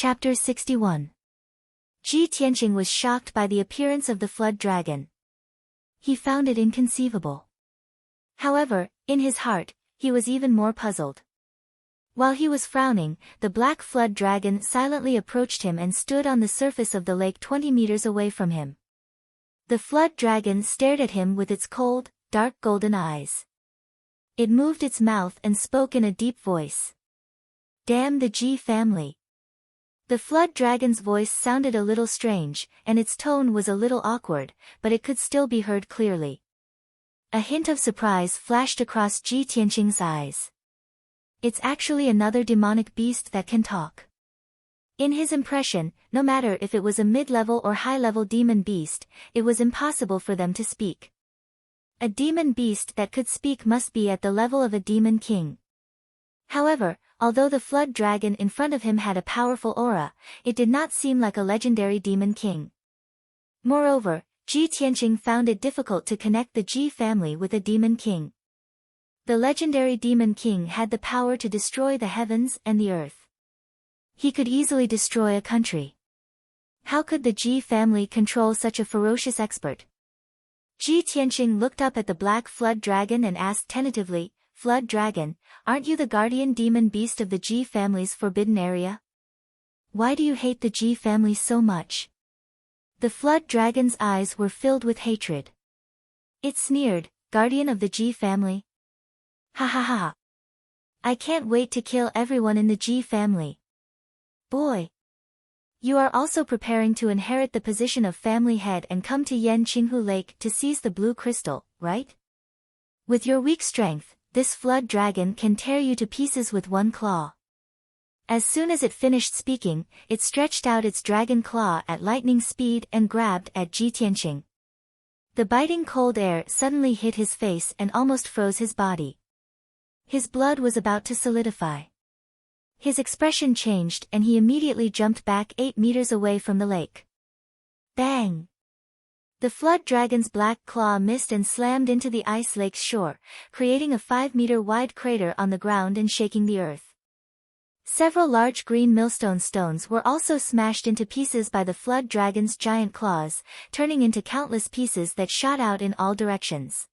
Chapter 61. Ji Tianqing was shocked by the appearance of the flood dragon. He found it inconceivable. However, in his heart, he was even more puzzled. While he was frowning, the black flood dragon silently approached him and stood on the surface of the lake 20 meters away from him. The flood dragon stared at him with its cold, dark golden eyes. It moved its mouth and spoke in a deep voice. "Damn the Ji family." The flood dragon's voice sounded a little strange, and its tone was a little awkward, but it could still be heard clearly. A hint of surprise flashed across Ji Tianqing's eyes. It's actually another demonic beast that can talk. In his impression, no matter if it was a mid-level or high-level demon beast, it was impossible for them to speak. A demon beast that could speak must be at the level of a demon king. However, although the flood dragon in front of him had a powerful aura, it did not seem like a legendary demon king. Moreover, Ji Tianqing found it difficult to connect the Ji family with a demon king. The legendary demon king had the power to destroy the heavens and the earth. He could easily destroy a country. How could the Ji family control such a ferocious expert? Ji Tianqing looked up at the black flood dragon and asked tentatively, "Flood dragon, aren't you the guardian demon beast of the Ji family's forbidden area? Why do you hate the Ji family so much?" The flood dragon's eyes were filled with hatred. It sneered, "Guardian of the Ji family? Ha ha ha. I can't wait to kill everyone in the Ji family. Boy. You are also preparing to inherit the position of family head and come to Yan Qinghu Lake to seize the blue crystal, right? With your weak strength, this flood dragon can tear you to pieces with one claw." As soon as it finished speaking, it stretched out its dragon claw at lightning speed and grabbed at Ji Tianqing. The biting cold air suddenly hit his face and almost froze his body. His blood was about to solidify. His expression changed and he immediately jumped back 8 meters away from the lake. Bang! The flood dragon's black claw missed and slammed into the ice lake's shore, creating a 5-meter-wide crater on the ground and shaking the earth. Several large green millstone stones were also smashed into pieces by the flood dragon's giant claws, turning into countless pieces that shot out in all directions.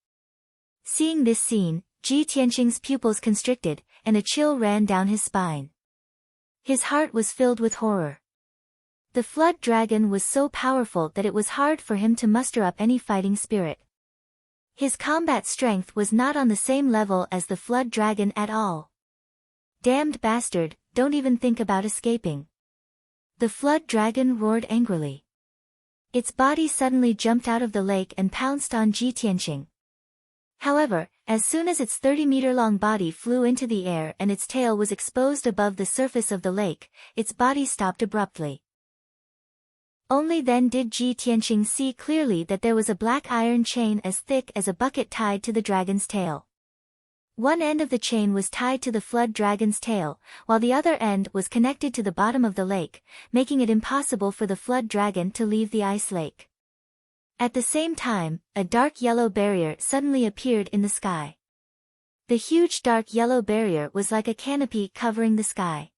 Seeing this scene, Ji Tianqing's pupils constricted, and a chill ran down his spine. His heart was filled with horror. The flood dragon was so powerful that it was hard for him to muster up any fighting spirit. His combat strength was not on the same level as the flood dragon at all. "Damned bastard, don't even think about escaping." The flood dragon roared angrily. Its body suddenly jumped out of the lake and pounced on Ji Tianqing. However, as soon as its 30-meter-long body flew into the air and its tail was exposed above the surface of the lake, its body stopped abruptly. Only then did Ji Tianqing see clearly that there was a black iron chain as thick as a bucket tied to the dragon's tail. One end of the chain was tied to the flood dragon's tail, while the other end was connected to the bottom of the lake, making it impossible for the flood dragon to leave the ice lake. At the same time, a dark yellow barrier suddenly appeared in the sky. The huge dark yellow barrier was like a canopy covering the sky.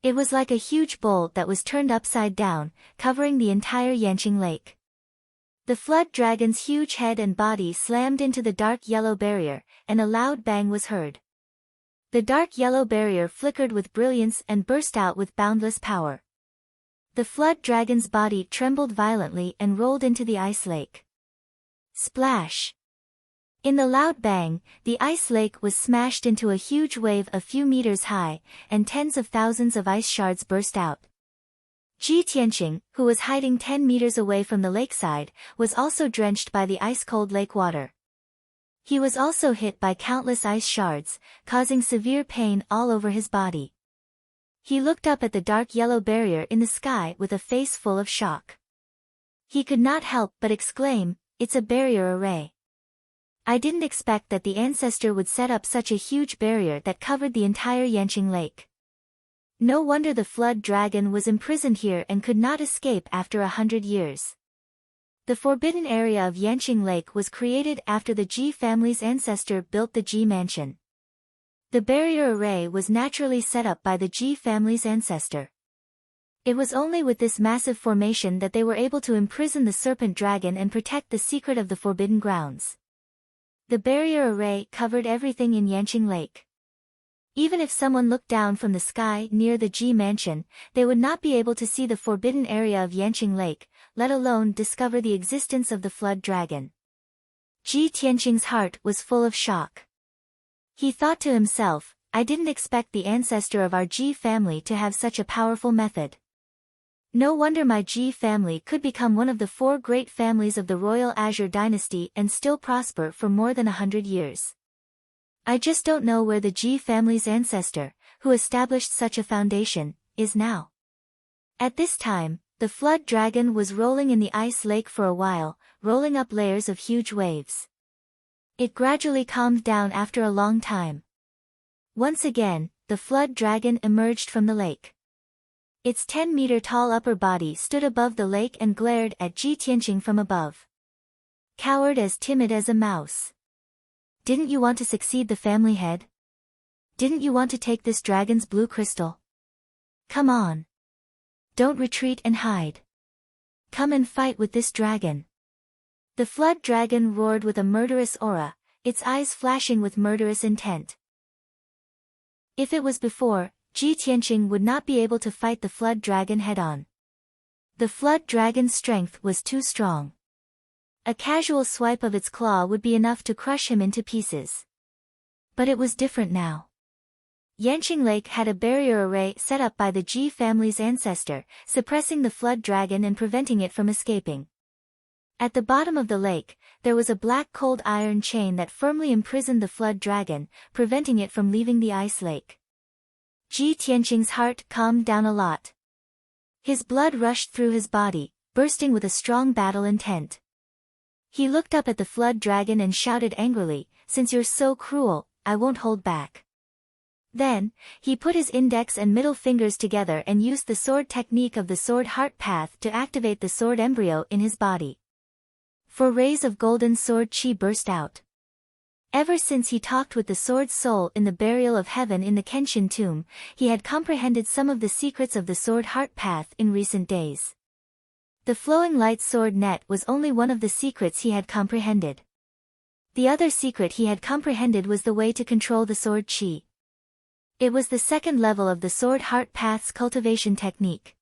It was like a huge bowl that was turned upside down, covering the entire Yanqing Lake. The flood dragon's huge head and body slammed into the dark yellow barrier, and a loud bang was heard. The dark yellow barrier flickered with brilliance and burst out with boundless power. The flood dragon's body trembled violently and rolled into the ice lake. Splash! In the loud bang, the ice lake was smashed into a huge wave a few meters high, and tens of thousands of ice shards burst out. Ji Tianqing, who was hiding 10 meters away from the lakeside, was also drenched by the ice-cold lake water. He was also hit by countless ice shards, causing severe pain all over his body. He looked up at the dark yellow barrier in the sky with a face full of shock. He could not help but exclaim, "It's a barrier array. I didn't expect that the ancestor would set up such a huge barrier that covered the entire Yanqing Lake. No wonder the flood dragon was imprisoned here and could not escape after 100 years. The forbidden area of Yanqing Lake was created after the Ji family's ancestor built the Ji mansion. The barrier array was naturally set up by the Ji family's ancestor. It was only with this massive formation that they were able to imprison the serpent dragon and protect the secret of the forbidden grounds. The barrier array covered everything in Yanqing Lake. Even if someone looked down from the sky near the Ji mansion, they would not be able to see the forbidden area of Yanqing Lake, let alone discover the existence of the flood dragon. Ji Tianqing's heart was full of shock. He thought to himself, I didn't expect the ancestor of our Ji family to have such a powerful method. No wonder my Ji family could become one of the 4 great families of the Royal Azure dynasty and still prosper for more than 100 years. I just don't know where the Ji family's ancestor, who established such a foundation, is now. At this time, the flood dragon was rolling in the ice lake for a while, rolling up layers of huge waves. It gradually calmed down after a long time. Once again, the flood dragon emerged from the lake. Its 10-meter-tall upper body stood above the lake and glared at Ji Tianqing from above. Coward as timid as a mouse. Didn't you want to succeed the family head? Didn't you want to take this dragon's blue crystal? Come on. Don't retreat and hide. Come and fight with this dragon. The flood dragon roared with a murderous aura, its eyes flashing with murderous intent. If it was before, Ji Tianqing would not be able to fight the flood dragon head-on. The flood dragon's strength was too strong. A casual swipe of its claw would be enough to crush him into pieces. But it was different now. Yanqing Lake had a barrier array set up by the Ji family's ancestor, suppressing the flood dragon and preventing it from escaping. At the bottom of the lake, there was a black cold iron chain that firmly imprisoned the flood dragon, preventing it from leaving the ice lake. Ji Tianqing's heart calmed down a lot. His blood rushed through his body, bursting with a strong battle intent. He looked up at the flood dragon and shouted angrily, "Since you're so cruel, I won't hold back." Then, he put his index and middle fingers together and used the sword technique of the sword heart path to activate the sword embryo in his body. 4 rays of golden sword chi burst out. Ever since he talked with the sword soul in the burial of heaven in the Kenshin tomb, he had comprehended some of the secrets of the sword heart path in recent days. The flowing light sword net was only one of the secrets he had comprehended. The other secret he had comprehended was the way to control the sword chi. It was the 2nd level of the sword heart path's cultivation technique.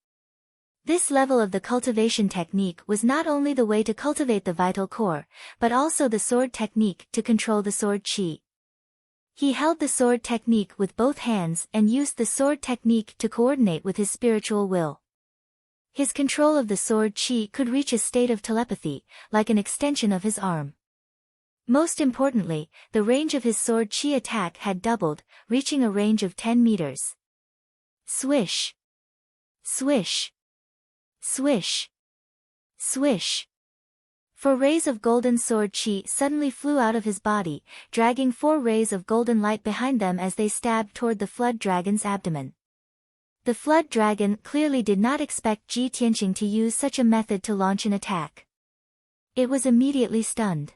This level of the cultivation technique was not only the way to cultivate the vital core, but also the sword technique to control the sword chi. He held the sword technique with both hands and used the sword technique to coordinate with his spiritual will. His control of the sword chi could reach a state of telepathy, like an extension of his arm. Most importantly, the range of his sword chi attack had doubled, reaching a range of 10 meters. Swish! Swish! Swish! Swish! 4 rays of golden sword chi suddenly flew out of his body, dragging 4 rays of golden light behind them as they stabbed toward the flood dragon's abdomen. The flood dragon clearly did not expect Ji Tianqing to use such a method to launch an attack. It was immediately stunned.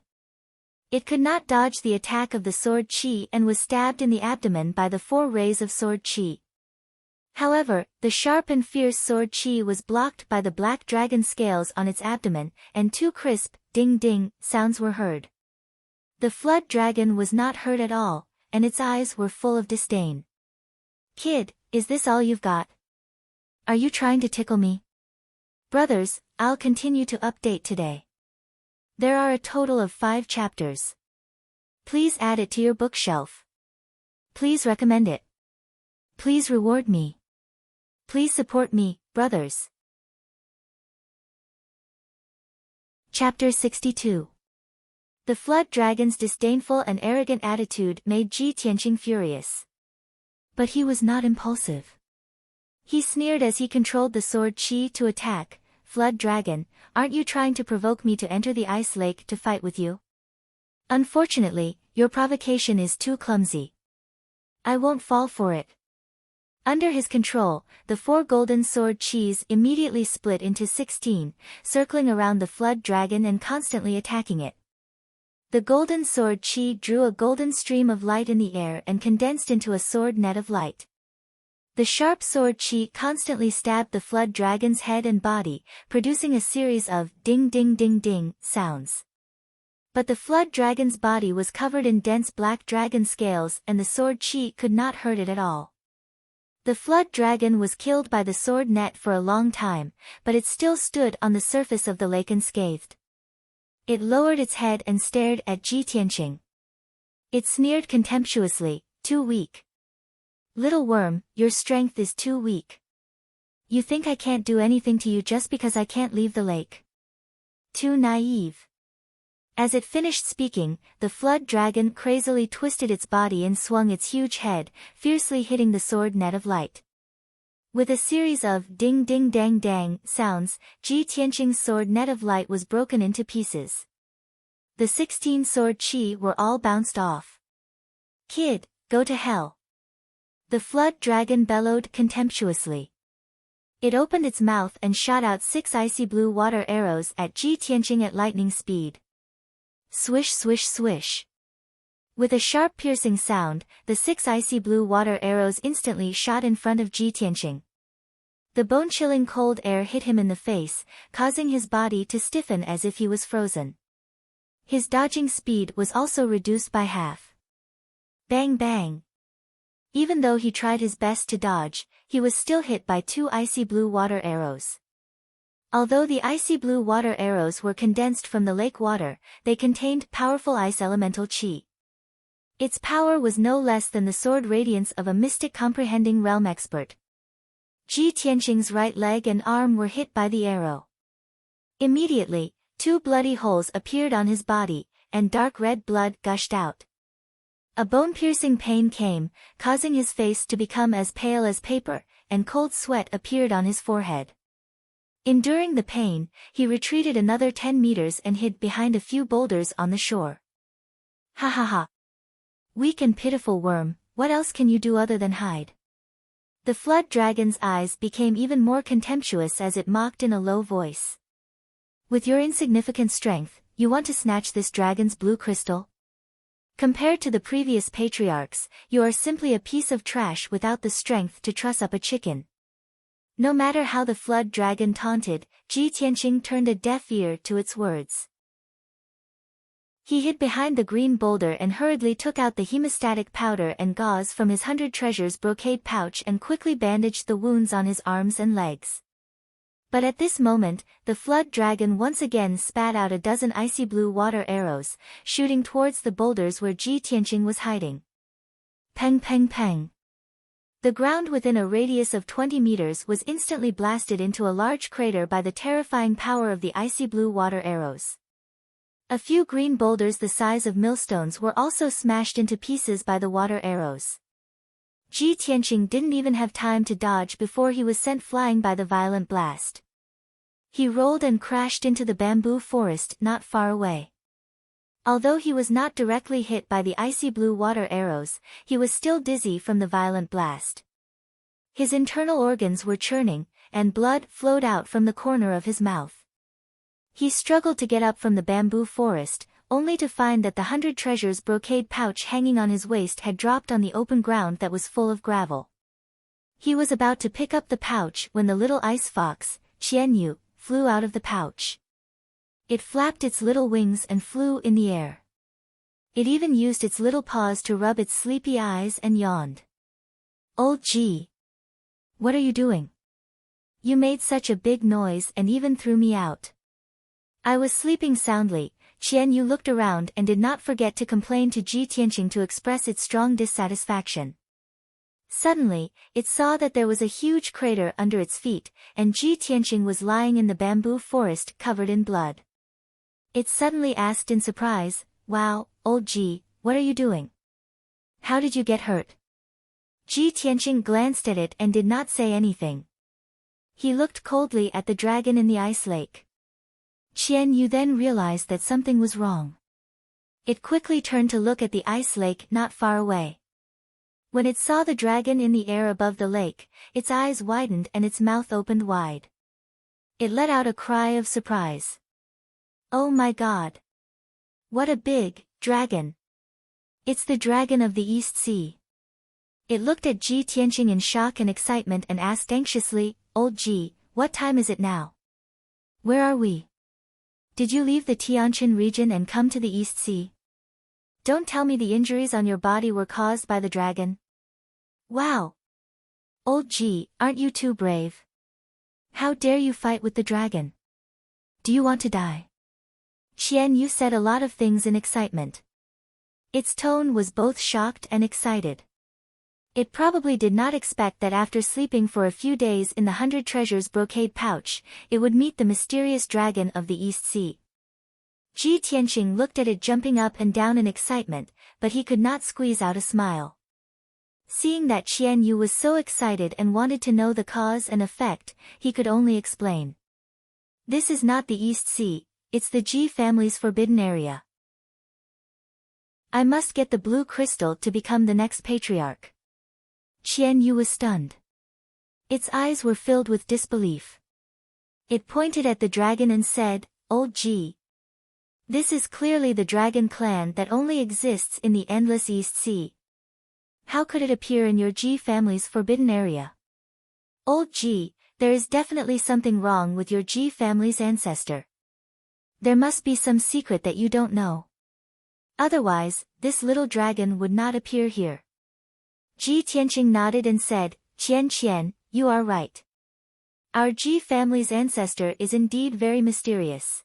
It could not dodge the attack of the sword chi and was stabbed in the abdomen by the 4 rays of sword chi. However, the sharp and fierce sword chi was blocked by the black dragon scales on its abdomen, and 2 crisp, ding-ding, sounds were heard. The flood dragon was not hurt at all, and its eyes were full of disdain. "Kid, is this all you've got? Are you trying to tickle me?" Brothers, I'll continue to update today. There are a total of 5 chapters. Please add it to your bookshelf. Please recommend it. Please reward me. Please support me, brothers. Chapter 62. The flood dragon's disdainful and arrogant attitude made Ji Tianqing furious. But he was not impulsive. He sneered as he controlled the sword chi to attack. "Flood dragon, aren't you trying to provoke me to enter the ice lake to fight with you? Unfortunately, your provocation is too clumsy. I won't fall for it." Under his control, the 4 golden sword chis immediately split into 16, circling around the flood dragon and constantly attacking it. The golden sword chi drew a golden stream of light in the air and condensed into a sword net of light. The sharp sword Qi constantly stabbed the flood dragon's head and body, producing a series of ding ding ding ding sounds. But the flood dragon's body was covered in dense black dragon scales and the sword Qi could not hurt it at all. The flood dragon was killed by the sword net for a long time, but it still stood on the surface of the lake unscathed. It lowered its head and stared at Ji Tianqing. It sneered contemptuously, "Too weak. Little worm, your strength is too weak. You think I can't do anything to you just because I can't leave the lake? Too naive." As it finished speaking, the flood dragon crazily twisted its body and swung its huge head, fiercely hitting the sword net of light. With a series of ding ding dang dang sounds, Ji Tianqing's sword net of light was broken into pieces. The 16 sword Qi were all bounced off. "Kid, go to hell." The flood dragon bellowed contemptuously. It opened its mouth and shot out 6 icy blue water arrows at Ji Tianqing at lightning speed. Swish swish swish. With a sharp piercing sound, the 6 icy blue water arrows instantly shot in front of Ji Tianqing. The bone-chilling cold air hit him in the face, causing his body to stiffen as if he was frozen. His dodging speed was also reduced by half. Bang bang. Even though he tried his best to dodge, he was still hit by 2 icy blue water arrows. Although the icy blue water arrows were condensed from the lake water, they contained powerful ice elemental Qi. Its power was no less than the sword radiance of a mystic comprehending realm expert. Ji Tianqing's right leg and arm were hit by the arrow. Immediately, 2 bloody holes appeared on his body, and dark red blood gushed out. A bone-piercing pain came, causing his face to become as pale as paper, and cold sweat appeared on his forehead. Enduring the pain, he retreated another 10 meters and hid behind a few boulders on the shore. "Ha ha ha. Weak and pitiful worm, what else can you do other than hide?" The flood dragon's eyes became even more contemptuous as it mocked in a low voice. "With your insignificant strength, you want to snatch this dragon's blue crystal? Compared to the previous patriarchs, you are simply a piece of trash without the strength to truss up a chicken." No matter how the flood dragon taunted, Ji Tianqing turned a deaf ear to its words. He hid behind the green boulder and hurriedly took out the hemostatic powder and gauze from his 100 treasures brocade pouch and quickly bandaged the wounds on his arms and legs. But at this moment, the flood dragon once again spat out a dozen icy blue water arrows, shooting towards the boulders where Ji Tianqing was hiding. Peng peng peng. The ground within a radius of 20 meters was instantly blasted into a large crater by the terrifying power of the icy blue water arrows. A few green boulders the size of millstones were also smashed into pieces by the water arrows. Ji Tianqing didn't even have time to dodge before he was sent flying by the violent blast. He rolled and crashed into the bamboo forest not far away. Although he was not directly hit by the icy blue water arrows, he was still dizzy from the violent blast. His internal organs were churning, and blood flowed out from the corner of his mouth. He struggled to get up from the bamboo forest, only to find that the 100 treasures brocade pouch hanging on his waist had dropped on the open ground that was full of gravel. He was about to pick up the pouch when the little ice fox, Qianyu, flew out of the pouch. It flapped its little wings and flew in the air. It even used its little paws to rub its sleepy eyes and yawned. "Old Ji. What are you doing? You made such a big noise and even threw me out." "I was sleeping soundly." Qianyu looked around and did not forget to complain to Ji Tianqing to express its strong dissatisfaction. Suddenly, it saw that there was a huge crater under its feet, and Ji Tianqing was lying in the bamboo forest covered in blood. It suddenly asked in surprise, "Wow, old Ji, what are you doing? How did you get hurt?" Ji Tianqing glanced at it and did not say anything. He looked coldly at the dragon in the ice lake. Qianyu then realized that something was wrong. It quickly turned to look at the ice lake not far away. When it saw the dragon in the air above the lake, its eyes widened and its mouth opened wide. It let out a cry of surprise. "Oh my God! What a big dragon! It's the dragon of the East Sea." It looked at Ji Tianqing in shock and excitement and asked anxiously, "Old Ji, what time is it now? Where are we? Did you leave the Tianjin region and come to the East Sea? Don't tell me the injuries on your body were caused by the dragon. Wow! Old Ji, aren't you too brave? How dare you fight with the dragon? Do you want to die?" Qian Yu said a lot of things in excitement. Its tone was both shocked and excited. It probably did not expect that after sleeping for a few days in the 100 Treasures brocade pouch, it would meet the mysterious dragon of the East Sea. Ji Tianqing looked at it jumping up and down in excitement, but he could not squeeze out a smile. Seeing that Qian Yu was so excited and wanted to know the cause and effect, he could only explain. "This is not the East Sea, it's the Ji family's forbidden area. I must get the blue crystal to become the next patriarch." Qian Yu was stunned. Its eyes were filled with disbelief. It pointed at the dragon and said, "Old Ji. This is clearly the dragon clan that only exists in the endless East Sea. How could it appear in your Ji family's forbidden area? Old Ji, there is definitely something wrong with your Ji family's ancestor. There must be some secret that you don't know. Otherwise, this little dragon would not appear here." Ji Tianqing nodded and said, Qian, you are right. Our Ji family's ancestor is indeed very mysterious.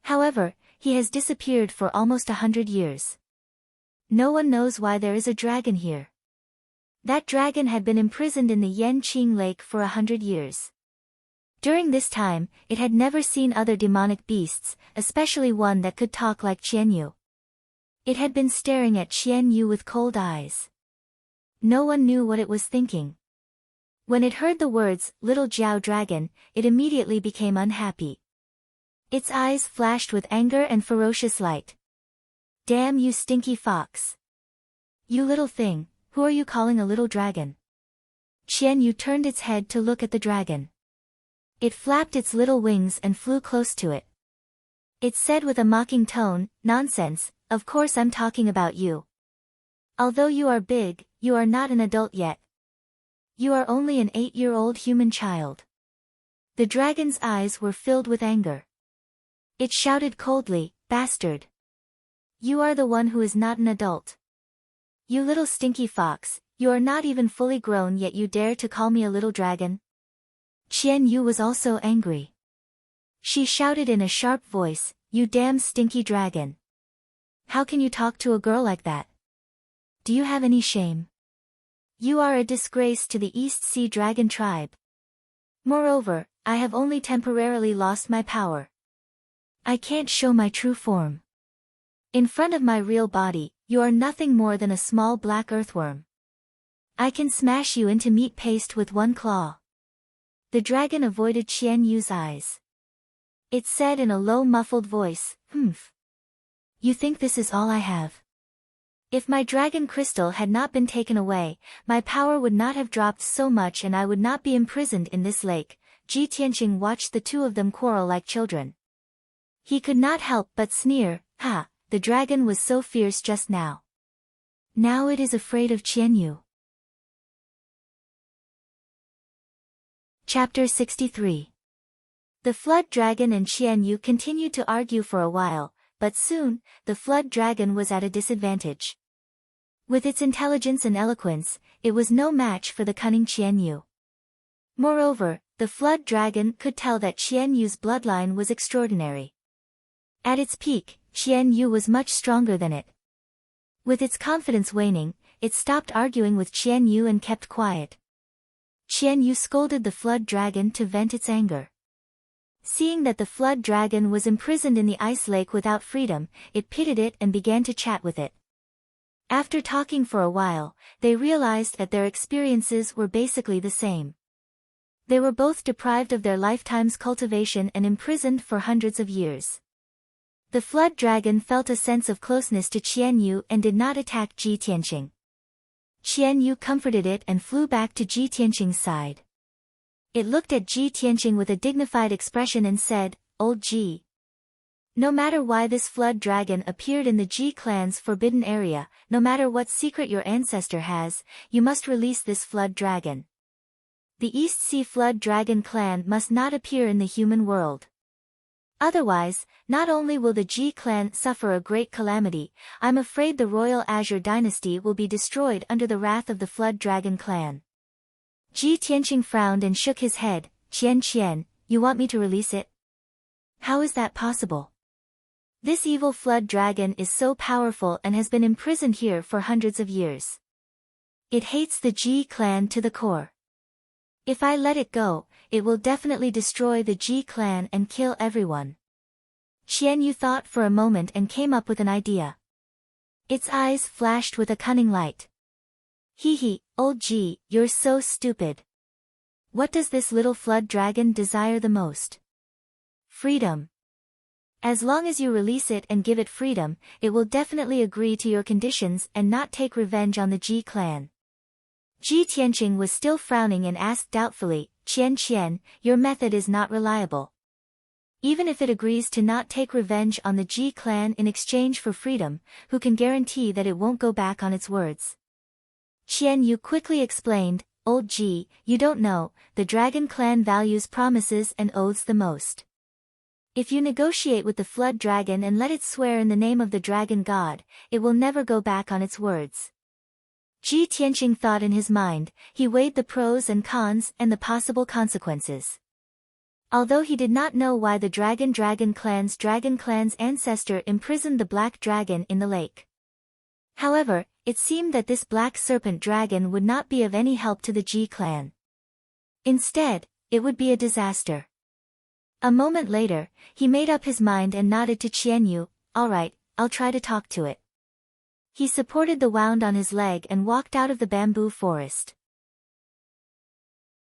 However, he has disappeared for almost 100 years. No one knows why there is a dragon here. That dragon had been imprisoned in the Yanqing Lake for 100 years. During this time, it had never seen other demonic beasts, especially one that could talk like Qian Yu. It had been staring at Qian Yu with cold eyes. No one knew what it was thinking. When it heard the words, "Little Jiao Dragon," it immediately became unhappy. Its eyes flashed with anger and ferocious light. "Damn you stinky fox! You little thing, who are you calling a little dragon?" Qian Yu turned its head to look at the dragon. It flapped its little wings and flew close to it. It said with a mocking tone, "Nonsense, of course I'm talking about you. Although you are big, you are not an adult yet. You are only an 8-year-old human child." The dragon's eyes were filled with anger. It shouted coldly, "Bastard! You are the one who is not an adult. You little stinky fox, you are not even fully grown yet you dare to call me a little dragon?" Qian Yu was also angry. She shouted in a sharp voice, "You damn stinky dragon! How can you talk to a girl like that? Do you have any shame? You are a disgrace to the East Sea Dragon tribe. Moreover, I have only temporarily lost my power. I can't show my true form. In front of my real body, you are nothing more than a small black earthworm. I can smash you into meat paste with one claw." The dragon avoided Qian Yu's eyes. It said in a low muffled voice, "Humph. You think this is all I have? If my dragon crystal had not been taken away, my power would not have dropped so much and I would not be imprisoned in this lake." Ji Tianqing watched the two of them quarrel like children. He could not help but sneer, "Ha, the dragon was so fierce just now. Now it is afraid of Qian Yu." Chapter 63. The flood dragon and Qian Yu continued to argue for a while, but soon, the flood dragon was at a disadvantage. With its intelligence and eloquence, it was no match for the cunning Qian Yu. Moreover, the flood dragon could tell that Qian Yu's bloodline was extraordinary. At its peak, Qian Yu was much stronger than it. With its confidence waning, it stopped arguing with Qian Yu and kept quiet. Qian Yu scolded the flood dragon to vent its anger. Seeing that the flood dragon was imprisoned in the ice lake without freedom, it pitied it and began to chat with it. After talking for a while, they realized that their experiences were basically the same. They were both deprived of their lifetime's cultivation and imprisoned for hundreds of years. The flood dragon felt a sense of closeness to Qian Yu and did not attack Ji Tianqing. Qian Yu comforted it and flew back to Ji Tianqing's side. It looked at Ji Tianqing with a dignified expression and said, "Old Ji. No matter why this flood dragon appeared in the G clan's forbidden area, no matter what secret your ancestor has, you must release this flood dragon. The East Sea Flood Dragon clan must not appear in the human world. Otherwise, not only will the G clan suffer a great calamity, I'm afraid the royal Azure dynasty will be destroyed under the wrath of the Flood Dragon clan. Ji Tianqing frowned and shook his head. Qian, you want me to release it? How is that possible? This evil flood dragon is so powerful and has been imprisoned here for hundreds of years. It hates the Ji clan to the core. If I let it go, it will definitely destroy the Ji clan and kill everyone. Qian Yu thought for a moment and came up with an idea. Its eyes flashed with a cunning light. Hee, old Ji, you're so stupid. What does this little flood dragon desire the most? Freedom. As long as you release it and give it freedom, it will definitely agree to your conditions and not take revenge on the Ji clan. Ji Tianqing was still frowning and asked doubtfully, Qian, your method is not reliable. Even if it agrees to not take revenge on the Ji clan in exchange for freedom, who can guarantee that it won't go back on its words? Qian Yu quickly explained, Old Ji, you don't know, the dragon clan values promises and oaths the most. If you negotiate with the flood dragon and let it swear in the name of the dragon god, it will never go back on its words. Ji Tianqing thought in his mind, he weighed the pros and cons and the possible consequences. Although he did not know why the dragon clan's ancestor imprisoned the black dragon in the lake. However, it seemed that this black serpent dragon would not be of any help to the Ji clan. Instead, it would be a disaster. A moment later, he made up his mind and nodded to Qian Yu, alright, I'll try to talk to it. He supported the wound on his leg and walked out of the bamboo forest.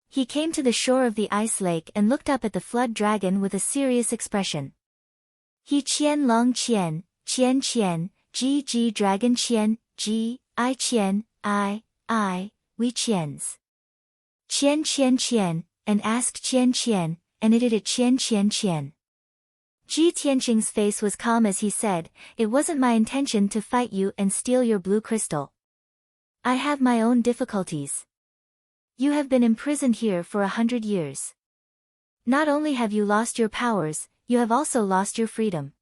He came to the shore of the ice lake and looked up at the flood dragon with a serious expression. He Qian Long Qian, Ji Dragon Qian, Ji, I Qian, I, we Qians. Qian, and asked Qian, and it at Qian. Ji Tianqing's face was calm as he said, it wasn't my intention to fight you and steal your blue crystal. I have my own difficulties. You have been imprisoned here for 100 years. Not only have you lost your powers, you have also lost your freedom.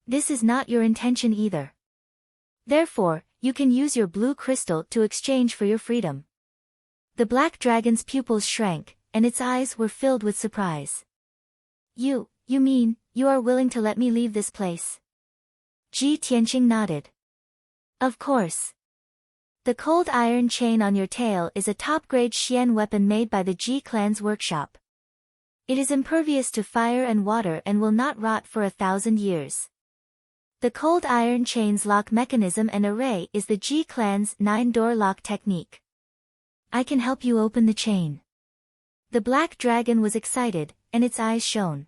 This is not your intention either. Therefore, you can use your blue crystal to exchange for your freedom. The black dragon's pupils shrank, and its eyes were filled with surprise. You mean, you are willing to let me leave this place? Ji Tianqing nodded. Of course. The cold iron chain on your tail is a top-grade Xian weapon made by the Ji clan's workshop. It is impervious to fire and water and will not rot for 1,000 years. The cold iron chain's lock mechanism and array is the Ji clan's 9-door lock technique. I can help you open the chain. The black dragon was excited, and its eyes shone.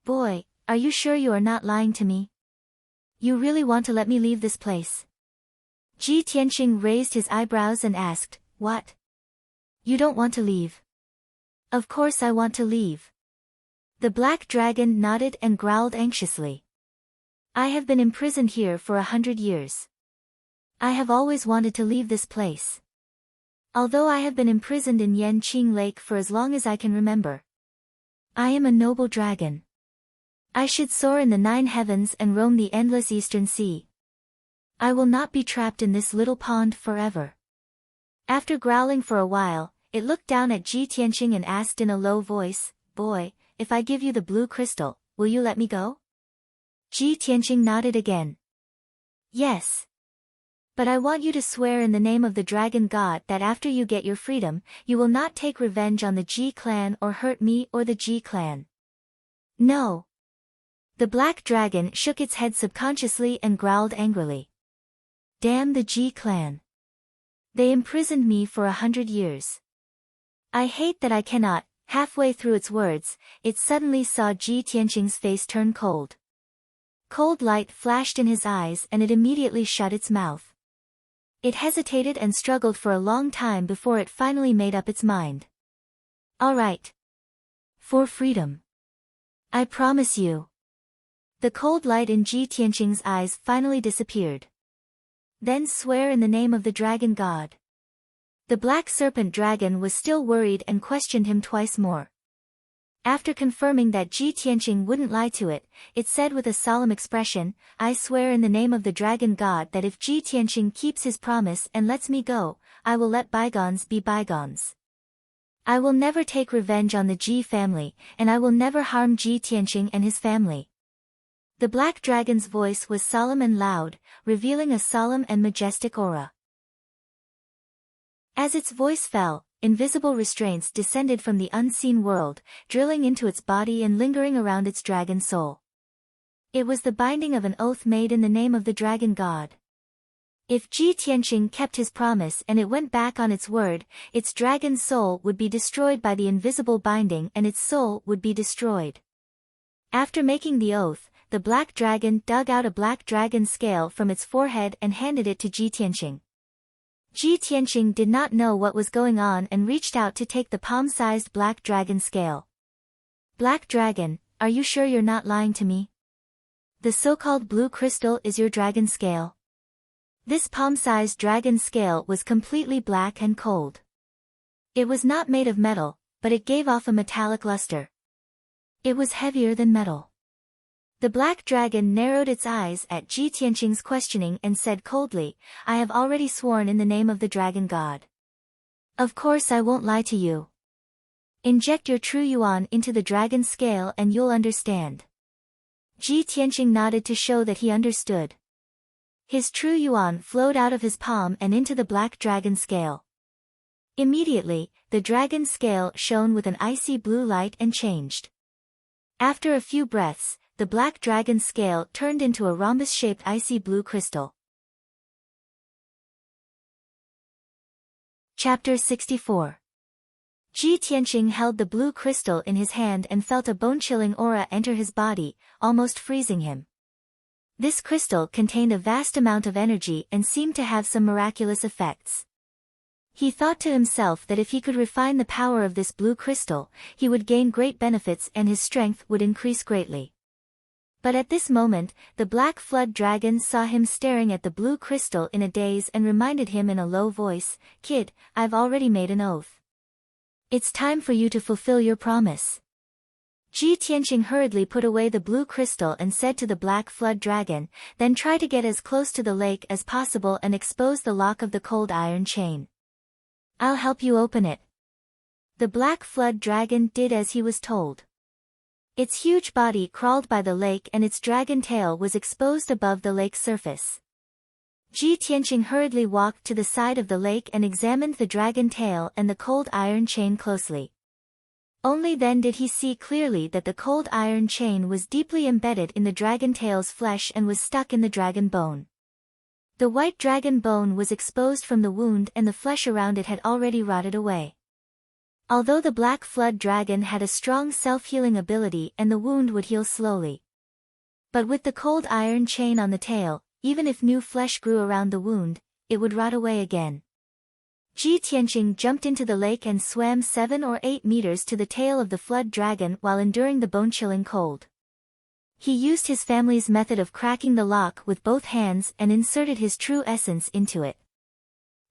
Boy, are you sure you are not lying to me? You really want to let me leave this place? Ji Tianqing raised his eyebrows and asked, what? You don't want to leave? Of course I want to leave. The black dragon nodded and growled anxiously. I have been imprisoned here for 100 years. I have always wanted to leave this place. Although I have been imprisoned in Yanqing Lake for as long as I can remember. I am a noble dragon. I should soar in the 9 heavens and roam the endless eastern sea. I will not be trapped in this little pond forever. After growling for a while, it looked down at Ji Tianqing and asked in a low voice, Boy, if I give you the blue crystal, will you let me go? Ji Tianqing nodded again. Yes. But I want you to swear in the name of the dragon god that after you get your freedom, you will not take revenge on the Ji clan or hurt me or the Ji clan. No. The black dragon shook its head subconsciously and growled angrily. Damn the Ji clan. They imprisoned me for 100 years. I hate that I cannot. Halfway through its words, it suddenly saw Ji Tianqing's face turn cold. Cold light flashed in his eyes and it immediately shut its mouth. It hesitated and struggled for a long time before it finally made up its mind. All right. For freedom. I promise you. The cold light in Ji Tianqing's eyes finally disappeared. Then swear in the name of the dragon god. The black serpent dragon was still worried and questioned him twice more. After confirming that Ji Tianqing wouldn't lie to it, it said with a solemn expression, I swear in the name of the dragon god that if Ji Tianqing keeps his promise and lets me go, I will let bygones be bygones. I will never take revenge on the Ji family, and I will never harm Ji Tianqing and his family. The black dragon's voice was solemn and loud, revealing a solemn and majestic aura. As its voice fell, invisible restraints descended from the unseen world, drilling into its body and lingering around its dragon soul. It was the binding of an oath made in the name of the dragon god. If Ji Tianqing kept his promise and it went back on its word, its dragon soul would be destroyed by the invisible binding and its soul would be destroyed. After making the oath, the black dragon dug out a black dragon scale from its forehead and handed it to Ji Tianqing. Ji Tianqing did not know what was going on and reached out to take the palm-sized black dragon scale. Black dragon, are you sure you're not lying to me? The so-called blue crystal is your dragon scale. This palm-sized dragon scale was completely black and cold. It was not made of metal, but it gave off a metallic luster. It was heavier than metal. The black dragon narrowed its eyes at Ji Tianqing's questioning and said coldly, I have already sworn in the name of the dragon god. Of course I won't lie to you. Inject your true yuan into the dragon scale and you'll understand. Ji Tianqing nodded to show that he understood. His true yuan flowed out of his palm and into the black dragon scale. Immediately, the dragon scale shone with an icy blue light and changed. After a few breaths, the black dragon scale turned into a rhombus-shaped icy blue crystal. Chapter 64. Ji Tianqing held the blue crystal in his hand and felt a bone-chilling aura enter his body, almost freezing him. This crystal contained a vast amount of energy and seemed to have some miraculous effects. He thought to himself that if he could refine the power of this blue crystal, he would gain great benefits and his strength would increase greatly. But at this moment, the black flood dragon saw him staring at the blue crystal in a daze and reminded him in a low voice, Kid, I've already made an oath. It's time for you to fulfill your promise. Ji Tianqing hurriedly put away the blue crystal and said to the black flood dragon, then try to get as close to the lake as possible and expose the lock of the cold iron chain. I'll help you open it. The black flood dragon did as he was told. Its huge body crawled by the lake and its dragon tail was exposed above the lake's surface. Ji Tianqing hurriedly walked to the side of the lake and examined the dragon tail and the cold iron chain closely. Only then did he see clearly that the cold iron chain was deeply embedded in the dragon tail's flesh and was stuck in the dragon bone. The white dragon bone was exposed from the wound and the flesh around it had already rotted away. Although the black flood dragon had a strong self-healing ability and the wound would heal slowly. But with the cold iron chain on the tail, even if new flesh grew around the wound, it would rot away again. Ji Tianqing jumped into the lake and swam 7 or 8 meters to the tail of the flood dragon while enduring the bone-chilling cold. He used his family's method of cracking the lock with both hands and inserted his true essence into it.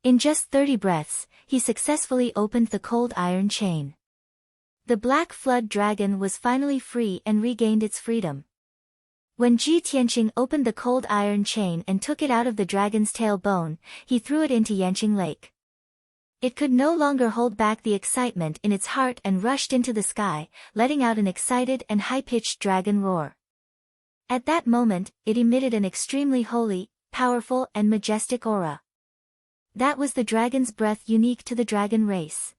In just 30 breaths, he successfully opened the cold iron chain. The black flood dragon was finally free and regained its freedom. When Ji Tianqing opened the cold iron chain and took it out of the dragon's tail bone, he threw it into Yanqing Lake. It could no longer hold back the excitement in its heart and rushed into the sky, letting out an excited and high-pitched dragon roar. At that moment, it emitted an extremely holy, powerful and majestic aura. That was the dragon's breath unique to the dragon race.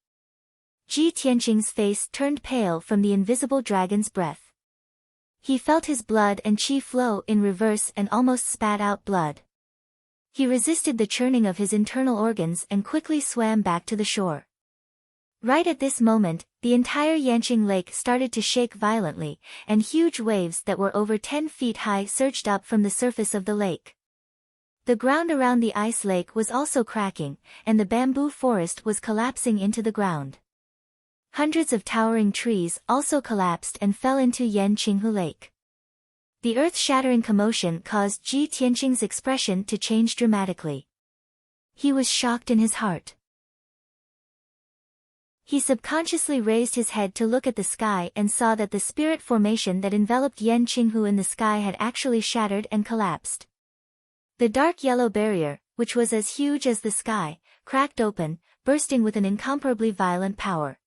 Ji Tianqing's face turned pale from the invisible dragon's breath. He felt his blood and qi flow in reverse and almost spat out blood. He resisted the churning of his internal organs and quickly swam back to the shore. Right at this moment, the entire Yanqing Lake started to shake violently, and huge waves that were over 10 feet high surged up from the surface of the lake. The ground around the ice lake was also cracking, and the bamboo forest was collapsing into the ground. Hundreds of towering trees also collapsed and fell into Yanqinghu Lake. The earth-shattering commotion caused Ji Tianqing's expression to change dramatically. He was shocked in his heart. He subconsciously raised his head to look at the sky and saw that the spirit formation that enveloped Yan Qinghu in the sky had actually shattered and collapsed. The dark yellow barrier, which was as huge as the sky, cracked open, bursting with an incomparably violent power.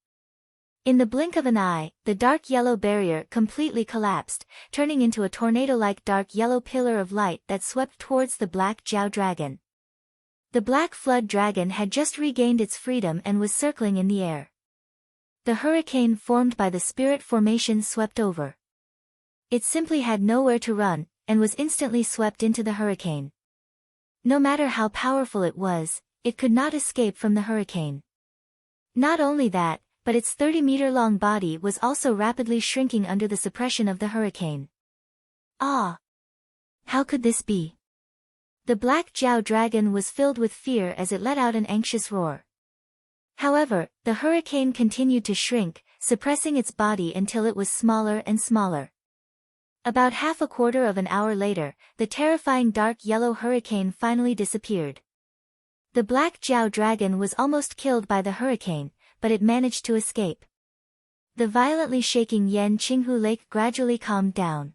In the blink of an eye, the dark yellow barrier completely collapsed, turning into a tornado-like dark yellow pillar of light that swept towards the black Jiao dragon. The black flood dragon had just regained its freedom and was circling in the air. The hurricane formed by the spirit formation swept over. It simply had nowhere to run, and was instantly swept into the hurricane. No matter how powerful it was, it could not escape from the hurricane. Not only that, but its 30-meter-long body was also rapidly shrinking under the suppression of the hurricane. Ah! How could this be? The black Jiao dragon was filled with fear as it let out an anxious roar. However, the hurricane continued to shrink, suppressing its body until it was smaller and smaller. About half a quarter of an hour later, the terrifying dark yellow hurricane finally disappeared. The black Jiao dragon was almost killed by the hurricane, but it managed to escape. The violently shaking Yan Qinghu Lake gradually calmed down.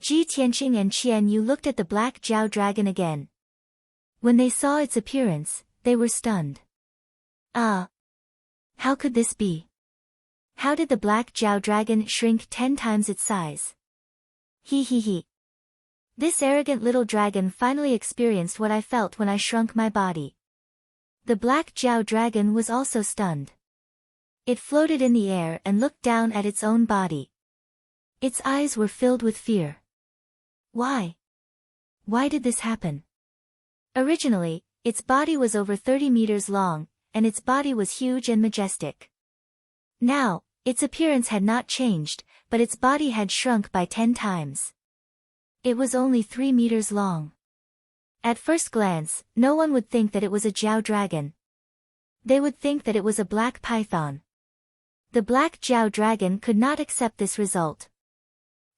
Ji Tianqing and Qian Yu looked at the black Jiao dragon again. When they saw its appearance, they were stunned. How could this be? How did the black Jiao dragon shrink 10 times its size? He. This arrogant little dragon finally experienced what I felt when I shrunk my body. The black Jiao dragon was also stunned. It floated in the air and looked down at its own body. Its eyes were filled with fear. Why? Why did this happen? Originally, its body was over 30 meters long, and its body was huge and majestic. Now, its appearance had not changed, but its body had shrunk by 10 times. It was only 3 meters long. At first glance, no one would think that it was a Jiao dragon. They would think that it was a black python. The black Jiao dragon could not accept this result.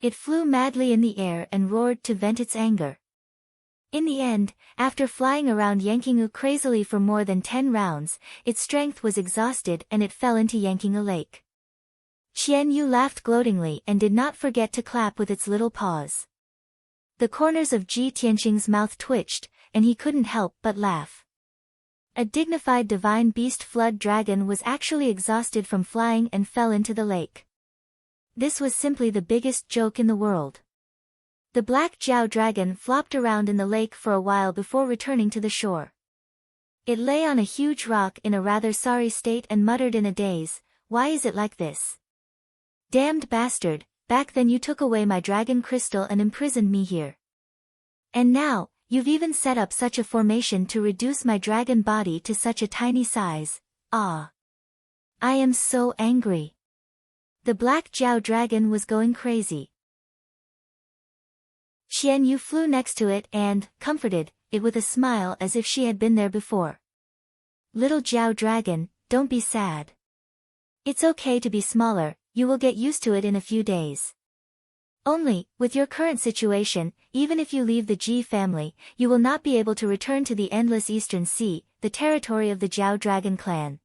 It flew madly in the air and roared to vent its anger. In the end, after flying around Yanqinghu crazily for more than 10 rounds, its strength was exhausted and it fell into Yanqinghu Lake. Qian Yu laughed gloatingly and did not forget to clap with its little paws. The corners of Ji Tianqing's mouth twitched, and he couldn't help but laugh. A dignified divine beast flood dragon was actually exhausted from flying and fell into the lake. This was simply the biggest joke in the world. The black Jiao dragon flopped around in the lake for a while before returning to the shore. It lay on a huge rock in a rather sorry state and muttered in a daze, "Why is it like this? Damned bastard, back then you took away my dragon crystal and imprisoned me here. And now, you've even set up such a formation to reduce my dragon body to such a tiny size. Ah! I am so angry." The black Jiao dragon was going crazy. Qian Yu flew next to it and, comforted, it with a smile as if she had been there before. "Little Jiao dragon, don't be sad. It's okay to be smaller, you will get used to it in a few days. Only, with your current situation, even if you leave the Ji family, you will not be able to return to the endless Eastern Sea, the territory of the Jiao dragon clan.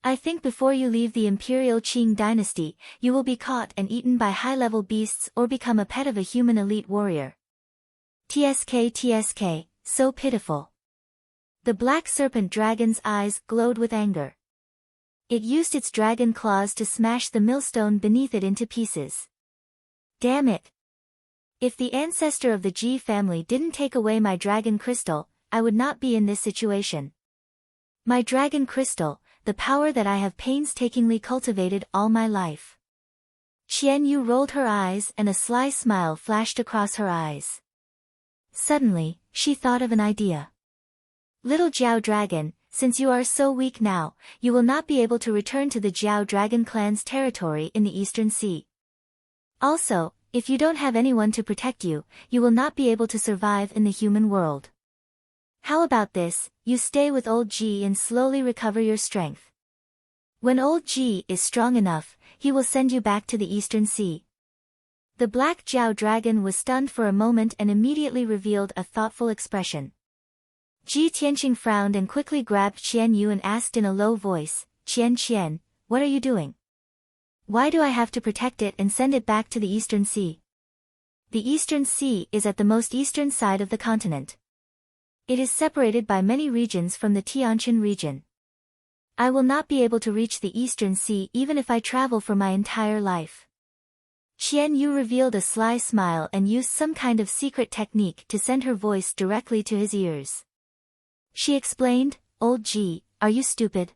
I think before you leave the Imperial Qing dynasty, you will be caught and eaten by high-level beasts or become a pet of a human elite warrior. TSK, so pitiful." The black serpent dragon's eyes glowed with anger. It used its dragon claws to smash the millstone beneath it into pieces. Damn it! If the ancestor of the Ji family didn't take away my dragon crystal, I would not be in this situation. My dragon crystal, the power that I have painstakingly cultivated all my life. Qian Yu rolled her eyes and a sly smile flashed across her eyes. Suddenly, she thought of an idea. "Little Jiao dragon, since you are so weak now, you will not be able to return to the Jiao dragon clan's territory in the Eastern Sea. Also, if you don't have anyone to protect you, you will not be able to survive in the human world. How about this, you stay with old Ji and slowly recover your strength. When old Ji is strong enough, he will send you back to the Eastern Sea." The black Jiao dragon was stunned for a moment and immediately revealed a thoughtful expression. Ji Tianqing frowned and quickly grabbed Qian Yu and asked in a low voice, Qian, what are you doing? Why do I have to protect it and send it back to the Eastern Sea? The Eastern Sea is at the most eastern side of the continent. It is separated by many regions from the Tianjin region. I will not be able to reach the Eastern Sea even if I travel for my entire life. Qian Yu revealed a sly smile and used some kind of secret technique to send her voice directly to his ears. She explained, Old Ji, are you stupid?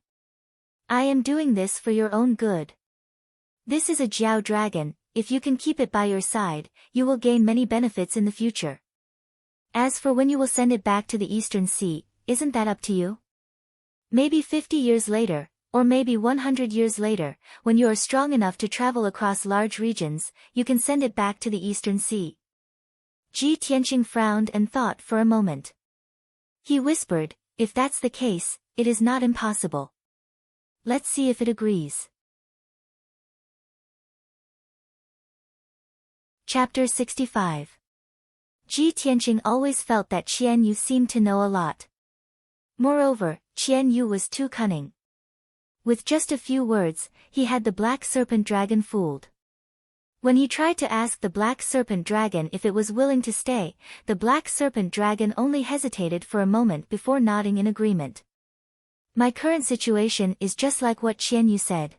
I am doing this for your own good. This is a Jiao dragon, if you can keep it by your side, you will gain many benefits in the future. As for when you will send it back to the Eastern Sea, isn't that up to you? Maybe 50 years later, or maybe 100 years later, when you are strong enough to travel across large regions, you can send it back to the Eastern Sea. Ji Tianqing frowned and thought for a moment. He whispered, if that's the case, it is not impossible. Let's see if it agrees. Chapter 65. Ji Tianqing always felt that Qian Yu seemed to know a lot. Moreover, Qian Yu was too cunning. With just a few words, he had the black serpent dragon fooled. When he tried to ask the black serpent dragon if it was willing to stay, the black serpent dragon only hesitated for a moment before nodding in agreement. My current situation is just like what Qian Yu said.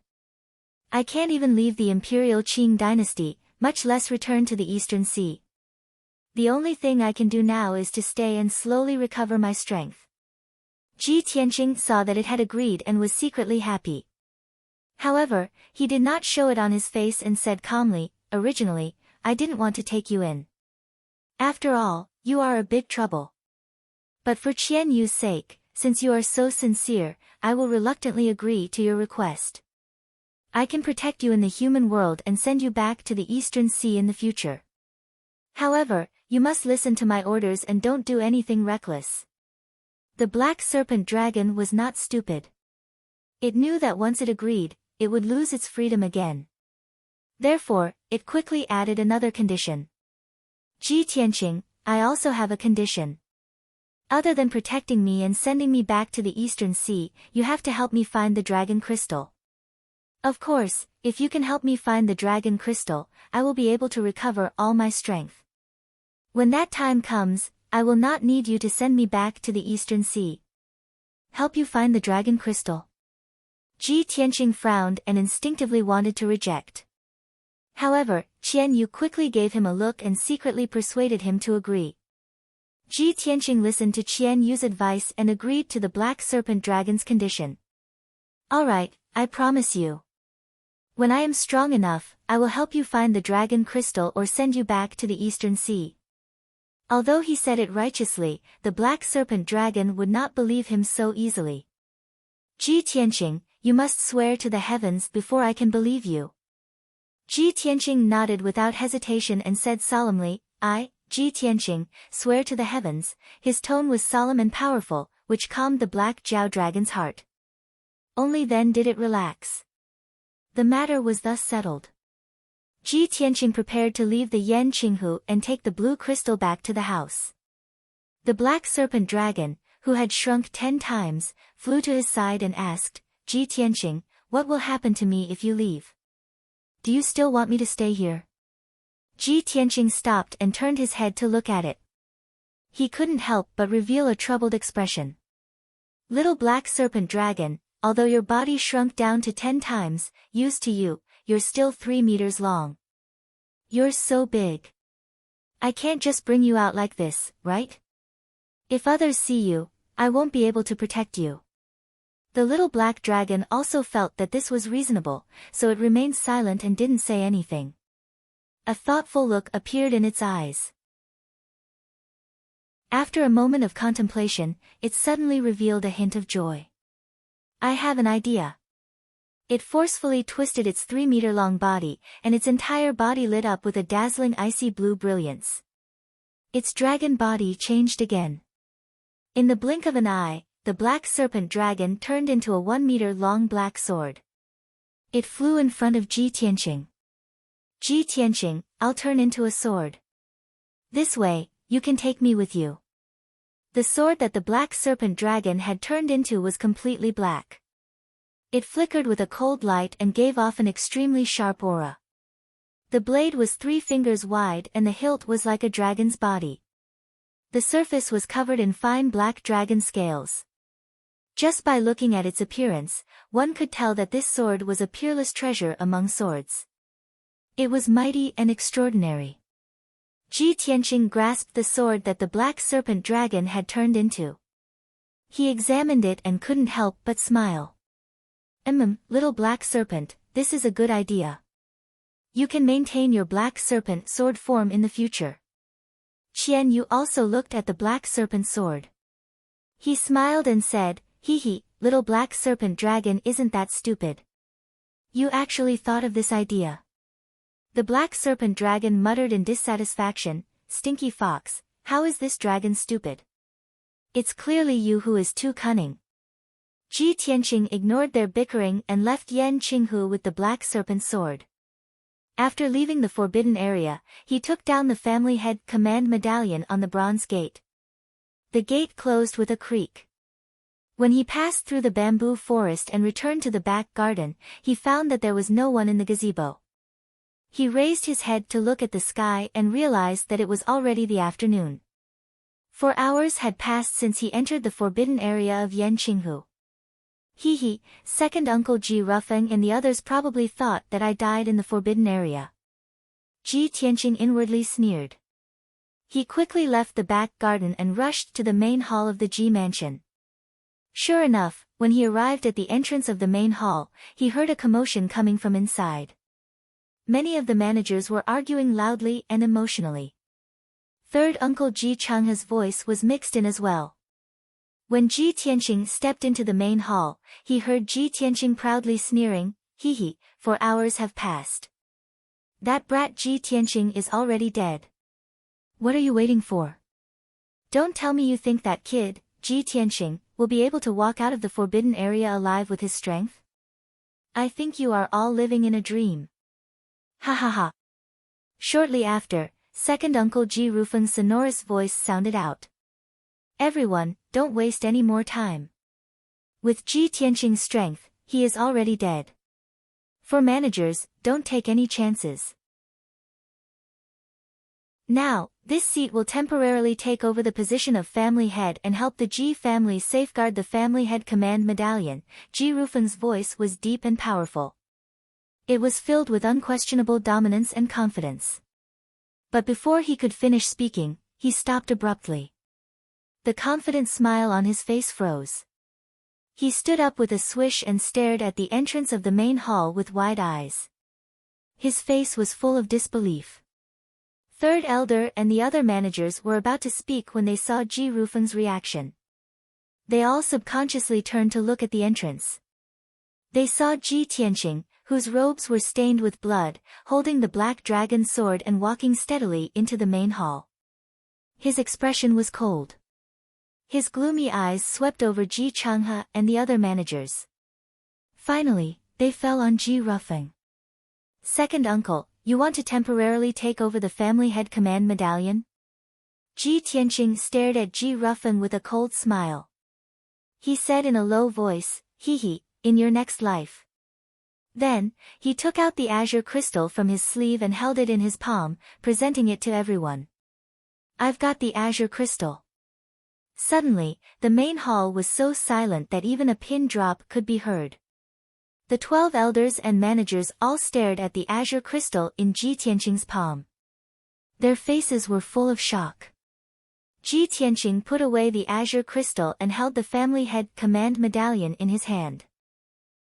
I can't even leave the imperial Qing dynasty, much less return to the Eastern Sea. The only thing I can do now is to stay and slowly recover my strength. Ji Tianqing saw that it had agreed and was secretly happy. However, he did not show it on his face and said calmly, originally, I didn't want to take you in. After all, you are a big trouble. But for Qian Yu's sake, since you are so sincere, I will reluctantly agree to your request. I can protect you in the human world and send you back to the Eastern Sea in the future. However, you must listen to my orders and don't do anything reckless. The black serpent dragon was not stupid. It knew that once it agreed, it would lose its freedom again. Therefore, it quickly added another condition. Ji Tianqing, I also have a condition. Other than protecting me and sending me back to the Eastern Sea, you have to help me find the dragon crystal. Of course, if you can help me find the dragon crystal, I will be able to recover all my strength. When that time comes, I will not need you to send me back to the Eastern Sea. Help you find the dragon crystal? Ji Tianqing frowned and instinctively wanted to reject. However, Qian Yu quickly gave him a look and secretly persuaded him to agree. Ji Tianqing listened to Qian Yu's advice and agreed to the black serpent dragon's condition. Alright, I promise you. When I am strong enough, I will help you find the dragon crystal or send you back to the Eastern Sea. Although he said it righteously, the black serpent dragon would not believe him so easily. Ji Tianqing, you must swear to the heavens before I can believe you. Ji Tianqing nodded without hesitation and said solemnly, I, Ji Tianqing, swear to the heavens. His tone was solemn and powerful, which calmed the black Jiao dragon's heart. Only then did it relax. The matter was thus settled. Ji Tianqing prepared to leave the Yan Qinghu and take the blue crystal back to the house. The black serpent dragon, who had shrunk 10 times, flew to his side and asked, Ji Tianqing, what will happen to me if you leave? Do you still want me to stay here? Ji Tianqing stopped and turned his head to look at it. He couldn't help but reveal a troubled expression. Little black serpent dragon, although your body shrunk down to 10 times, used to you, you're still 3 meters long. You're so big. I can't just bring you out like this, right? If others see you, I won't be able to protect you. The little black dragon also felt that this was reasonable, so it remained silent and didn't say anything. A thoughtful look appeared in its eyes. After a moment of contemplation, it suddenly revealed a hint of joy. I have an idea. It forcefully twisted its 3-meter-long body, and its entire body lit up with a dazzling icy blue brilliance. Its dragon body changed again. In the blink of an eye, the black serpent dragon turned into a 1-meter-long black sword. It flew in front of Ji Tianqing. Ji Tianqing, I'll turn into a sword. This way, you can take me with you. The sword that the black serpent dragon had turned into was completely black. It flickered with a cold light and gave off an extremely sharp aura. The blade was 3 fingers wide and the hilt was like a dragon's body. The surface was covered in fine black dragon scales. Just by looking at its appearance, one could tell that this sword was a peerless treasure among swords. It was mighty and extraordinary. Ji Tianqing grasped the sword that the black serpent dragon had turned into. He examined it and couldn't help but smile. Little black serpent, this is a good idea. You can maintain your black serpent sword form in the future. Qian Yu also looked at the black serpent sword. He smiled and said, hee hee, little black serpent dragon isn't that stupid. You actually thought of this idea. The black serpent dragon muttered in dissatisfaction, stinky fox, how is this dragon stupid? It's clearly you who is too cunning. Ji Tianqing ignored their bickering and left Yan Qinghu with the black serpent sword. After leaving the forbidden area, he took down the family head command medallion on the bronze gate. The gate closed with a creak. When he passed through the bamboo forest and returned to the back garden, he found that there was no one in the gazebo. He raised his head to look at the sky and realized that it was already the afternoon. 4 hours had passed since he entered the forbidden area of Yan Qinghu. Hee hee, second Uncle Ji Rufeng and the others probably thought that I died in the forbidden area. Ji Tianqing inwardly sneered. He quickly left the back garden and rushed to the main hall of the Ji mansion. Sure enough, when he arrived at the entrance of the main hall, he heard a commotion coming from inside. Many of the managers were arguing loudly and emotionally. Third Uncle Ji Changhe's voice was mixed in as well. When Ji Tianqing stepped into the main hall, he heard Ji Tianqing proudly sneering, hee hee, 4 hours have passed. That brat Ji Tianqing is already dead. What are you waiting for? Don't tell me you think that kid, Ji Tianqing, will be able to walk out of the forbidden area alive with his strength? I think you are all living in a dream. Ha ha ha. Shortly after, second Uncle Ji Rufeng's sonorous voice sounded out. Everyone, don't waste any more time. With Ji Tianqing's strength, he is already dead. For managers, don't take any chances. Now, this seat will temporarily take over the position of family head and help the Ji family safeguard the family head command medallion. Ji Rufeng's voice was deep and powerful. It was filled with unquestionable dominance and confidence. But before he could finish speaking, he stopped abruptly. The confident smile on his face froze. He stood up with a swish and stared at the entrance of the main hall with wide eyes. His face was full of disbelief. Third Elder and the other managers were about to speak when they saw Ji Rufeng's reaction. They all subconsciously turned to look at the entrance. They saw Ji Tianqing, whose robes were stained with blood, holding the black dragon sword and walking steadily into the main hall. His expression was cold. His gloomy eyes swept over Ji Changhe and the other managers. Finally, they fell on Ji Rufeng. Second uncle, you want to temporarily take over the family head command medallion? Ji Tianqing stared at Ji Rufeng with a cold smile. He said in a low voice, hee hee, in your next life. Then, he took out the azure crystal from his sleeve and held it in his palm, presenting it to everyone. I've got the azure crystal. Suddenly, the main hall was so silent that even a pin drop could be heard. The 12 elders and managers all stared at the azure crystal in Ji Tianqing's palm. Their faces were full of shock. Ji Tianqing put away the azure crystal and held the family head command medallion in his hand.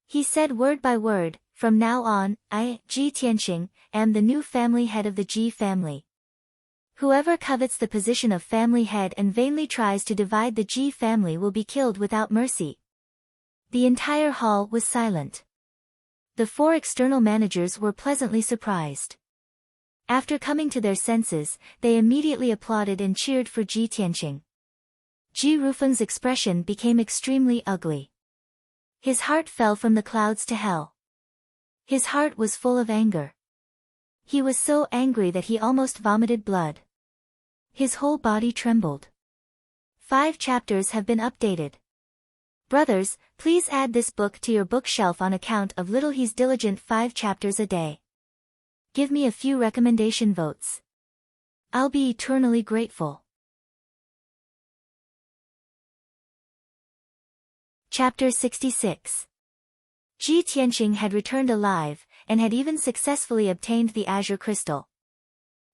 He said word by word, from now on, I, Ji Tianqing, am the new family head of the Ji family. Whoever covets the position of family head and vainly tries to divide the Ji family will be killed without mercy. The entire hall was silent. The 4 external managers were pleasantly surprised. After coming to their senses, they immediately applauded and cheered for Ji Tianqing. Ji Rufeng's expression became extremely ugly. His heart fell from the clouds to hell. His heart was full of anger. He was so angry that he almost vomited blood. His whole body trembled. 5 chapters have been updated. Brothers, please add this book to your bookshelf on account of little he's diligent 5 chapters a day. Give me a few recommendation votes. I'll be eternally grateful. Chapter 66. Ji Tianqing had returned alive, and had even successfully obtained the azure crystal.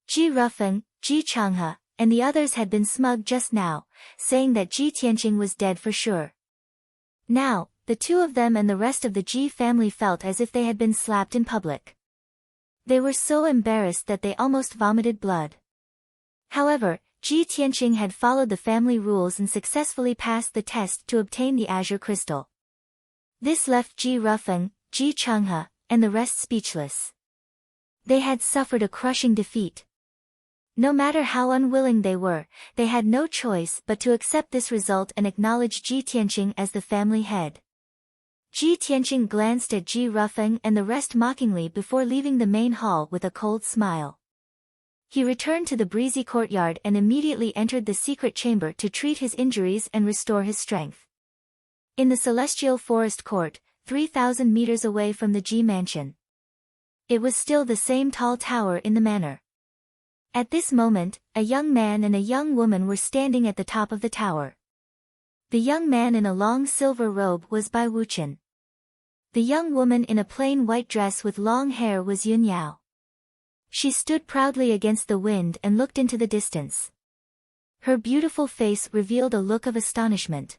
Ji Rufeng, Ji Changhe, and the others had been smug just now, saying that Ji Tianqing was dead for sure. Now, the 2 of them and the rest of the Ji family felt as if they had been slapped in public. They were so embarrassed that they almost vomited blood. However, Ji Tianqing had followed the family rules and successfully passed the test to obtain the azure crystal. This left Ji Rufeng, Ji Changhe, and the rest speechless. They had suffered a crushing defeat. No matter how unwilling they were, they had no choice but to accept this result and acknowledge Ji Tianqing as the family head. Ji Tianqing glanced at Ji Rufeng and the rest mockingly before leaving the main hall with a cold smile. He returned to the breezy courtyard and immediately entered the secret chamber to treat his injuries and restore his strength. In the celestial forest court, 3,000 meters away from the Ji mansion. It was still the same tall tower in the manor. At this moment, a young man and a young woman were standing at the top of the tower. The young man in a long silver robe was Bai Wuchen. The young woman in a plain white dress with long hair was Yun Yao. She stood proudly against the wind and looked into the distance. Her beautiful face revealed a look of astonishment.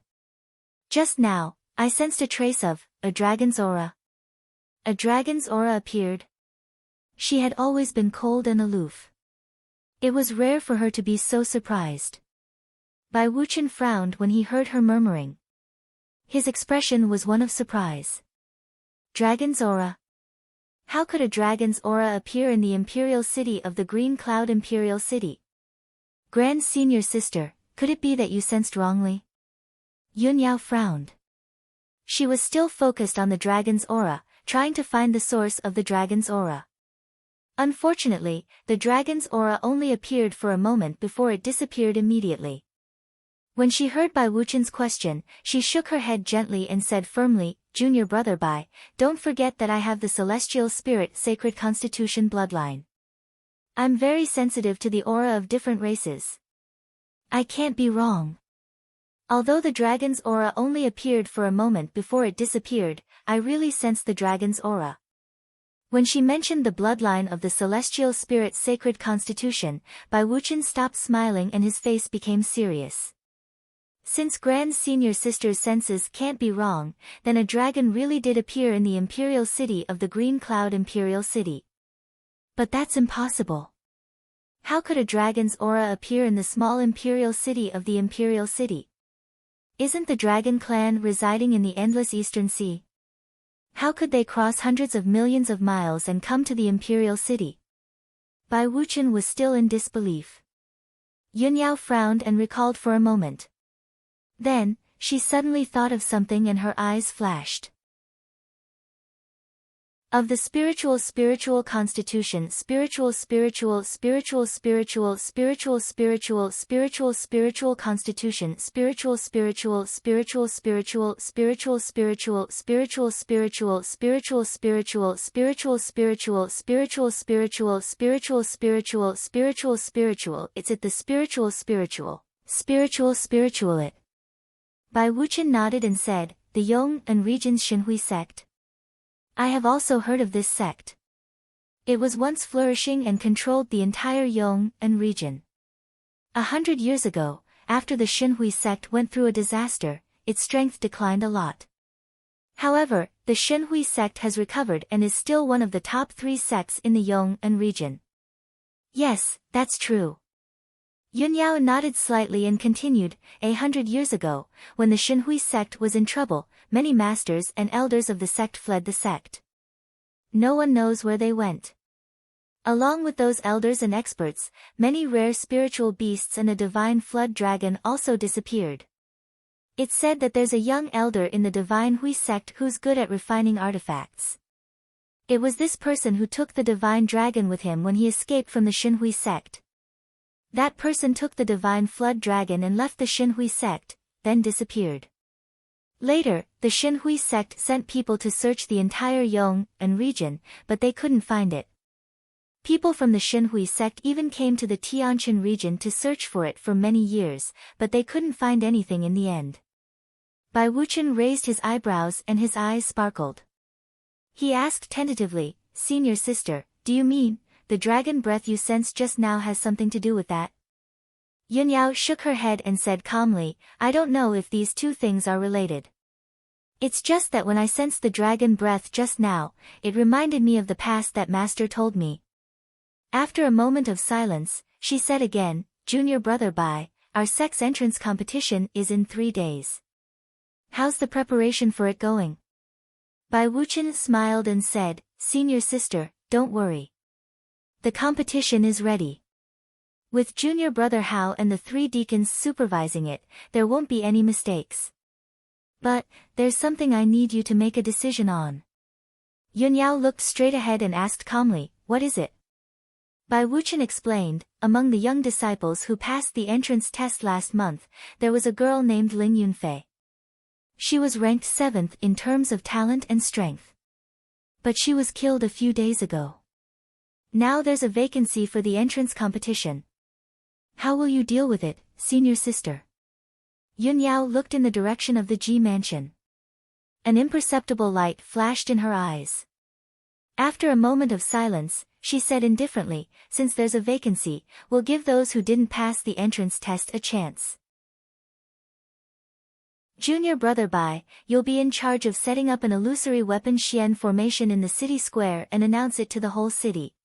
Just now, I sensed a trace of a dragon's aura. A dragon's aura appeared. She had always been cold and aloof. It was rare for her to be so surprised. Bai Wuchen frowned when he heard her murmuring. His expression was one of surprise. Dragon's aura? How could a dragon's aura appear in the imperial city of the Green Cloud Imperial City? Grand Senior Sister, could it be that you sensed wrongly? Yun Yao frowned. She was still focused on the dragon's aura, trying to find the source of the dragon's aura. Unfortunately, the dragon's aura only appeared for a moment before it disappeared immediately. When she heard Bai Wuchen's question, she shook her head gently and said firmly, Junior brother Bai, don't forget that I have the celestial spirit sacred constitution bloodline. I'm very sensitive to the aura of different races. I can't be wrong. Although the dragon's aura only appeared for a moment before it disappeared, I really sensed the dragon's aura. When she mentioned the bloodline of the celestial spirit sacred constitution, Bai Wuchen stopped smiling and his face became serious. Since Grand Senior Sister's senses can't be wrong, then a dragon really did appear in the imperial city of the Green Cloud Imperial City. But that's impossible. How could a dragon's aura appear in the small imperial city of the Imperial City? Isn't the dragon clan residing in the endless Eastern Sea? How could they cross hundreds of millions of miles and come to the Imperial City? Bai Wuchen was still in disbelief. Yun Yao frowned and recalled for a moment. Then, she suddenly thought of something and her eyes flashed. Of the spiritual constitution spiritual constitution spiritual constitution it's it the spiritual it. Bai Wuchen nodded and said, the Yong and region's Xinhui sect. I have also heard of this sect. It was once flourishing and controlled the entire Yong and region. 100 years ago, after the Xinhui sect went through a disaster, its strength declined a lot. However, the Xinhui sect has recovered and is still one of the top 3 sects in the Yong and region. Yes, that's true. Yun Yao nodded slightly and continued, 100 years ago, when the Xinhui sect was in trouble, many masters and elders of the sect fled the sect. No one knows where they went. Along with those elders and experts, many rare spiritual beasts and a divine flood dragon also disappeared. It's said that there's a young elder in the divine Hui sect who's good at refining artifacts. It was this person who took the divine dragon with him when he escaped from the Shinhui sect. That person took the divine flood dragon and left the Shinhui sect, then disappeared. Later, the Shinhui sect sent people to search the entire Yong'an region, but they couldn't find it. People from the Shinhui sect even came to the Tianshan region to search for it for many years, but they couldn't find anything in the end. Bai Wuchen raised his eyebrows and his eyes sparkled. He asked tentatively, "Senior sister, do you mean, the dragon breath you sensed just now has something to do with that?" Yunyao shook her head and said calmly, "I don't know if these two things are related. It's just that when I sensed the dragon breath just now, it reminded me of the past that Master told me." After a moment of silence, she said again, "Junior brother Bai, our sex entrance competition is in 3 days. How's the preparation for it going?" Bai Wuchen smiled and said, "Senior sister, don't worry. The competition is ready. With junior brother Hao and the 3 deacons supervising it, there won't be any mistakes. But, there's something I need you to make a decision on." Yunyao looked straight ahead and asked calmly, "What is it?" Bai Wuchen explained, "Among the young disciples who passed the entrance test last month, there was a girl named Ling Yunfei. She was ranked 7th in terms of talent and strength. But she was killed a few days ago. Now there's a vacancy for the entrance competition. How will you deal with it, senior sister?" Yunyao looked in the direction of the Ji mansion. An imperceptible light flashed in her eyes. After a moment of silence, she said indifferently, "Since there's a vacancy, we'll give those who didn't pass the entrance test a chance. Junior brother Bai, you'll be in charge of setting up an illusory weapon Xian formation in the city square and announce it to the whole city.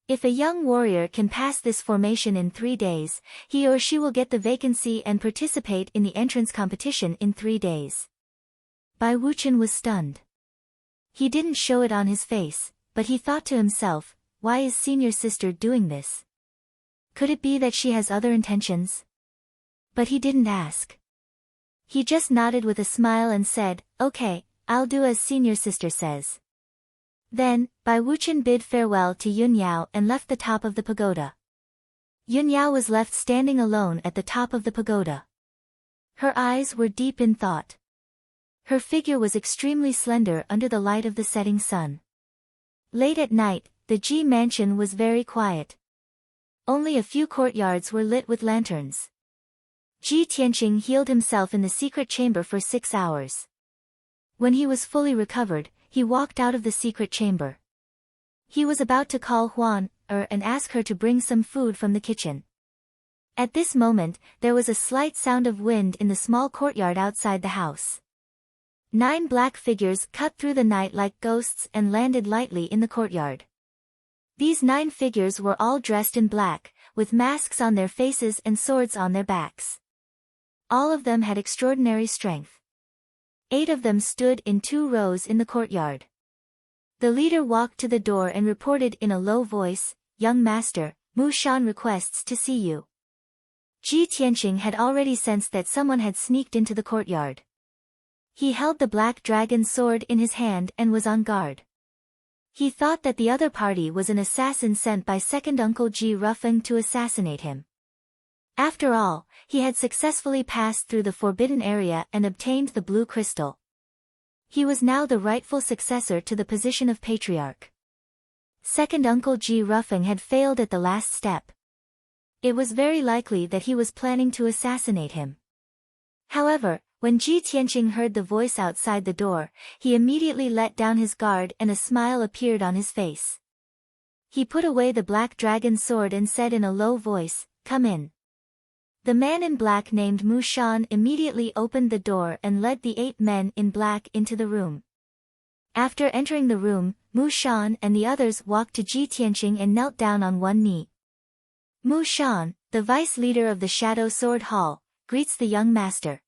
If a young warrior can pass this formation in 3 days, he or she will get the vacancy and participate in the entrance competition in 3 days." Bai Wuchen was stunned. He didn't show it on his face, but he thought to himself, "Why is senior sister doing this? Could it be that she has other intentions?" But he didn't ask. He just nodded with a smile and said, "Okay, I'll do as senior sister says." Then, Bai Wuchen bid farewell to Yunyao and left the top of the pagoda. Yunyao was left standing alone at the top of the pagoda. Her eyes were deep in thought. Her figure was extremely slender under the light of the setting sun. Late at night, the Ji mansion was very quiet. Only a few courtyards were lit with lanterns. Ji Tianqing healed himself in the secret chamber for 6 hours. When he was fully recovered, he walked out of the secret chamber. He was about to call Huan and ask her to bring some food from the kitchen. At this moment, there was a slight sound of wind in the small courtyard outside the house. 9 black figures cut through the night like ghosts and landed lightly in the courtyard. These 9 figures were all dressed in black, with masks on their faces and swords on their backs. All of them had extraordinary strength. 8 of them stood in 2 rows in the courtyard. The leader walked to the door and reported in a low voice, "Young master, Mu Shan requests to see you." Ji Tianqing had already sensed that someone had sneaked into the courtyard. He held the black dragon sword in his hand and was on guard. He thought that the other party was an assassin sent by second uncle Ji Rufeng to assassinate him. After all, he had successfully passed through the forbidden area and obtained the blue crystal. He was now the rightful successor to the position of patriarch. Second uncle Ji Rufeng had failed at the last step. It was very likely that he was planning to assassinate him. However, when Ji Tianqing heard the voice outside the door, he immediately let down his guard and a smile appeared on his face. He put away the black dragon sword and said in a low voice, "Come in." The man in black named Mu Shan immediately opened the door and led the 8 men in black into the room. After entering the room, Mu Shan and the others walked to Ji Tianqing and knelt down on one knee. Mu Shan, the vice leader of the Shadow Sword Hall, greets the young master.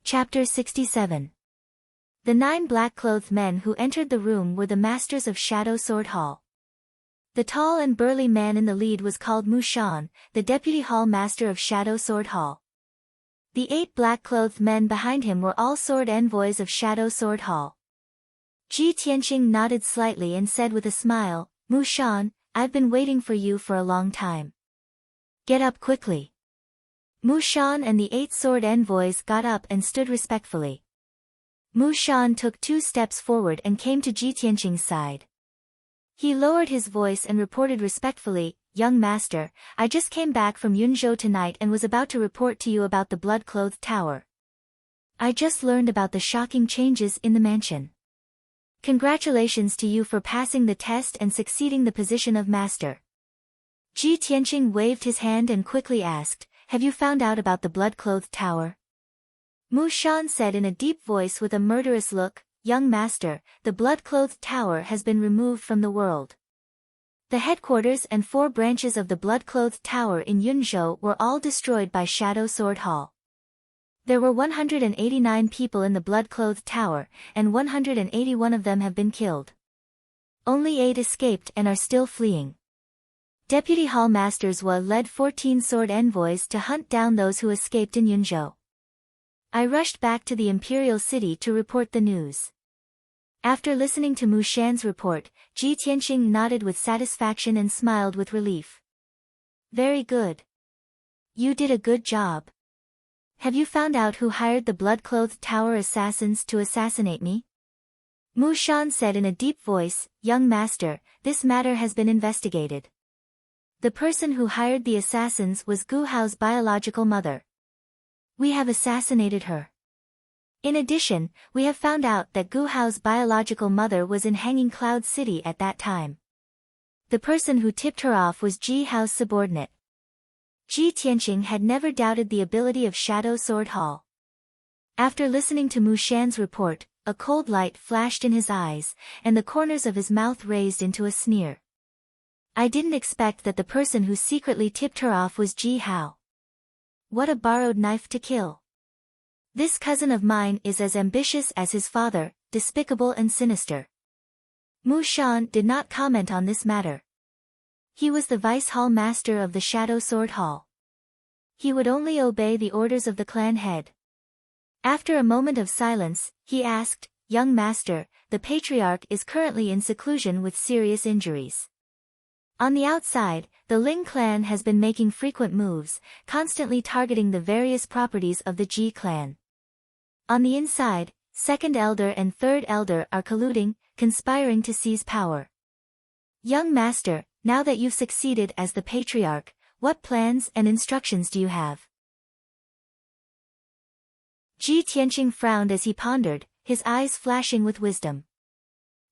Chapter 67. The 9 black-clothed men who entered the room were the masters of Shadow Sword Hall. The tall and burly man in the lead was called Mu Shan, the deputy hall master of Shadow Sword Hall. The 8 black-clothed men behind him were all sword envoys of Shadow Sword Hall. Ji Tianqing nodded slightly and said with a smile, Mu Shan, I've been waiting for you for a long time. Get up quickly. Mu Shan and the 8 sword envoys got up and stood respectfully. Mu Shan took 2 steps forward and came to Ji Tianqing's side. He lowered his voice and reported respectfully, Young master, I just came back from Yunzhou tonight and was about to report to you about the blood-clothed tower. I just learned about the shocking changes in the mansion. Congratulations to you for passing the test and succeeding the position of master. Ji Tianqing waved his hand and quickly asked, Have you found out about the blood-clothed tower? Mu Shan said in a deep voice with a murderous look, Young master, the blood-clothed tower has been removed from the world. The headquarters and 4 branches of the blood-clothed tower in Yunzhou were all destroyed by Shadow Sword Hall. There were 189 people in the blood-clothed tower, and 181 of them have been killed. Only 8 escaped and are still fleeing. Deputy Hall Master Zhua led 14 sword envoys to hunt down those who escaped in Yunzhou. I rushed back to the imperial city to report the news. After listening to Mu Shan's report, Ji Tianqing nodded with satisfaction and smiled with relief. Very good. You did a good job. Have you found out who hired the blood-clothed tower assassins to assassinate me? Mu Shan said in a deep voice, Young master, this matter has been investigated. The person who hired the assassins was Gu Hao's biological mother. We have assassinated her. In addition, we have found out that Gu Hao's biological mother was in Hanging Cloud City at that time. The person who tipped her off was Ji Hao's subordinate. Ji Tianqing had never doubted the ability of Shadow Sword Hall. After listening to Mu Shan's report, a cold light flashed in his eyes, and the corners of his mouth raised into a sneer. I didn't expect that the person who secretly tipped her off was Ji Hao. What a borrowed knife to kill. This cousin of mine is as ambitious as his father, despicable and sinister. Mu Shan did not comment on this matter. He was the vice hall master of the Shadow Sword Hall. He would only obey the orders of the clan head. After a moment of silence, he asked, Young master, the patriarch is currently in seclusion with serious injuries. On the outside, the Ling clan has been making frequent moves, constantly targeting the various properties of the Ji clan. On the inside, second elder and third elder are colluding, conspiring to seize power. Young master, now that you've succeeded as the patriarch, what plans and instructions do you have? Ji Tianqing frowned as he pondered, his eyes flashing with wisdom.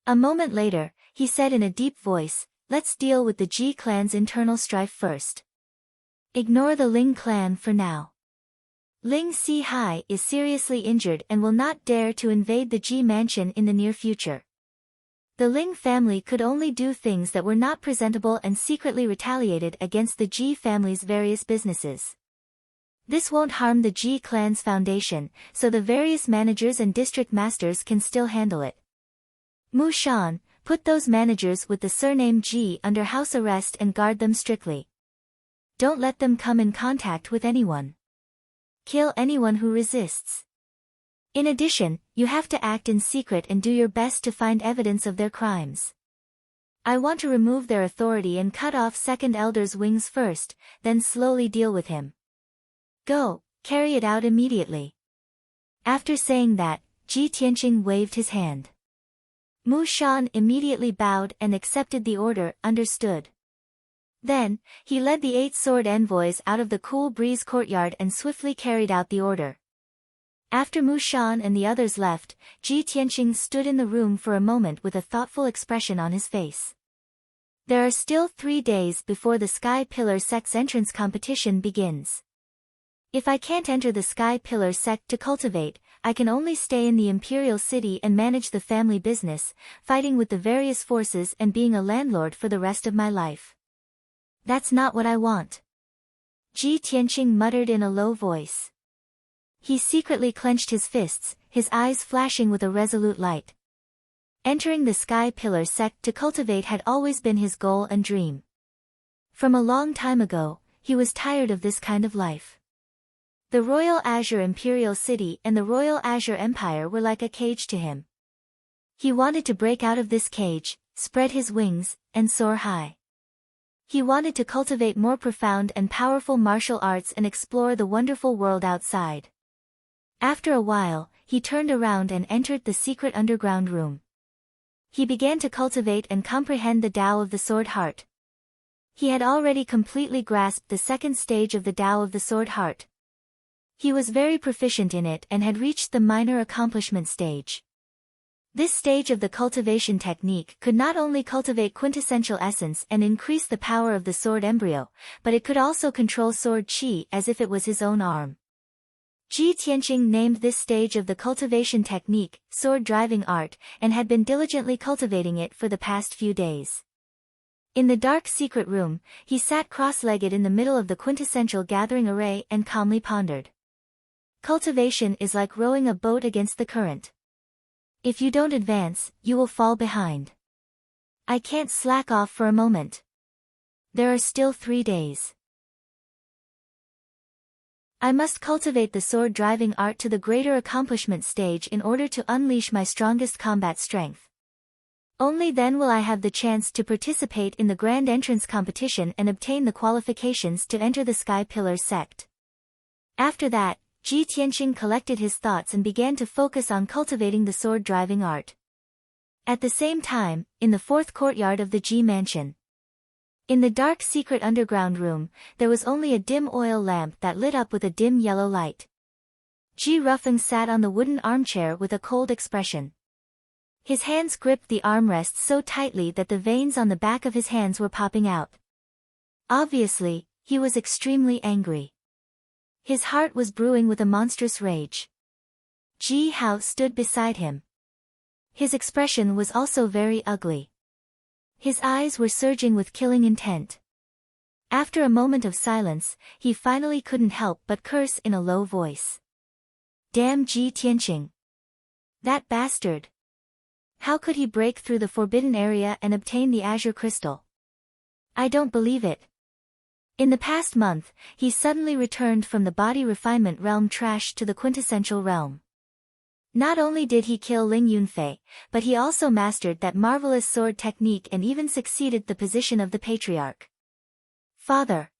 A moment later, he said in a deep voice, Let's deal with the Ji clan's internal strife first. Ignore the Ling clan for now. Ling Si Hai is seriously injured and will not dare to invade the Ji mansion in the near future. The Ling family could only do things that were not presentable and secretly retaliated against the Ji family's various businesses. This won't harm the Ji clan's foundation, so the various managers and district masters can still handle it. Mu Shan, put those managers with the surname Ji under house arrest and guard them strictly. Don't let them come in contact with anyone. Kill anyone who resists. In addition, you have to act in secret and do your best to find evidence of their crimes. I want to remove their authority and cut off second elder's wings first, then slowly deal with him. Go, carry it out immediately. After saying that, Ji Tianqing waved his hand. Mu Shan immediately bowed and accepted the order, understood. Then, he led the 8 sword envoys out of the cool breeze courtyard and swiftly carried out the order. After Mu Shan and the others left, Ji Tianqing stood in the room for a moment with a thoughtful expression on his face. There are still 3 days before the Sky Pillar sect's entrance competition begins. If I can't enter the Sky Pillar sect to cultivate, I can only stay in the Imperial City and manage the family business, fighting with the various forces and being a landlord for the rest of my life. That's not what I want. Ji Tianqing muttered in a low voice. He secretly clenched his fists, his eyes flashing with a resolute light. Entering the Sky Pillar sect to cultivate had always been his goal and dream. From a long time ago, he was tired of this kind of life. The Royal Azure Imperial City and the Royal Azure Empire were like a cage to him. He wanted to break out of this cage, spread his wings, and soar high. He wanted to cultivate more profound and powerful martial arts and explore the wonderful world outside. After a while, he turned around and entered the secret underground room. He began to cultivate and comprehend the Tao of the Sword Heart. He had already completely grasped the second stage of the Tao of the Sword Heart. He was very proficient in it and had reached the minor accomplishment stage. This stage of the cultivation technique could not only cultivate quintessential essence and increase the power of the sword embryo, but it could also control sword qi as if it was his own arm. Ji Tianqing named this stage of the cultivation technique, sword driving art, and had been diligently cultivating it for the past few days. In the dark secret room, he sat cross-legged in the middle of the quintessential gathering array and calmly pondered. Cultivation is like rowing a boat against the current. If you don't advance, you will fall behind. I can't slack off for a moment. There are still 3 days. I must cultivate the sword driving art to the greater accomplishment stage in order to unleash my strongest combat strength. Only then will I have the chance to participate in the grand entrance competition and obtain the qualifications to enter the Sky Pillar sect. After that, Ji Tianqing collected his thoughts and began to focus on cultivating the sword driving art. At the same time, in the fourth courtyard of the Ji mansion, in the dark secret underground room, there was only a dim oil lamp that lit up with a dim yellow light. Ji Ruffing sat on the wooden armchair with a cold expression. His hands gripped the armrests so tightly that the veins on the back of his hands were popping out. Obviously, he was extremely angry. His heart was brewing with a monstrous rage. Ji Hao stood beside him. His expression was also very ugly. His eyes were surging with killing intent. After a moment of silence, he finally couldn't help but curse in a low voice. Damn Ji Tianqing! That bastard! How could he break through the forbidden area and obtain the azure crystal? I don't believe it. In the past month, he suddenly returned from the body refinement realm trash to the quintessential realm. Not only did he kill Ling Yunfei, but he also mastered that marvelous sword technique and even succeeded the position of the patriarch. Father!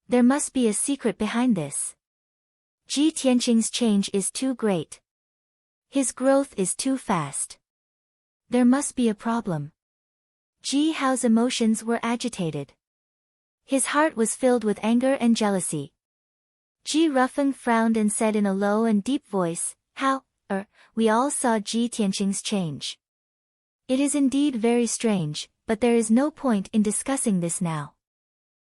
There must be a secret behind this. Ji Tianqing's change is too great. His growth is too fast. There must be a problem. Ji Hao's emotions were agitated. His heart was filled with anger and jealousy. Ji Ruffing frowned and said in a low and deep voice, we all saw Ji Tianqing's change. It is indeed very strange, but there is no point in discussing this now.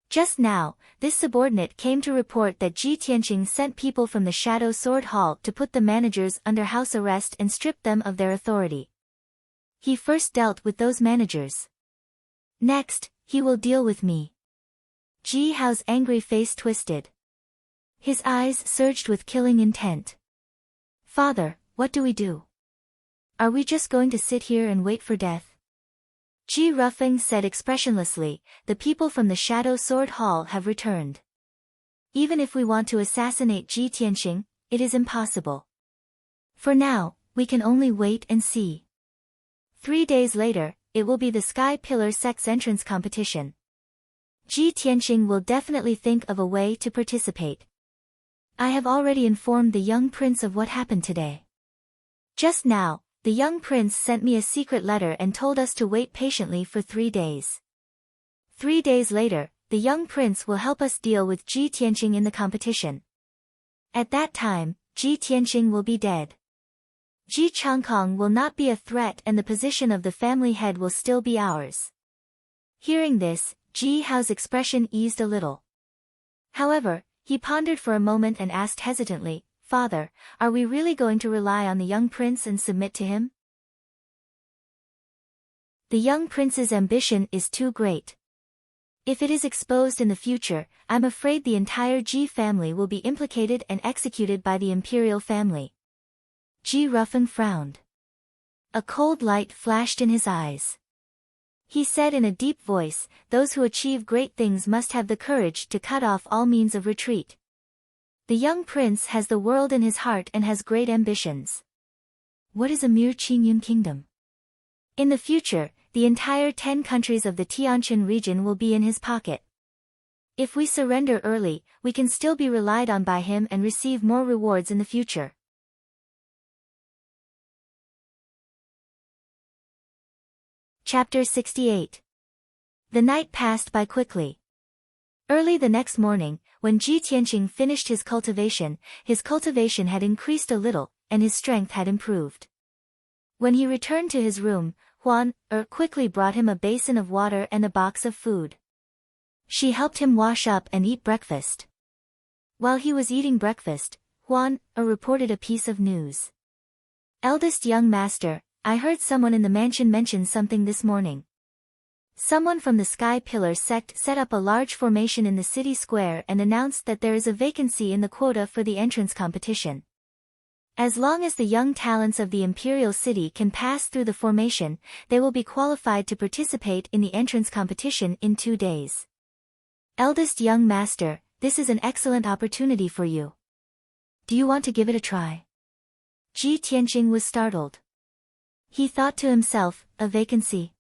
Just now, this subordinate came to report that Ji Tianqing sent people from the Shadow Sword Hall to put the managers under house arrest and strip them of their authority. He first dealt with those managers. Next, he will deal with me. Ji Hao's angry face twisted. His eyes surged with killing intent. Father, what do we do? Are we just going to sit here and wait for death? Ji Ruffing said expressionlessly, the people from the Shadow Sword Hall have returned. Even if we want to assassinate Ji Tianqing, it is impossible. For now, we can only wait and see. 3 days later, it will be the Sky Pillar sect's entrance competition. Ji Tianqing will definitely think of a way to participate. I have already informed the young prince of what happened today. Just now, the young prince sent me a secret letter and told us to wait patiently for 3 days. 3 days later, the young prince will help us deal with Ji Tianqing in the competition. At that time, Ji Tianqing will be dead. Ji Changkong will not be a threat and the position of the family head will still be ours. Hearing this, Ji Hao's expression eased a little. However, he pondered for a moment and asked hesitantly, Father, are we really going to rely on the young prince and submit to him? The young prince's ambition is too great. If it is exposed in the future, I'm afraid the entire Ji family will be implicated and executed by the imperial family. Ji Ruffing frowned. A cold light flashed in his eyes. He said in a deep voice, those who achieve great things must have the courage to cut off all means of retreat. The young prince has the world in his heart and has great ambitions. What is a mere Qingyun kingdom? In the future, the entire 10 countries of the Tianjin region will be in his pocket. If we surrender early, we can still be relied on by him and receive more rewards in the future. Chapter 68. The night passed by quickly. Early the next morning, when Ji Tianqing finished his cultivation had increased a little, and his strength had improved. When he returned to his room, Huan quickly brought him a basin of water and a box of food. She helped him wash up and eat breakfast. While he was eating breakfast, Huan reported a piece of news. Eldest young master, I heard someone in the mansion mention something this morning. Someone from the Sky Pillar sect set up a large formation in the city square and announced that there is a vacancy in the quota for the entrance competition. As long as the young talents of the Imperial City can pass through the formation, they will be qualified to participate in the entrance competition in 2 days. Eldest young master, this is an excellent opportunity for you. Do you want to give it a try? Ji Tianqing was startled. He thought to himself, a vacancy?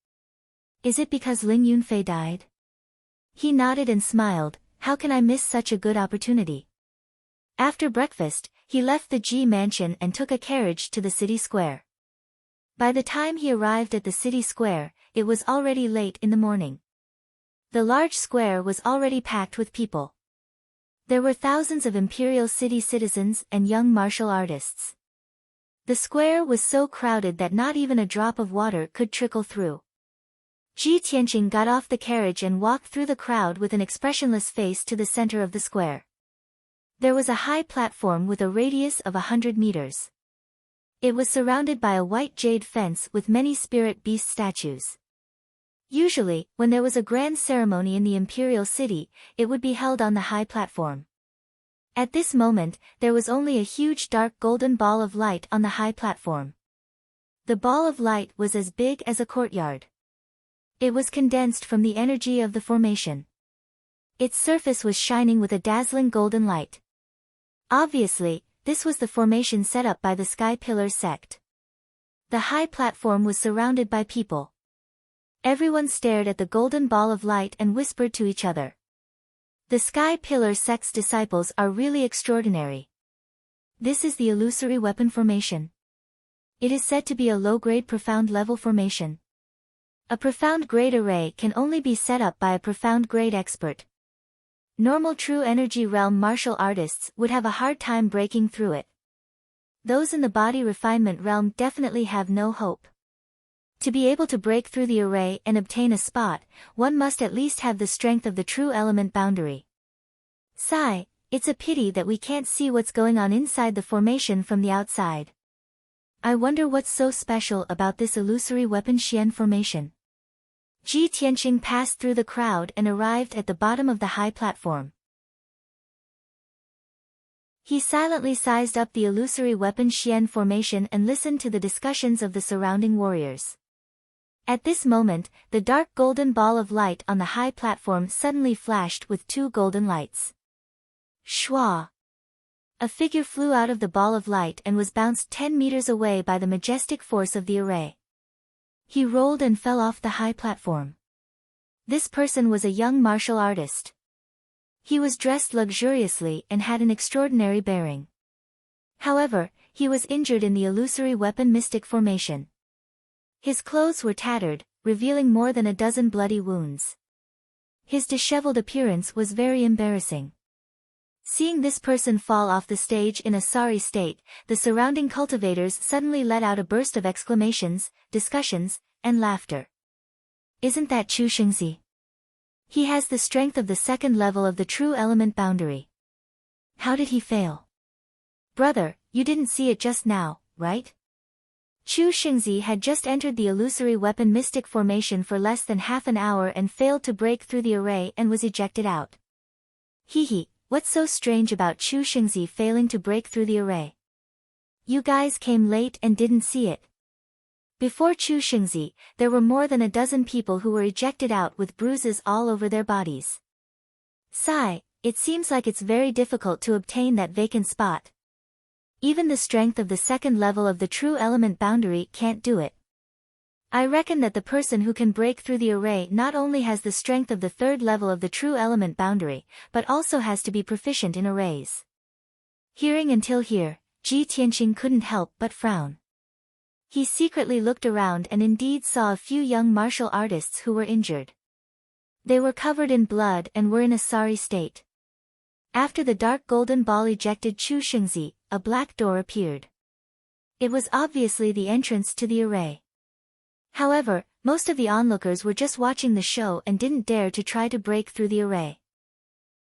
Is it because Lin Yunfei died? He nodded and smiled, how can I miss such a good opportunity? After breakfast, he left the Ji mansion and took a carriage to the city square. By the time he arrived at the city square, it was already late in the morning. The large square was already packed with people. There were thousands of Imperial City citizens and young martial artists. The square was so crowded that not even a drop of water could trickle through. Ji Tianqing got off the carriage and walked through the crowd with an expressionless face to the center of the square. There was a high platform with a radius of 100 meters. It was surrounded by a white jade fence with many spirit beast statues. Usually, when there was a grand ceremony in the Imperial City, it would be held on the high platform. At this moment, there was only a huge dark golden ball of light on the high platform. The ball of light was as big as a courtyard. It was condensed from the energy of the formation. Its surface was shining with a dazzling golden light. Obviously, this was the formation set up by the Sky Pillar sect. The high platform was surrounded by people. Everyone stared at the golden ball of light and whispered to each other. The Sky Pillar sect's disciples are really extraordinary. This is the illusory weapon formation. It is said to be a low-grade profound level formation. A profound grade array can only be set up by a profound grade expert. Normal true energy realm martial artists would have a hard time breaking through it. Those in the body refinement realm definitely have no hope. To be able to break through the array and obtain a spot, one must at least have the strength of the true element boundary. Sigh, it's a pity that we can't see what's going on inside the formation from the outside. I wonder what's so special about this illusory weapon Xian formation. Ji Tianqing passed through the crowd and arrived at the bottom of the high platform. He silently sized up the illusory weapon Xian formation and listened to the discussions of the surrounding warriors. At this moment, the dark golden ball of light on the high platform suddenly flashed with 2 golden lights. Shwa! A figure flew out of the ball of light and was bounced 10 meters away by the majestic force of the array. He rolled and fell off the high platform. This person was a young martial artist. He was dressed luxuriously and had an extraordinary bearing. However, he was injured in the illusory weapon mystic formation. His clothes were tattered, revealing more than a dozen bloody wounds. His disheveled appearance was very embarrassing. Seeing this person fall off the stage in a sorry state, the surrounding cultivators suddenly let out a burst of exclamations, discussions, and laughter. Isn't that Chu Xingzi? He has the strength of the 2nd level of the true element boundary. How did he fail? Brother, you didn't see it just now, right? Chu Xingzi had just entered the illusory weapon mystic formation for less than half an hour and failed to break through the array and was ejected out. Hee. What's so strange about Chu Xingzi failing to break through the array? You guys came late and didn't see it. Before Chu Xingzi, there were more than a dozen people who were ejected out with bruises all over their bodies. Sigh, it seems like it's very difficult to obtain that vacant spot. Even the strength of the second level of the true element boundary can't do it. I reckon that the person who can break through the array not only has the strength of the third level of the true element boundary, but also has to be proficient in arrays. Hearing until here, Ji Tianqing couldn't help but frown. He secretly looked around and indeed saw a few young martial artists who were injured. They were covered in blood and were in a sorry state. After the dark golden ball ejected Chu Shengzi, a black door appeared. It was obviously the entrance to the array. However, most of the onlookers were just watching the show and didn't dare to try to break through the array.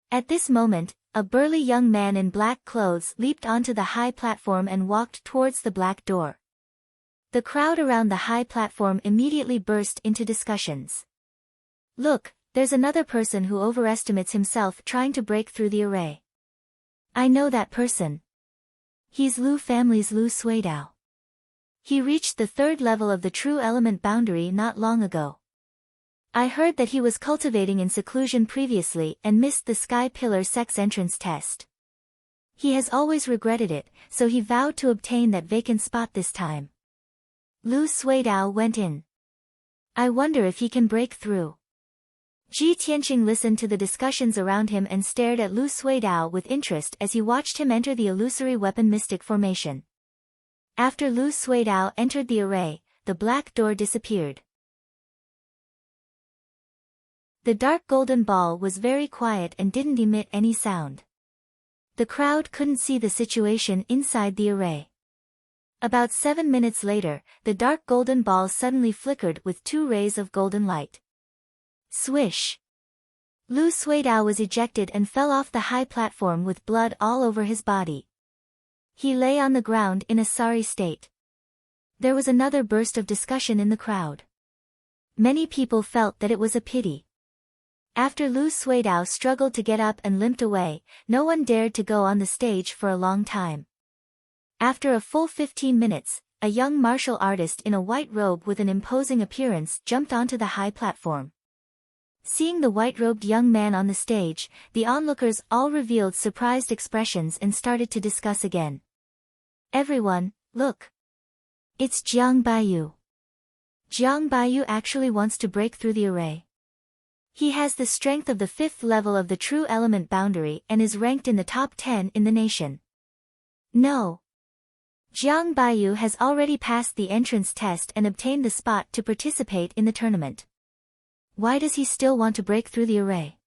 At this moment, a burly young man in black clothes leaped onto the high platform and walked towards the black door. The crowd around the high platform immediately burst into discussions. Look, there's another person who overestimates himself trying to break through the array. I know that person. He's Lu family's Lu Suidao. He reached the third level of the true element boundary not long ago. I heard that he was cultivating in seclusion previously and missed the Sky Pillar sex entrance test. He has always regretted it, so he vowed to obtain that vacant spot this time. Lu Suidao went in. I wonder if he can break through. Ji Tianqing listened to the discussions around him and stared at Lu Suidao with interest as he watched him enter the illusory weapon mystic formation. After Lu Suidao entered the array, the black door disappeared. The dark golden ball was very quiet and didn't emit any sound. The crowd couldn't see the situation inside the array. About 7 minutes later, the dark golden ball suddenly flickered with 2 rays of golden light. Swish! Lu Suidao was ejected and fell off the high platform with blood all over his body. He lay on the ground in a sorry state. There was another burst of discussion in the crowd. Many people felt that it was a pity. After Lu Suidao struggled to get up and limped away, no one dared to go on the stage for a long time. After a full 15 minutes, a young martial artist in a white robe with an imposing appearance jumped onto the high platform. Seeing the white-robed young man on the stage, the onlookers all revealed surprised expressions and started to discuss again. Everyone, look! It's Jiang Baiyu. Jiang Baiyu actually wants to break through the array. He has the strength of the 5th level of the true element boundary and is ranked in the top 10 in the nation. No! Jiang Baiyu has already passed the entrance test and obtained the spot to participate in the tournament. Why does he still want to break through the array?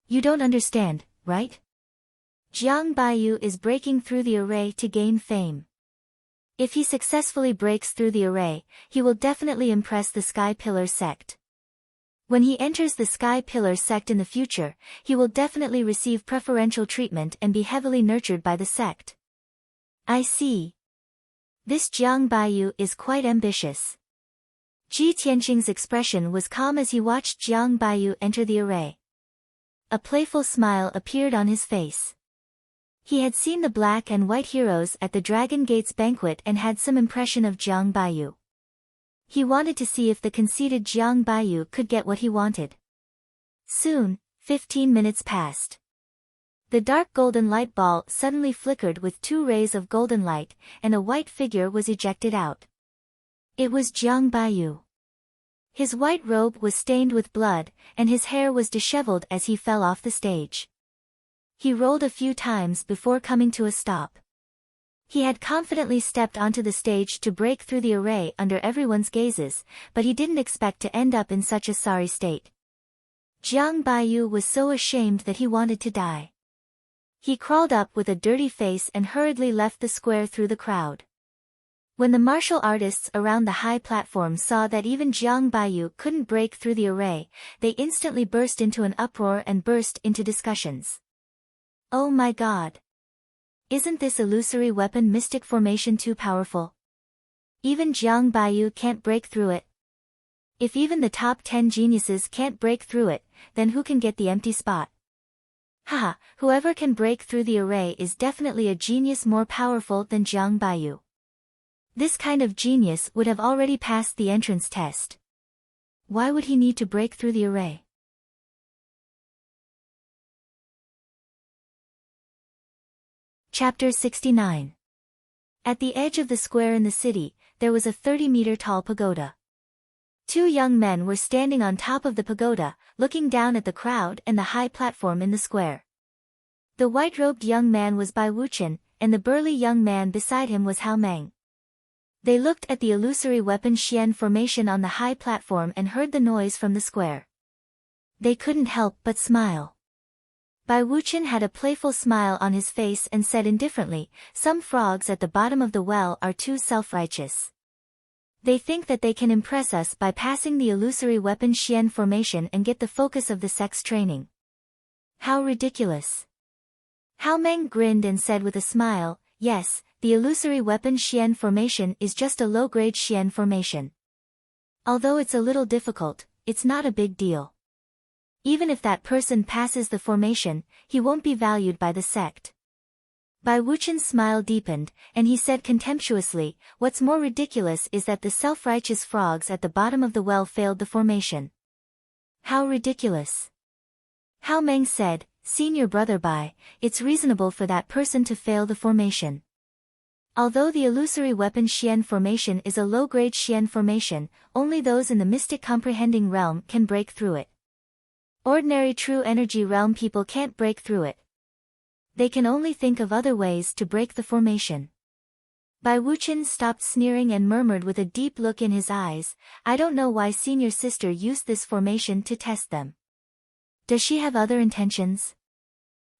You don't understand, right? Jiang Baiyu is breaking through the array to gain fame. If he successfully breaks through the array, he will definitely impress the Sky Pillar sect. When he enters the Sky Pillar sect in the future, he will definitely receive preferential treatment and be heavily nurtured by the sect. I see. This Jiang Baiyu is quite ambitious. Ji Tianqing's expression was calm as he watched Jiang Baiyu enter the array. A playful smile appeared on his face. He had seen the black and white heroes at the Dragon Gates banquet and had some impression of Jiang Baiyu. He wanted to see if the conceited Jiang Baiyu could get what he wanted. Soon, 15 minutes passed. The dark golden light ball suddenly flickered with 2 rays of golden light, and a white figure was ejected out. It was Jiang Baiyu. His white robe was stained with blood, and his hair was disheveled as he fell off the stage. He rolled a few times before coming to a stop. He had confidently stepped onto the stage to break through the array under everyone's gazes, but he didn't expect to end up in such a sorry state. Jiang Baiyu was so ashamed that he wanted to die. He crawled up with a dirty face and hurriedly left the square through the crowd. When the martial artists around the high platform saw that even Jiang Baiyu couldn't break through the array, they instantly burst into an uproar and burst into discussions. Oh my god! Isn't this illusory weapon mystic formation too powerful? Even Jiang Baiyu can't break through it. If even the top 10 geniuses can't break through it, then who can get the empty spot? Haha, whoever can break through the array is definitely a genius more powerful than Jiang Baiyu. This kind of genius would have already passed the entrance test. Why would he need to break through the array? Chapter 69. At the edge of the square in the city, there was a 30-meter-tall pagoda. Two young men were standing on top of the pagoda, looking down at the crowd and the high platform in the square. The white-robed young man was Bai Wuchen, and the burly young man beside him was Hao Meng. They looked at the illusory weapon Xian formation on the high platform and heard the noise from the square. They couldn't help but smile. Bai Wuchen had a playful smile on his face and said indifferently, "Some frogs at the bottom of the well are too self-righteous. They think that they can impress us by passing the illusory weapon Xian formation and get the focus of the sex training. How ridiculous." Hao Meng grinned and said with a smile, "Yes, the illusory weapon Xian formation is just a low-grade Xian formation. Although it's a little difficult, it's not a big deal. Even if that person passes the formation, he won't be valued by the sect." Bai Wuchen's smile deepened, and he said contemptuously, "What's more ridiculous is that the self-righteous frogs at the bottom of the well failed the formation." "How ridiculous?" Hao Meng said, "Senior brother Bai, it's reasonable for that person to fail the formation. Although the illusory weapon Xian formation is a low-grade Xian formation, only those in the mystic comprehending realm can break through it. Ordinary true energy realm people can't break through it. They can only think of other ways to break the formation." Bai Wuchen stopped sneering and murmured with a deep look in his eyes, "I don't know why senior sister used this formation to test them. Does she have other intentions?"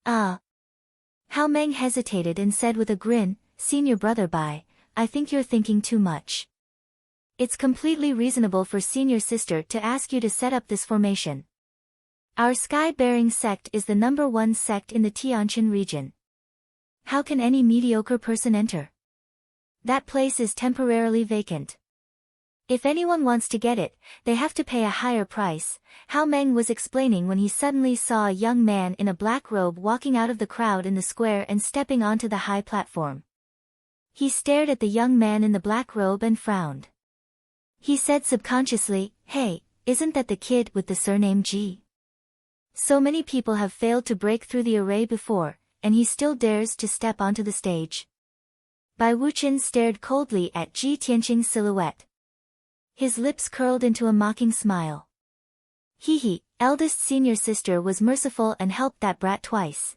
"Ah." Hao Meng hesitated and said with a grin, "Senior brother Bai, I think you're thinking too much. It's completely reasonable for senior sister to ask you to set up this formation. Our sky-bearing sect is the #1 sect in the Tianjin region. How can any mediocre person enter? That place is temporarily vacant. If anyone wants to get it, they have to pay a higher price," Hao Meng was explaining when he suddenly saw a young man in a black robe walking out of the crowd in the square and stepping onto the high platform. He stared at the young man in the black robe and frowned. He said subconsciously, "Hey, isn't that the kid with the surname Ji? So many people have failed to break through the array before, and he still dares to step onto the stage." Bai Wuchen stared coldly at Ji Tianqing's silhouette. His lips curled into a mocking smile. He, eldest senior sister was merciful and helped that brat twice.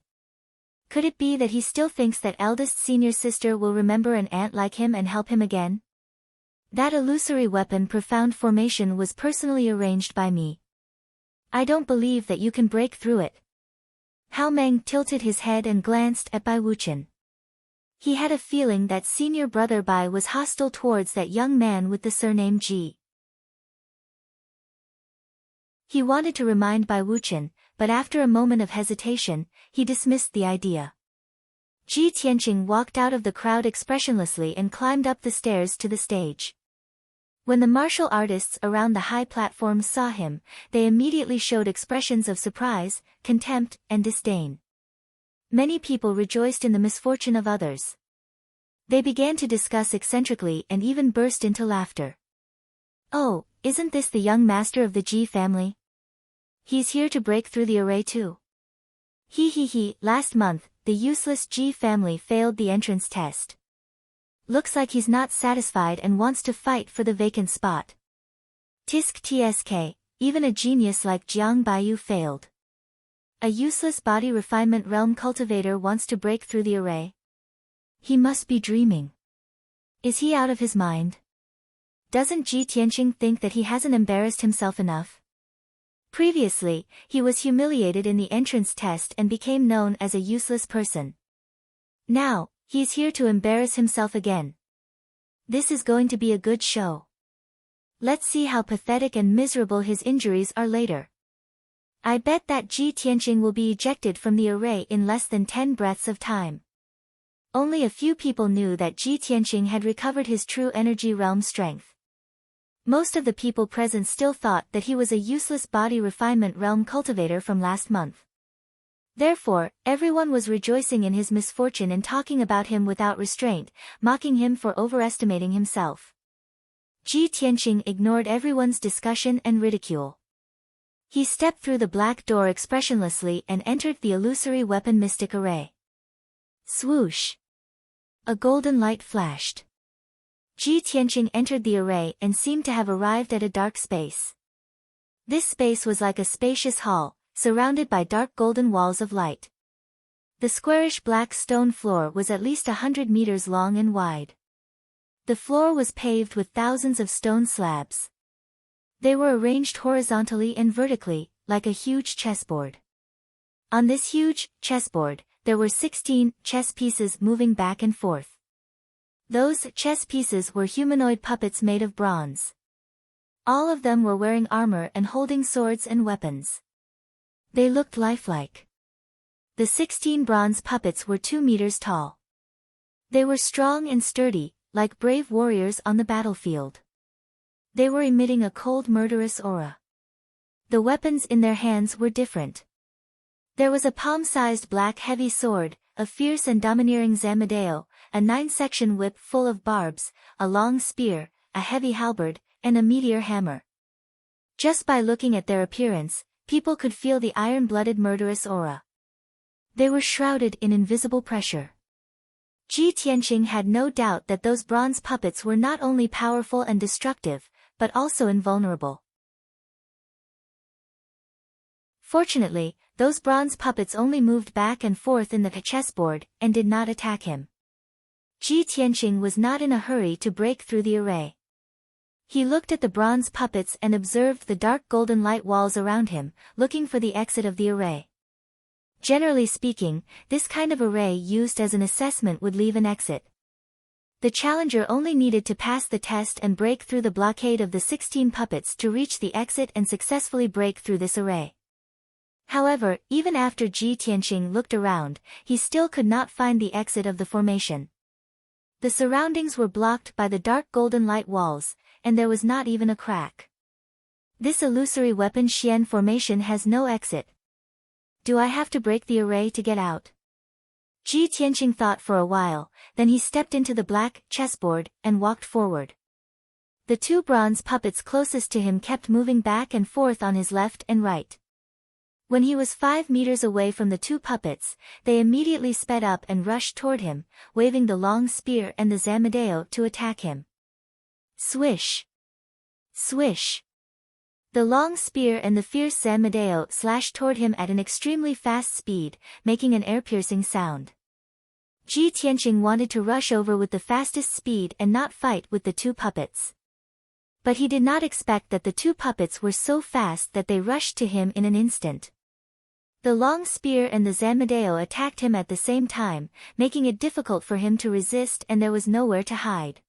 Could it be that he still thinks that eldest senior sister will remember an aunt like him and help him again? That illusory weapon profound formation was personally arranged by me. I don't believe that you can break through it." Hao Meng tilted his head and glanced at Bai Wuchen. He had a feeling that senior brother Bai was hostile towards that young man with the surname Ji. He wanted to remind Bai Wuchen, but after a moment of hesitation, he dismissed the idea. Ji Tianqing walked out of the crowd expressionlessly and climbed up the stairs to the stage. When the martial artists around the high platform saw him, they immediately showed expressions of surprise, contempt, and disdain. Many people rejoiced in the misfortune of others. They began to discuss eccentrically and even burst into laughter. "Oh, isn't this the young master of the Ji family? He's here to break through the array too. He, last month, the useless Ji family failed the entrance test. Looks like he's not satisfied and wants to fight for the vacant spot. Tsk, even a genius like Jiang Baiyu failed. A useless body refinement realm cultivator wants to break through the array. He must be dreaming. Is he out of his mind? Doesn't Ji Tianqing think that he hasn't embarrassed himself enough? Previously, he was humiliated in the entrance test and became known as a useless person. Now, he's here to embarrass himself again. This is going to be a good show. Let's see how pathetic and miserable his injuries are later. I bet that Ji Tianqing will be ejected from the array in less than 10 breaths of time." Only a few people knew that Ji Tianqing had recovered his true energy realm strength. Most of the people present still thought that he was a useless body refinement realm cultivator from last month. Therefore, everyone was rejoicing in his misfortune and talking about him without restraint, mocking him for overestimating himself. Ji Tianqing ignored everyone's discussion and ridicule. He stepped through the black door expressionlessly and entered the illusory weapon mystic array. Swoosh! A golden light flashed. Ji Tianqing entered the array and seemed to have arrived at a dark space. This space was like a spacious hall, surrounded by dark golden walls of light. The squarish black stone floor was at least 100 meters long and wide. The floor was paved with thousands of stone slabs. They were arranged horizontally and vertically, like a huge chessboard. On this huge chessboard, there were 16 chess pieces moving back and forth. Those chess pieces were humanoid puppets made of bronze. All of them were wearing armor and holding swords and weapons. They looked lifelike. The 16 bronze puppets were 2 meters tall. They were strong and sturdy, like brave warriors on the battlefield. They were emitting a cold, murderous aura. The weapons in their hands were different. There was a palm-sized black heavy sword, a fierce and domineering zamadeo, a 9-section whip full of barbs, a long spear, a heavy halberd, and a meteor hammer. Just by looking at their appearance, people could feel the iron-blooded murderous aura. They were shrouded in invisible pressure. Ji Tianqing had no doubt that those bronze puppets were not only powerful and destructive, but also invulnerable. Fortunately, those bronze puppets only moved back and forth in the chessboard and did not attack him. Ji Tianqing was not in a hurry to break through the array. He looked at the bronze puppets and observed the dark golden light walls around him, looking for the exit of the array. Generally speaking, this kind of array used as an assessment would leave an exit. The challenger only needed to pass the test and break through the blockade of the 16 puppets to reach the exit and successfully break through this array. However, even after Ji Tianqing looked around, he still could not find the exit of the formation. The surroundings were blocked by the dark golden light walls, and there was not even a crack. This illusory weapon Xian formation has no exit. Do I have to break the array to get out? Ji Tianqing thought for a while, then he stepped into the black chessboard and walked forward. The 2 bronze puppets closest to him kept moving back and forth on his left and right. When he was 5 meters away from the 2 puppets, they immediately sped up and rushed toward him, waving the long spear and the zamadeo to attack him. Swish! Swish! The long spear and the fierce zamadeo slashed toward him at an extremely fast speed, making an ear-piercing sound. Ji Tianqing wanted to rush over with the fastest speed and not fight with the 2 puppets. But he did not expect that the 2 puppets were so fast that they rushed to him in an instant. The long spear and the zamadeo attacked him at the same time, making it difficult for him to resist, and there was nowhere to hide.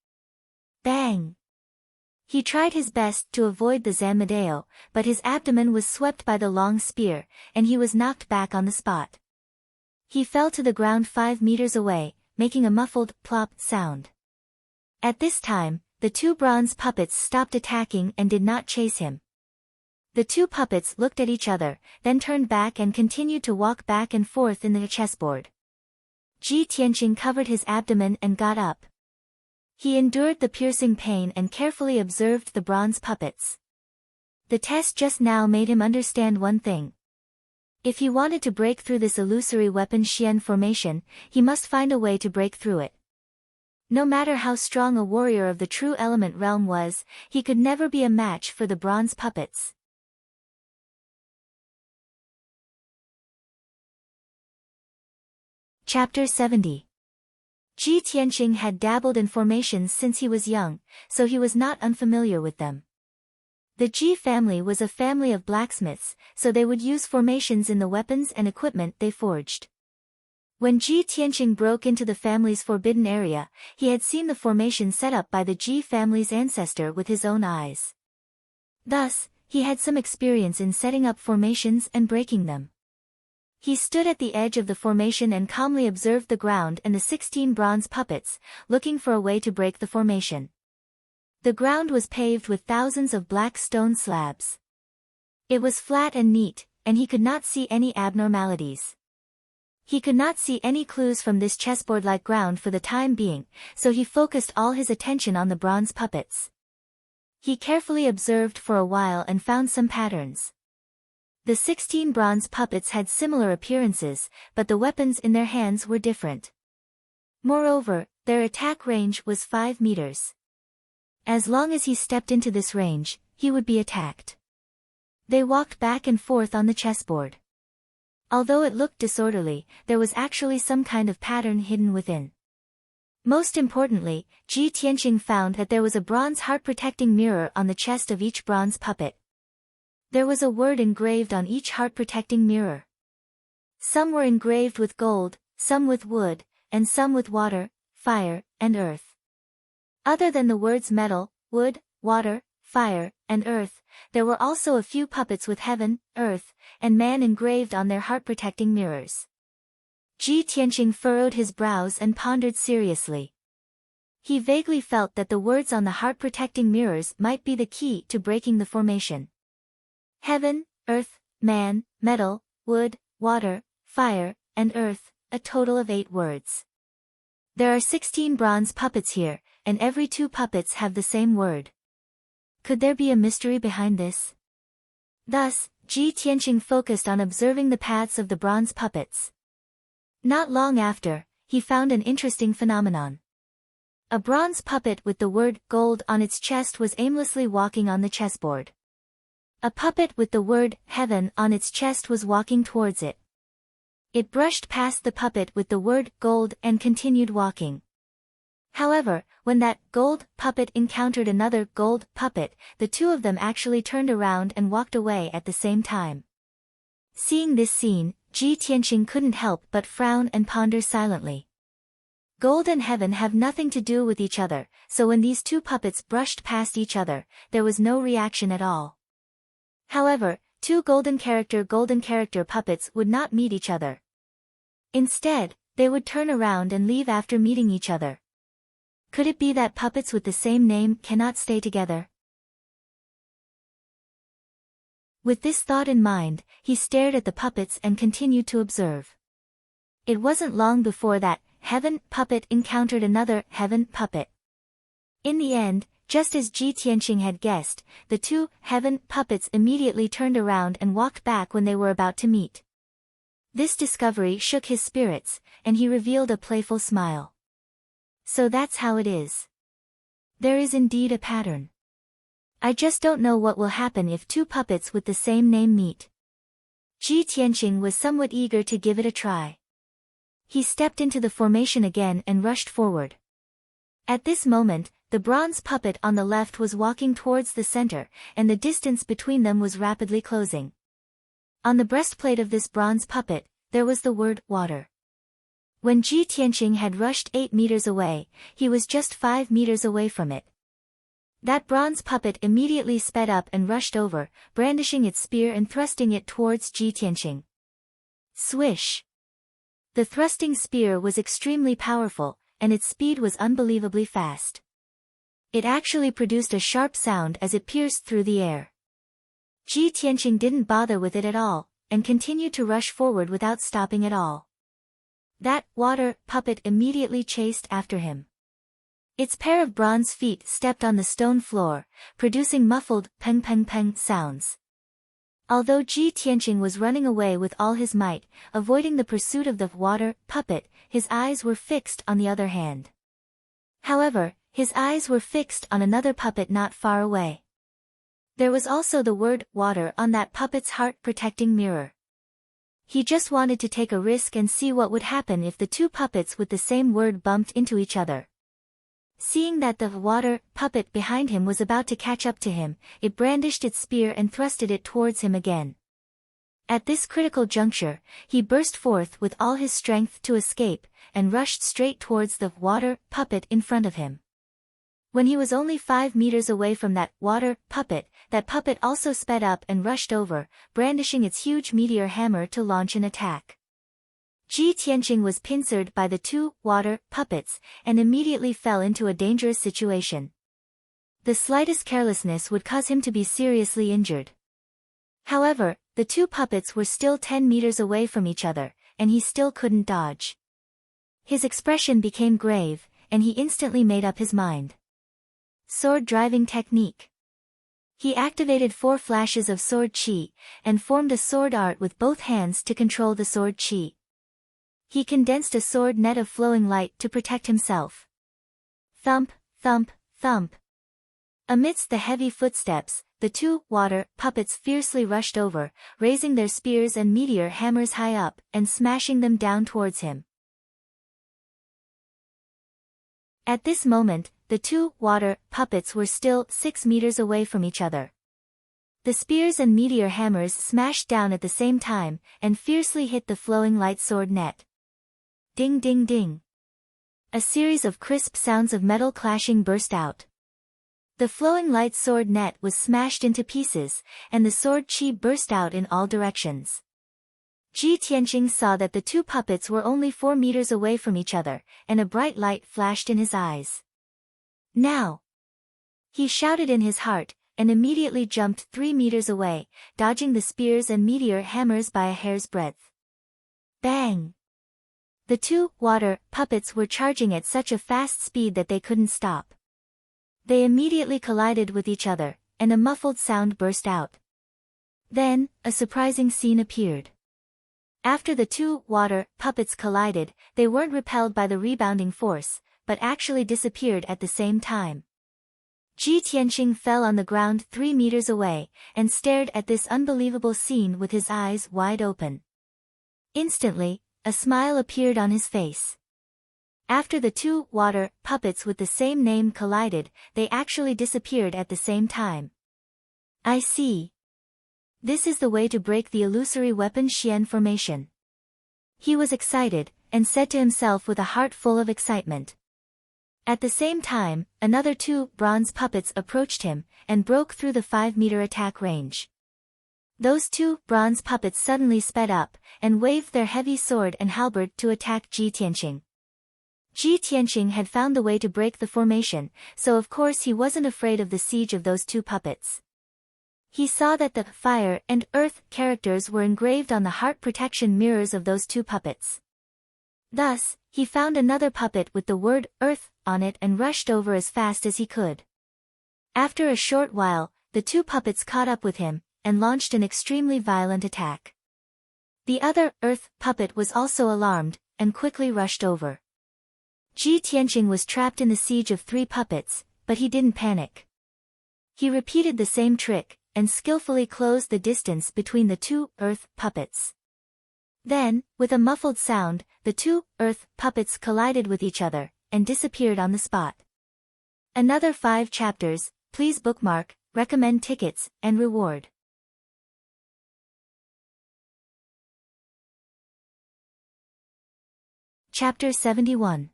Bang! He tried his best to avoid the zamadeo, but his abdomen was swept by the long spear, and he was knocked back on the spot. He fell to the ground 5 meters away, making a muffled plop sound. At this time, the 2 bronze puppets stopped attacking and did not chase him. The 2 puppets looked at each other, then turned back and continued to walk back and forth in the chessboard. Ji Tianqing covered his abdomen and got up. He endured the piercing pain and carefully observed the bronze puppets. The test just now made him understand one thing. If he wanted to break through this illusory weapon Xian formation, he must find a way to break through it. No matter how strong a warrior of the true element realm was, he could never be a match for the bronze puppets. Chapter 70. Ji Tianqing had dabbled in formations since he was young, so he was not unfamiliar with them. The Ji family was a family of blacksmiths, so they would use formations in the weapons and equipment they forged. When Ji Tianqing broke into the family's forbidden area, he had seen the formation set up by the Ji family's ancestor with his own eyes. Thus, he had some experience in setting up formations and breaking them. He stood at the edge of the formation and calmly observed the ground and the 16 bronze puppets, looking for a way to break the formation. The ground was paved with thousands of black stone slabs. It was flat and neat, and he could not see any abnormalities. He could not see any clues from this chessboard-like ground for the time being, so he focused all his attention on the bronze puppets. He carefully observed for a while and found some patterns. The 16 bronze puppets had similar appearances, but the weapons in their hands were different. Moreover, their attack range was 5 meters. As long as he stepped into this range, he would be attacked. They walked back and forth on the chessboard. Although it looked disorderly, there was actually some kind of pattern hidden within. Most importantly, Ji Tianqing found that there was a bronze heart-protecting mirror on the chest of each bronze puppet. There was a word engraved on each heart-protecting mirror. Some were engraved with gold, some with wood, and some with water, fire, and earth. Other than the words metal, wood, water, fire, and earth, there were also a few puppets with heaven, earth, and man engraved on their heart-protecting mirrors. Ji Tianqing furrowed his brows and pondered seriously. He vaguely felt that the words on the heart-protecting mirrors might be the key to breaking the formation. Heaven, earth, man, metal, wood, water, fire, and earth, a total of 8 words. There are 16 bronze puppets here, and every 2 puppets have the same word. Could there be a mystery behind this? Thus, Ji Tianqing focused on observing the paths of the bronze puppets. Not long after, he found an interesting phenomenon. A bronze puppet with the word gold on its chest was aimlessly walking on the chessboard. A puppet with the word heaven on its chest was walking towards it. It brushed past the puppet with the word gold and continued walking. However, when that gold puppet encountered another gold puppet, the 2 of them actually turned around and walked away at the same time. Seeing this scene, Ji Tianqing couldn't help but frown and ponder silently. Gold and heaven have nothing to do with each other, so when these 2 puppets brushed past each other, there was no reaction at all. However, 2 golden character puppets would not meet each other. Instead, they would turn around and leave after meeting each other. Could it be that puppets with the same name cannot stay together? With this thought in mind, he stared at the puppets and continued to observe. It wasn't long before that heaven puppet encountered another heaven puppet. In the end, just as Ji Tianqing had guessed, the 2 heaven puppets immediately turned around and walked back when they were about to meet. This discovery shook his spirits, and he revealed a playful smile. So that's how it is. There is indeed a pattern. I just don't know what will happen if 2 puppets with the same name meet. Ji Tianqing was somewhat eager to give it a try. He stepped into the formation again and rushed forward. At this moment, the bronze puppet on the left was walking towards the center, and the distance between them was rapidly closing. On the breastplate of this bronze puppet, there was the word water. When Ji Tianqing had rushed 8 meters away, he was just 5 meters away from it. That bronze puppet immediately sped up and rushed over, brandishing its spear and thrusting it towards Ji Tianqing. Swish! The thrusting spear was extremely powerful, and its speed was unbelievably fast. It actually produced a sharp sound as it pierced through the air. Ji Tianqing didn't bother with it at all, and continued to rush forward without stopping at all. That water puppet immediately chased after him. Its pair of bronze feet stepped on the stone floor, producing muffled peng peng peng sounds. Although Ji Tianqing was running away with all his might, avoiding the pursuit of the water puppet, his eyes were fixed on the other hand. However, his eyes were fixed on another puppet not far away. There was also the word water on that puppet's heart-protecting mirror. He just wanted to take a risk and see what would happen if the 2 puppets with the same word bumped into each other. Seeing that the water puppet behind him was about to catch up to him, it brandished its spear and thrusted it towards him again. At this critical juncture, he burst forth with all his strength to escape, and rushed straight towards the water puppet in front of him. When he was only 5 meters away from that water puppet, that puppet also sped up and rushed over, brandishing its huge meteor hammer to launch an attack. Ji Tianqing was pincered by the 2 water puppets, and immediately fell into a dangerous situation. The slightest carelessness would cause him to be seriously injured. However, the 2 puppets were still 10 meters away from each other, and he still couldn't dodge. His expression became grave, and he instantly made up his mind. Sword driving technique. He activated 4 flashes of sword chi, and formed a sword art with both hands to control the sword chi. He condensed a sword net of flowing light to protect himself. Thump, thump, thump. Amidst the heavy footsteps, the two water puppets fiercely rushed over, raising their spears and meteor hammers high up and smashing them down towards him. At this moment, the two water puppets were still 6 meters away from each other. The spears and meteor hammers smashed down at the same time and fiercely hit the flowing light sword net. Ding ding ding. A series of crisp sounds of metal clashing burst out. The flowing light sword net was smashed into pieces, and the sword chi burst out in all directions. Ji Tianqing saw that the two puppets were only 4 meters away from each other, and a bright light flashed in his eyes. Now! He shouted in his heart, and immediately jumped 3 meters away, dodging the spears and meteor hammers by a hair's breadth. Bang! The two water puppets were charging at such a fast speed that they couldn't stop. They immediately collided with each other, and a muffled sound burst out. Then, a surprising scene appeared. After the two water puppets collided, they weren't repelled by the rebounding force, but actually disappeared at the same time. Ji Tianqing fell on the ground 3 meters away, and stared at this unbelievable scene with his eyes wide open. Instantly, a smile appeared on his face. After the two water puppets with the same name collided, they actually disappeared at the same time. I see. This is the way to break the illusory weapon Xian formation. He was excited, and said to himself with a heart full of excitement. At the same time, another two bronze puppets approached him, and broke through the 5-meter attack range. Those two bronze puppets suddenly sped up, and waved their heavy sword and halberd to attack Ji Tianqing. Ji Tianqing had found the way to break the formation, so of course he wasn't afraid of the siege of those two puppets. He saw that the fire and earth characters were engraved on the heart protection mirrors of those two puppets. Thus, he found another puppet with the word earth on it and rushed over as fast as he could. After a short while, the two puppets caught up with him, and launched an extremely violent attack. The other earth puppet was also alarmed, and quickly rushed over. Ji Tianqing was trapped in the siege of 3 puppets, but he didn't panic. He repeated the same trick, and skillfully closed the distance between the two earth puppets. Then, with a muffled sound, the two earth puppets collided with each other, and disappeared on the spot. Another 5 chapters, please bookmark, recommend tickets, and reward. Chapter 71.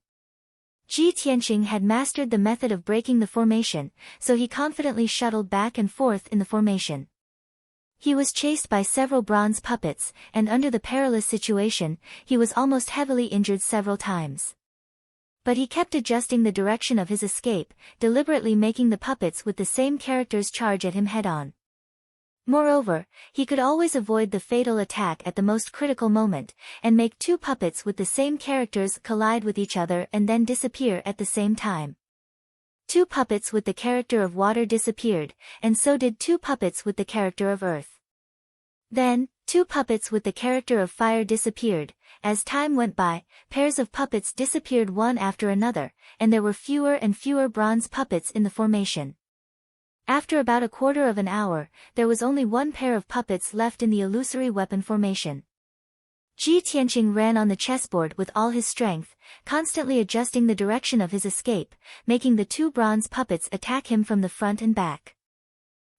Ji Tianqing had mastered the method of breaking the formation, so he confidently shuttled back and forth in the formation. He was chased by several bronze puppets, and under the perilous situation, he was almost heavily injured several times. But he kept adjusting the direction of his escape, deliberately making the puppets with the same characters charge at him head-on. Moreover, he could always avoid the fatal attack at the most critical moment, and make 2 puppets with the same characters collide with each other and then disappear at the same time. 2 puppets with the character of water disappeared, and so did 2 puppets with the character of earth. Then, 2 puppets with the character of fire disappeared. As time went by, pairs of puppets disappeared one after another, and there were fewer and fewer bronze puppets in the formation. After about a quarter of an hour, there was only 1 pair of puppets left in the illusory weapon formation. Ji Tianqing ran on the chessboard with all his strength, constantly adjusting the direction of his escape, making the 2 bronze puppets attack him from the front and back.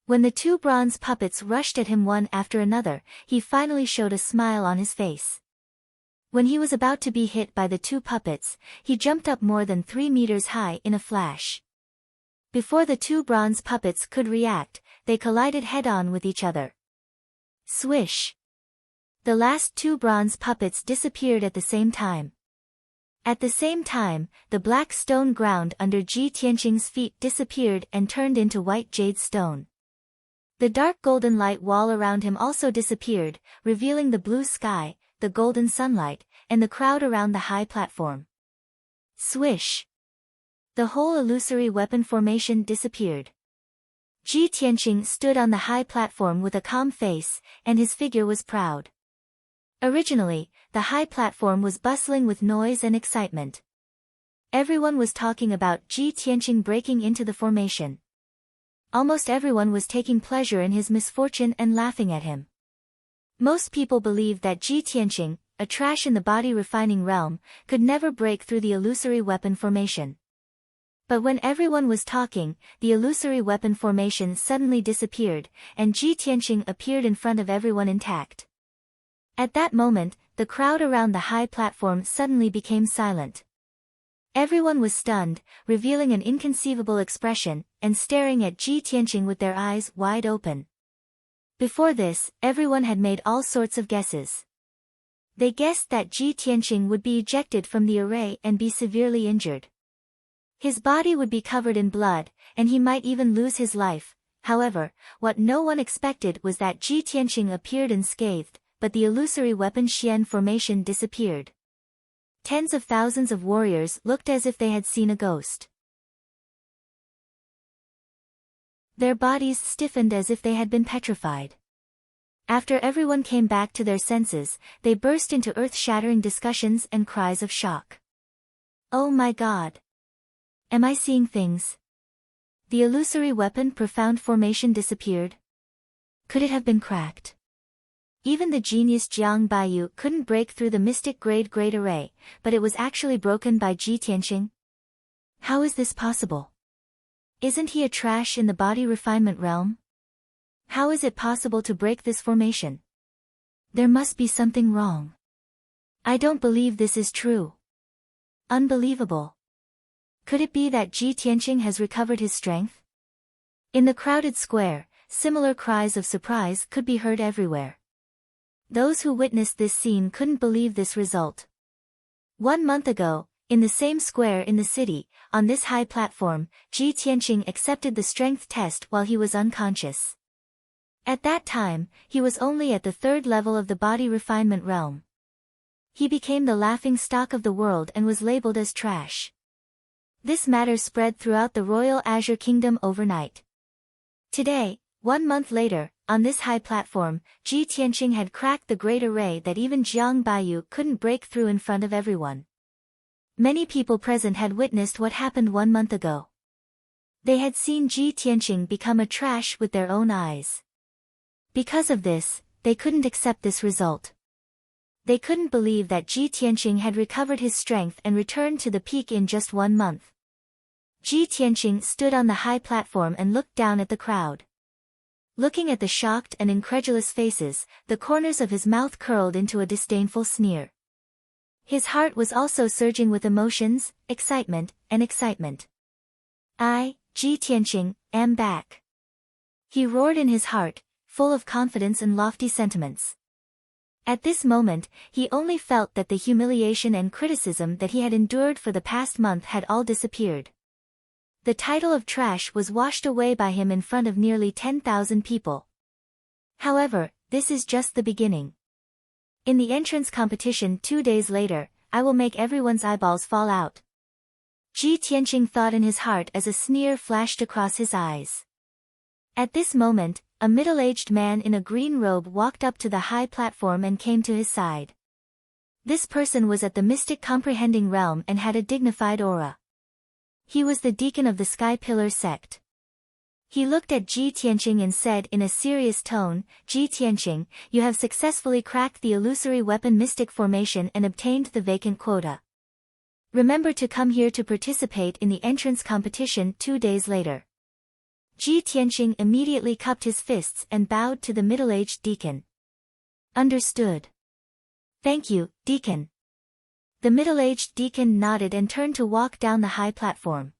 When the 2 bronze puppets rushed at him one after another, he finally showed a smile on his face. When he was about to be hit by the 2 puppets, he jumped up more than 3 meters high in a flash. Before the 2 bronze puppets could react, they collided head-on with each other. Swish! The last 2 bronze puppets disappeared at the same time. At the same time, the black stone ground under Ji Tianqing's feet disappeared and turned into white jade stone. The dark golden light wall around him also disappeared, revealing the blue sky, the golden sunlight, and the crowd around the high platform. Swish! The whole illusory weapon formation disappeared. Ji Tianqing stood on the high platform with a calm face, and his figure was proud. Originally, the high platform was bustling with noise and excitement. Everyone was talking about Ji Tianqing breaking into the formation. Almost everyone was taking pleasure in his misfortune and laughing at him. Most people believed that Ji Tianqing, a trash in the body refining realm, could never break through the illusory weapon formation. But when everyone was talking, the illusory weapon formation suddenly disappeared, and Ji Tianqing appeared in front of everyone intact. At that moment, the crowd around the high platform suddenly became silent. Everyone was stunned, revealing an inconceivable expression, and staring at Ji Tianqing with their eyes wide open. Before this, everyone had made all sorts of guesses. They guessed that Ji Tianqing would be ejected from the array and be severely injured. His body would be covered in blood, and he might even lose his life. However, what no one expected was that Ji Tianqing appeared unscathed, but the illusory weapon Xian formation disappeared. Tens of thousands of warriors looked as if they had seen a ghost. Their bodies stiffened as if they had been petrified. After everyone came back to their senses, they burst into earth-shattering discussions and cries of shock. Oh my God! Am I seeing things? The illusory weapon profound formation disappeared? Could it have been cracked? Even the genius Jiang Baiyu couldn't break through the mystic great array, but it was actually broken by Ji Tianqing. How is this possible? Isn't he a trash in the body refinement realm? How is it possible to break this formation? There must be something wrong. I don't believe this is true. Unbelievable. Could it be that Ji Tianqing has recovered his strength? In the crowded square, similar cries of surprise could be heard everywhere. Those who witnessed this scene couldn't believe this result. 1 month ago, in the same square in the city, on this high platform, Ji Tianqing accepted the strength test while he was unconscious. At that time, he was only at the 3rd level of the body refinement realm. He became the laughing stock of the world and was labeled as trash. This matter spread throughout the Royal Azure Kingdom overnight. Today, 1 month later, on this high platform, Ji Tianqing had cracked the great array that even Jiang Baiyu couldn't break through in front of everyone. Many people present had witnessed what happened 1 month ago. They had seen Ji Tianqing become a trash with their own eyes. Because of this, they couldn't accept this result. They couldn't believe that Ji Tianqing had recovered his strength and returned to the peak in just 1 month. Ji Tianqing stood on the high platform and looked down at the crowd. Looking at the shocked and incredulous faces, the corners of his mouth curled into a disdainful sneer. His heart was also surging with emotions, excitement. I, Ji Tianqing, am back. He roared in his heart, full of confidence and lofty sentiments. At this moment, he only felt that the humiliation and criticism that he had endured for the past month had all disappeared. The title of trash was washed away by him in front of nearly 10,000 people. However, this is just the beginning. In the entrance competition 2 days later, I will make everyone's eyeballs fall out. Ji Tianqing thought in his heart as a sneer flashed across his eyes. At this moment, a middle-aged man in a green robe walked up to the high platform and came to his side. This person was at the mystic comprehending realm and had a dignified aura. He was the deacon of the Sky Pillar sect. He looked at Ji Tianqing and said in a serious tone, Ji Tianqing, you have successfully cracked the illusory weapon mystic formation and obtained the vacant quota. Remember to come here to participate in the entrance competition 2 days later. Ji Tianqing immediately cupped his fists and bowed to the middle-aged deacon. Understood. Thank you, deacon. The middle-aged deacon nodded and turned to walk down the high platform.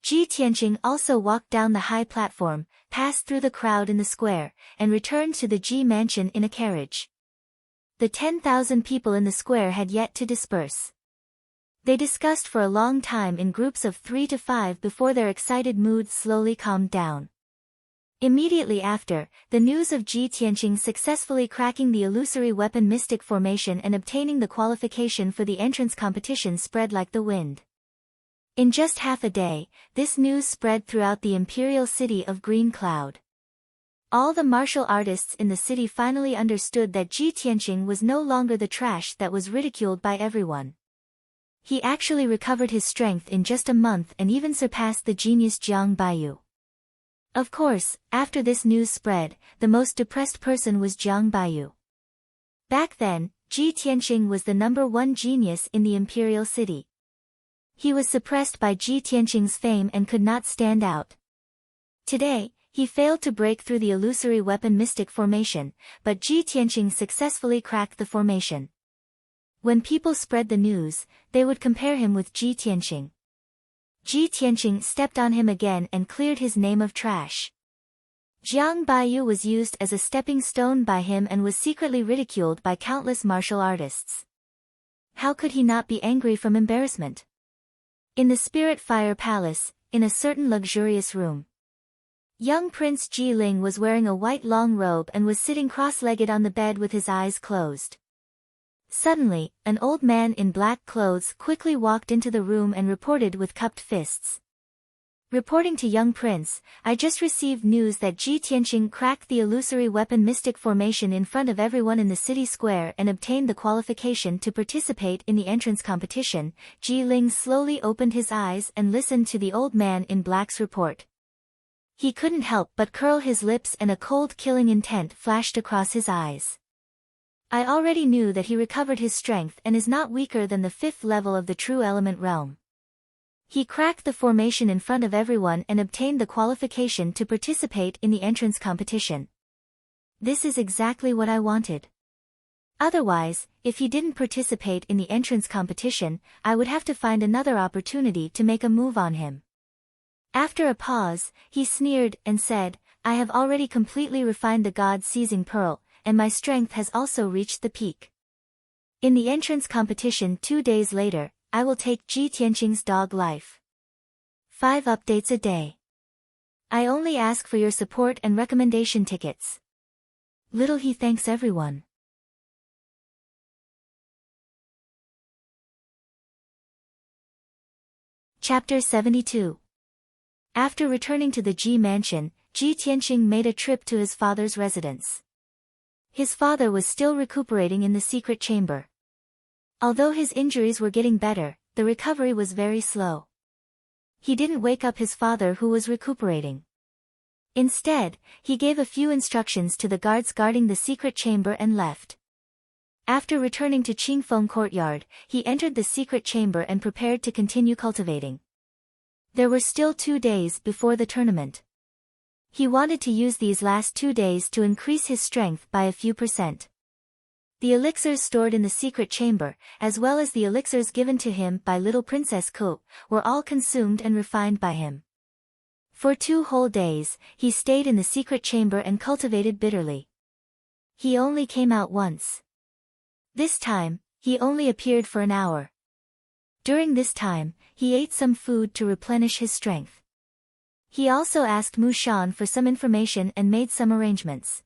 Ji Tianqing also walked down the high platform, passed through the crowd in the square, and returned to the Ji mansion in a carriage. The 10,000 people in the square had yet to disperse. They discussed for a long time in groups of 3 to 5 before their excited mood slowly calmed down. Immediately after, the news of Ji Tianqing successfully cracking the illusory weapon mystic formation and obtaining the qualification for the entrance competition spread like the wind. In just half a day, this news spread throughout the imperial city of Green Cloud. All the martial artists in the city finally understood that Ji Tianqing was no longer the trash that was ridiculed by everyone. He actually recovered his strength in just a month and even surpassed the genius Jiang Baiyu. Of course, after this news spread, the most depressed person was Jiang Baiyu. Back then, Ji Tianqing was the #1 genius in the imperial city. He was suppressed by Ji Tianqing's fame and could not stand out. Today, he failed to break through the illusory weapon mystic formation, but Ji Tianqing successfully cracked the formation. When people spread the news, they would compare him with Ji Tianqing. Ji Tianqing stepped on him again and cleared his name of trash. Jiang Baiyu was used as a stepping stone by him and was secretly ridiculed by countless martial artists. How could he not be angry from embarrassment? In the Spirit Fire Palace, in a certain luxurious room, young Prince Ji Ling was wearing a white long robe and was sitting cross-legged on the bed with his eyes closed. Suddenly, an old man in black clothes quickly walked into the room and reported with cupped fists. Reporting to young prince, I just received news that Ji Tianqing cracked the illusory weapon mystic formation in front of everyone in the city square and obtained the qualification to participate in the entrance competition. Ji Ling slowly opened his eyes and listened to the old man in black's report. He couldn't help but curl his lips and a cold killing intent flashed across his eyes. I already knew that he recovered his strength and is not weaker than the 5th level of the true element realm. He cracked the formation in front of everyone and obtained the qualification to participate in the entrance competition. This is exactly what I wanted. Otherwise, if he didn't participate in the entrance competition, I would have to find another opportunity to make a move on him. After a pause, he sneered and said, I have already completely refined the God-seizing pearl, and my strength has also reached the peak. In the entrance competition 2 days later, I will take Ji Tianqing's dog life. 5 updates a day. I only ask for your support and recommendation tickets. Little he thanks everyone. Chapter 72. After returning to the Ji mansion, Ji Tianqing made a trip to his father's residence. His father was still recuperating in the secret chamber. Although his injuries were getting better, the recovery was very slow. He didn't wake up his father who was recuperating. Instead, he gave a few instructions to the guards guarding the secret chamber and left. After returning to Qingfeng Courtyard, he entered the secret chamber and prepared to continue cultivating. There were still 2 days before the tournament. He wanted to use these last 2 days to increase his strength by a few %. The elixirs stored in the secret chamber, as well as the elixirs given to him by little Princess Ku, were all consumed and refined by him. For 2 whole days, he stayed in the secret chamber and cultivated bitterly. He only came out once. This time, he only appeared for an hour. During this time, he ate some food to replenish his strength. He also asked Mu Shan for some information and made some arrangements.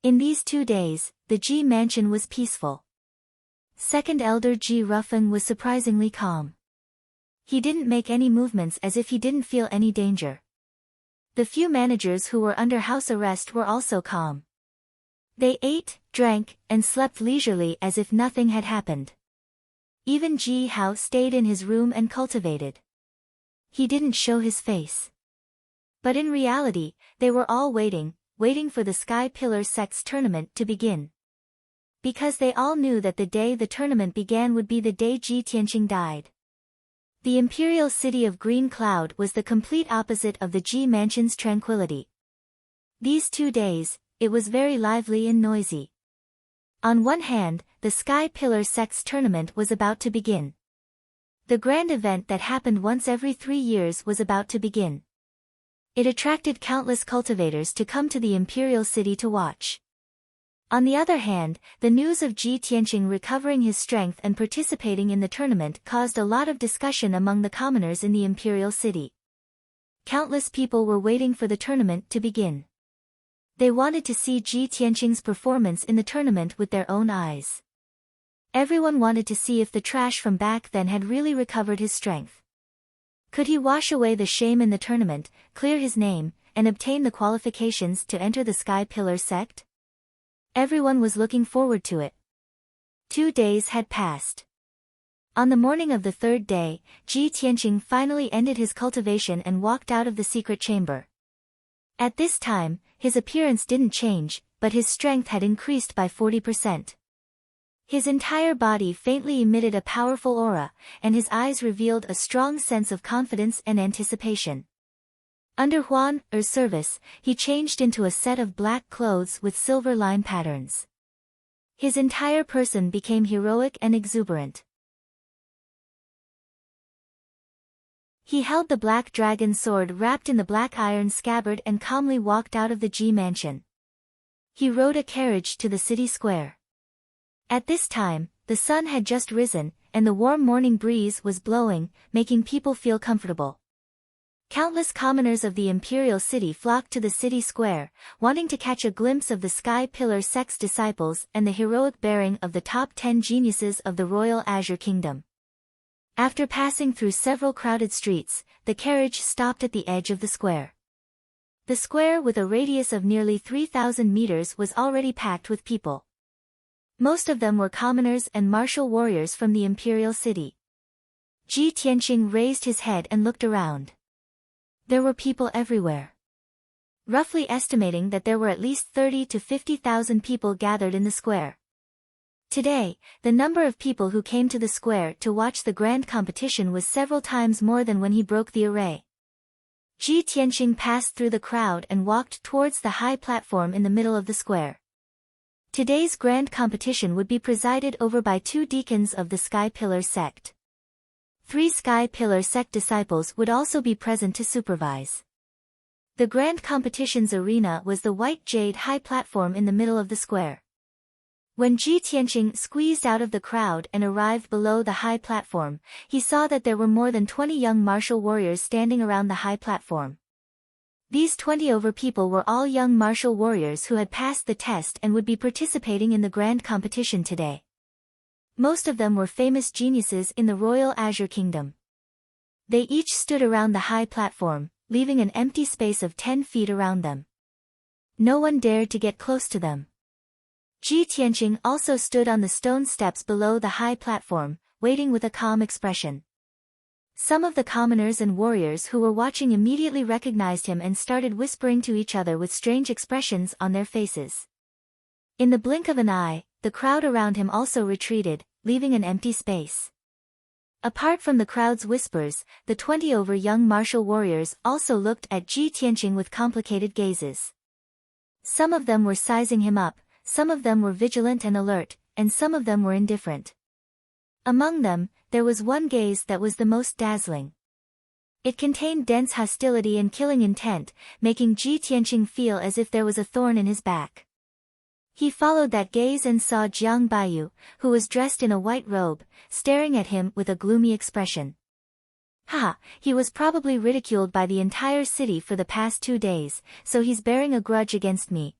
In these 2 days, the Ji mansion was peaceful. Second elder Ji Rufeng was surprisingly calm. He didn't make any movements as if he didn't feel any danger. The few managers who were under house arrest were also calm. They ate, drank, and slept leisurely as if nothing had happened. Even Ji Hao stayed in his room and cultivated. He didn't show his face. But in reality, they were all waiting for the Sky Pillar Sect's tournament to begin. Because they all knew that the day the tournament began would be the day Ji Tianqing died. The imperial city of Green Cloud was the complete opposite of the Ji mansion's tranquility. These 2 days, it was very lively and noisy. On one hand, the Sky Pillar Sect's tournament was about to begin. The grand event that happened once every 3 years was about to begin. It attracted countless cultivators to come to the imperial city to watch. On the other hand, the news of Ji Tianqing recovering his strength and participating in the tournament caused a lot of discussion among the commoners in the imperial city. Countless people were waiting for the tournament to begin. They wanted to see Ji Tianqing's performance in the tournament with their own eyes. Everyone wanted to see if the trash from back then had really recovered his strength. Could he wash away the shame in the tournament, clear his name, and obtain the qualifications to enter the Sky Pillar sect? Everyone was looking forward to it. 2 days had passed. On the morning of the third day, Ji Tianqing finally ended his cultivation and walked out of the secret chamber. At this time, his appearance didn't change, but his strength had increased by 40%. His entire body faintly emitted a powerful aura, and his eyes revealed a strong sense of confidence and anticipation. Under Huan Er's service, he changed into a set of black clothes with silver line patterns. His entire person became heroic and exuberant. He held the black dragon sword wrapped in the black iron scabbard and calmly walked out of the Ji mansion. He rode a carriage to the city square. At this time, the sun had just risen, and the warm morning breeze was blowing, making people feel comfortable. Countless commoners of the imperial city flocked to the city square, wanting to catch a glimpse of the Sky Pillar sect's disciples and the heroic bearing of the top 10 geniuses of the Royal Azure Kingdom. After passing through several crowded streets, the carriage stopped at the edge of the square. The square, with a radius of nearly 3,000 meters, was already packed with people. Most of them were commoners and martial warriors from the imperial city. Ji Tianqing raised his head and looked around. There were people everywhere. Roughly estimating that there were at least 30 to 50,000 people gathered in the square. Today, the number of people who came to the square to watch the grand competition was several times more than when he broke the array. Ji Tianqing passed through the crowd and walked towards the high platform in the middle of the square. Today's grand competition would be presided over by 2 deacons of the Sky Pillar sect. 3 Sky Pillar sect disciples would also be present to supervise. The grand competition's arena was the white jade high platform in the middle of the square. When Ji Tianqing squeezed out of the crowd and arrived below the high platform, he saw that there were more than 20 young martial warriors standing around the high platform. These 20 people were all young martial warriors who had passed the test and would be participating in the grand competition today. Most of them were famous geniuses in the Royal Azure Kingdom. They each stood around the high platform, leaving an empty space of 10 feet around them. No one dared to get close to them. Ji Tianqing also stood on the stone steps below the high platform, waiting with a calm expression. Some of the commoners and warriors who were watching immediately recognized him and started whispering to each other with strange expressions on their faces. In the blink of an eye, the crowd around him also retreated, leaving an empty space. Apart from the crowd's whispers, the 20 young martial warriors also looked at Ji Tianqing with complicated gazes. Some of them were sizing him up, some of them were vigilant and alert, and some of them were indifferent. Among them, there was one gaze that was the most dazzling. It contained dense hostility and killing intent, making Ji Tianqing feel as if there was a thorn in his back. He followed that gaze and saw Jiang Baiyu, who was dressed in a white robe, staring at him with a gloomy expression. Ha, he was probably ridiculed by the entire city for the past 2 days, so he's bearing a grudge against me.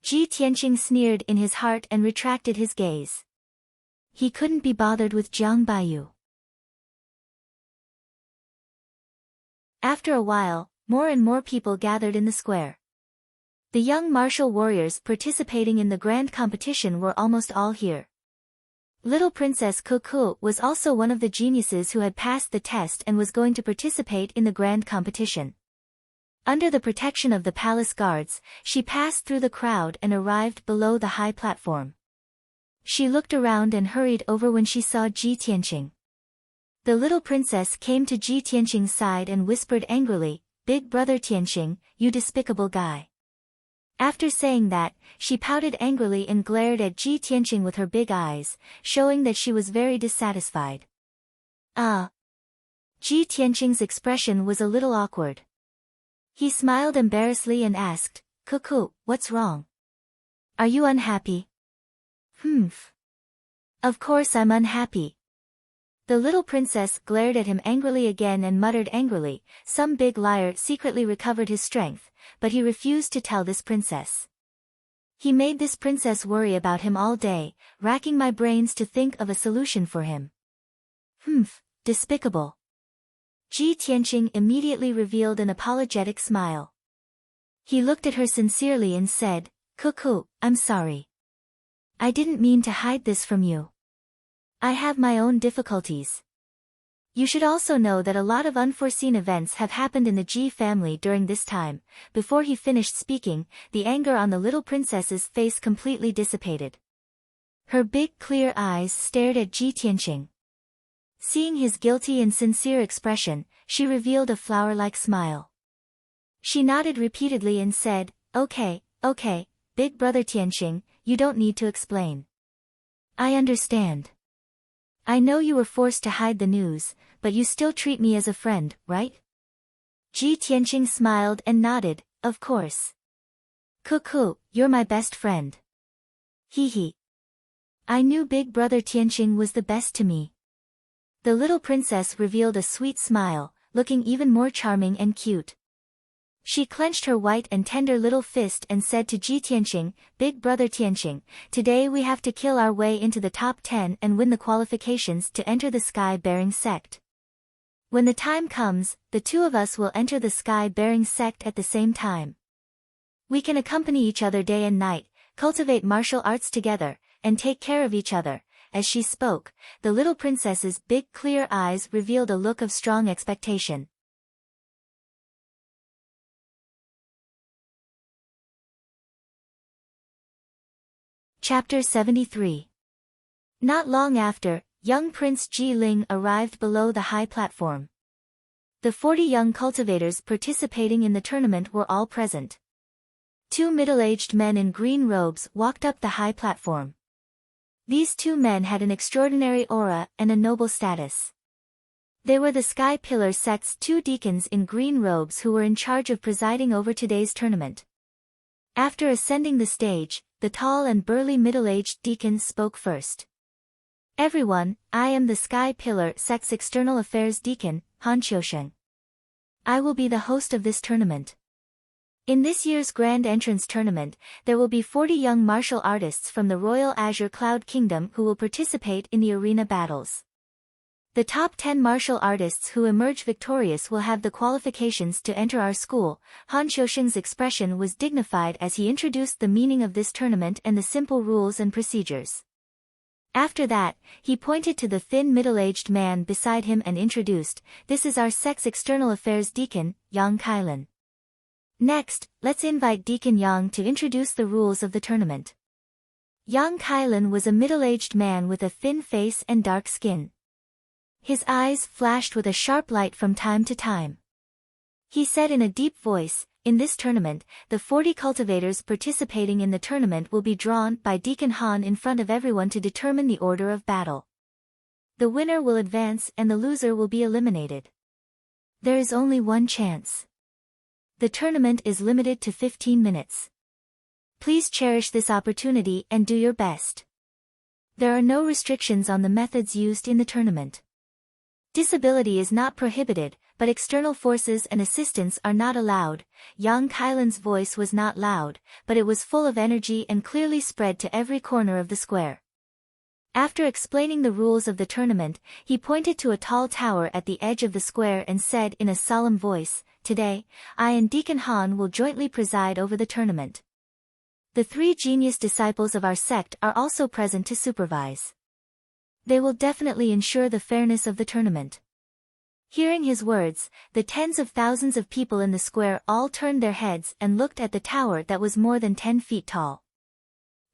Ji Tianqing sneered in his heart and retracted his gaze. He couldn't be bothered with Jiang Baiyu. After a while, more and more people gathered in the square. The young martial warriors participating in the grand competition were almost all here. Little Princess Cuckoo was also one of the geniuses who had passed the test and was going to participate in the grand competition. Under the protection of the palace guards, she passed through the crowd and arrived below the high platform. She looked around and hurried over when she saw Ji Tianqing. The little princess came to Ji Tianqing's side and whispered angrily, "Big brother Tianqing, you despicable guy." After saying that, she pouted angrily and glared at Ji Tianqing with her big eyes, showing that she was very dissatisfied. Ji Tianqing's expression was a little awkward. He smiled embarrassedly and asked, "Cuckoo, what's wrong? Are you unhappy?" Of course I'm unhappy." The little princess glared at him angrily again and muttered angrily, "Some big liar secretly recovered his strength," but he refused to tell this princess. He made this princess worry about him all day, racking my brains to think of a solution for him. Despicable. Ji Tianqing immediately revealed an apologetic smile. He looked at her sincerely and said, "Cuckoo, I'm sorry. I didn't mean to hide this from you. I have my own difficulties. You should also know that a lot of unforeseen events have happened in the Ji family during this time." Before he finished speaking, the anger on the little princess's face completely dissipated. Her big clear eyes stared at Ji Tianqing. Seeing his guilty and sincere expression, she revealed a flower-like smile. She nodded repeatedly and said, "Okay, big brother Tianqing, you don't need to explain. I understand. I know you were forced to hide the news, but you still treat me as a friend, right?" Ji Tianqing smiled and nodded, "Of course. Cuckoo, you're my best friend. Hee hee. I knew big brother Tianqing was the best to me." The little princess revealed a sweet smile, looking even more charming and cute. She clenched her white and tender little fist and said to Ji Tianqing, "Big brother Tianqing, today we have to kill our way into the top 10 and win the qualifications to enter the Sky-Bearing sect. When the time comes, the two of us will enter the Sky-Bearing sect at the same time. We can accompany each other day and night, cultivate martial arts together, and take care of each other." As she spoke, the little princess's big clear eyes revealed a look of strong expectation. Chapter 73. Not long after, young Prince Ji Ling arrived below the high platform. The 40 young cultivators participating in the tournament were all present. 2 middle-aged men in green robes walked up the high platform. These 2 men had an extraordinary aura and a noble status. They were the Sky Pillar sect's 2 deacons in green robes who were in charge of presiding over today's tournament. After ascending the stage, the tall and burly middle-aged deacon spoke first. "Everyone, I am the Sky Pillar sect's external affairs deacon, Han Qiusheng. I will be the host of this tournament. In this year's Grand Entrance Tournament, there will be 40 young martial artists from the Royal Azure Cloud Kingdom who will participate in the arena battles. The top 10 martial artists who emerge victorious will have the qualifications to enter our school." Han Qiusheng's expression was dignified as he introduced the meaning of this tournament and the simple rules and procedures. After that, he pointed to the thin middle-aged man beside him and introduced, "This is our sect's external affairs deacon, Yang Kailan. Next, let's invite Deacon Yang to introduce the rules of the tournament." Yang Kailan was a middle-aged man with a thin face and dark skin. His eyes flashed with a sharp light from time to time. He said in a deep voice, "In this tournament, the 40 cultivators participating in the tournament will be drawn by Deacon Han in front of everyone to determine the order of battle. The winner will advance and the loser will be eliminated. There is only one chance. The tournament is limited to 15 minutes. Please cherish this opportunity and do your best. There are no restrictions on the methods used in the tournament. Disability is not prohibited, but external forces and assistance are not allowed." Yang Kailan's voice was not loud, but it was full of energy and clearly spread to every corner of the square. After explaining the rules of the tournament, he pointed to a tall tower at the edge of the square and said in a solemn voice, "Today, I and Deacon Han will jointly preside over the tournament. The 3 genius disciples of our sect are also present to supervise. They will definitely ensure the fairness of the tournament." Hearing his words, the tens of thousands of people in the square all turned their heads and looked at the tower that was more than 10 feet tall.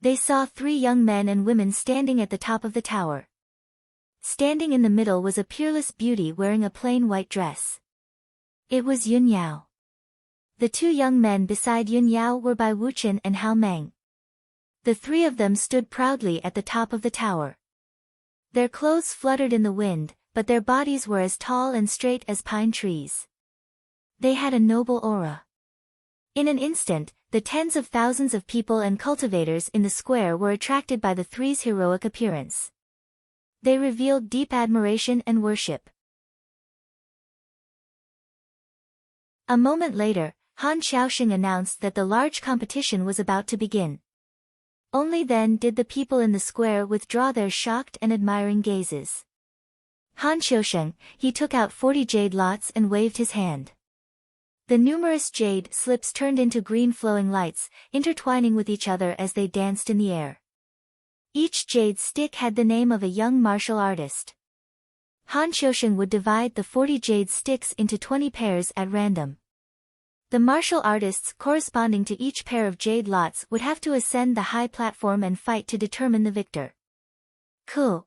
They saw 3 young men and women standing at the top of the tower. Standing in the middle was a peerless beauty wearing a plain white dress. It was Yun Yao. The 2 young men beside Yun Yao were Bai Wuchen and Hao Meng. The 3 of them stood proudly at the top of the tower. Their clothes fluttered in the wind, but their bodies were as tall and straight as pine trees. They had a noble aura. In an instant, the tens of thousands of people and cultivators in the square were attracted by the 3's heroic appearance. They revealed deep admiration and worship. A moment later, Han Xiaoxing announced that the large competition was about to begin. Only then did the people in the square withdraw their shocked and admiring gazes. Han Xiusheng, he took out 40 jade lots and waved his hand. The numerous jade slips turned into green flowing lights, intertwining with each other as they danced in the air. Each jade stick had the name of a young martial artist. Han Xiusheng would divide the 40 jade sticks into 20 pairs at random. The martial artists corresponding to each pair of jade lots would have to ascend the high platform and fight to determine the victor. Cool.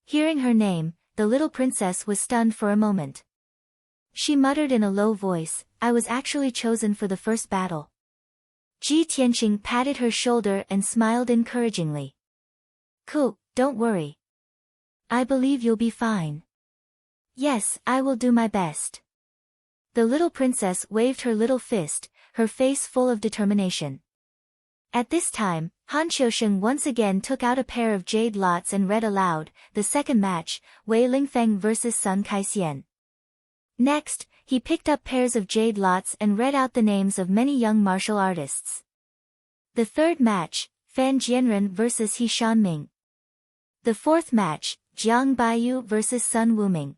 Hearing her name, the little princess was stunned for a moment. She muttered in a low voice, "I was actually chosen for the first battle." Ji Tianqing patted her shoulder and smiled encouragingly. "Cool, don't worry. I believe you'll be fine." "Yes, I will do my best." The little princess waved her little fist, her face full of determination. At this time, Han Xiusheng once again took out a pair of jade lots and read aloud, "The second match, Wei Lingfeng vs Sun Kaixian." Next, he picked up pairs of jade lots and read out the names of many young martial artists. "The third match, Fan Jianren vs He Shanming." "The fourth match, Jiang Baiyu vs Sun Wuming."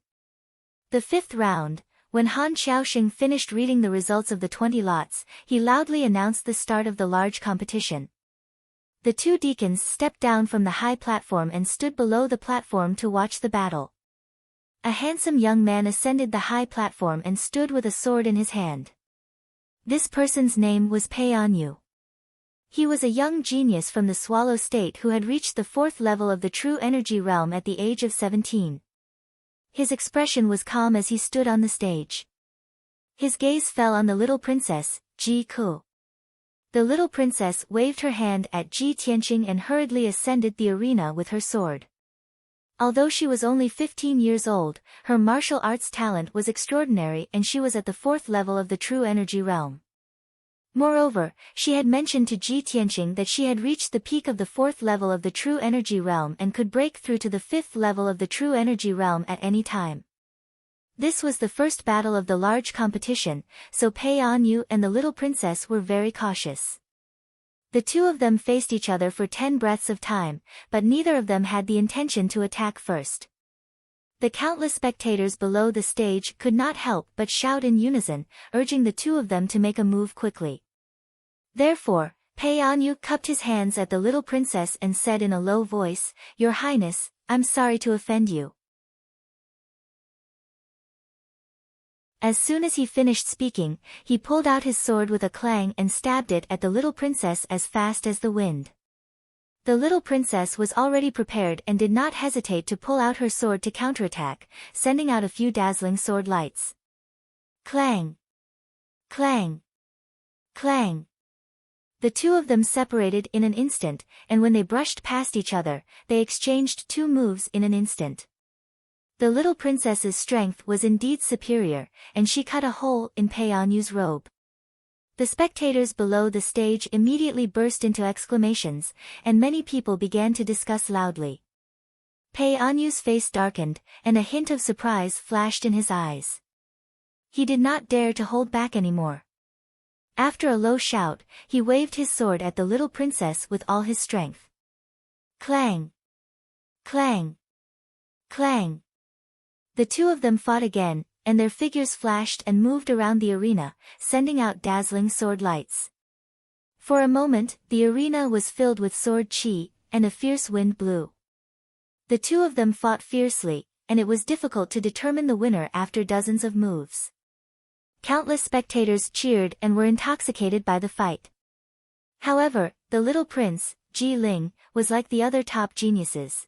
The fifth round, when Han Xiaoxing finished reading the results of the 20 lots, he loudly announced the start of the large competition. The two deacons stepped down from the high platform and stood below the platform to watch the battle. A handsome young man ascended the high platform and stood with a sword in his hand. This person's name was Pei Anyu. He was a young genius from the Swallow State who had reached the 4th level of the true energy realm at the age of 17. His expression was calm as he stood on the stage. His gaze fell on the little princess, Ji Ku. The little princess waved her hand at Ji Tianqing and hurriedly ascended the arena with her sword. Although she was only 15 years old, her martial arts talent was extraordinary and she was at the 4th level of the true energy realm. Moreover, she had mentioned to Ji Tianqing that she had reached the peak of the 4th level of the true energy realm and could break through to the 5th level of the true energy realm at any time. This was the first battle of the large competition, so Pei Anyu and the little princess were very cautious. The two of them faced each other for 10 breaths of time, but neither of them had the intention to attack first. The countless spectators below the stage could not help but shout in unison, urging the two of them to make a move quickly. Therefore, Pei Anyu cupped his hands at the little princess and said in a low voice, "Your Highness, I'm sorry to offend you." As soon as he finished speaking, he pulled out his sword with a clang and stabbed it at the little princess as fast as the wind. The little princess was already prepared and did not hesitate to pull out her sword to counterattack, sending out a few dazzling sword lights. Clang! Clang! Clang! The two of them separated in an instant, and when they brushed past each other, they exchanged 2 moves in an instant. The little princess's strength was indeed superior, and she cut a hole in Pei Anyu's robe. The spectators below the stage immediately burst into exclamations, and many people began to discuss loudly. Pei Anyu's face darkened, and a hint of surprise flashed in his eyes. He did not dare to hold back anymore. After a low shout, he waved his sword at the little princess with all his strength. Clang! Clang! Clang! The two of them fought again, and their figures flashed and moved around the arena, sending out dazzling sword lights. For a moment, the arena was filled with sword chi, and a fierce wind blew. The two of them fought fiercely, and it was difficult to determine the winner after dozens of moves. Countless spectators cheered and were intoxicated by the fight. However, the little prince, Ji Ling, was like the other top geniuses.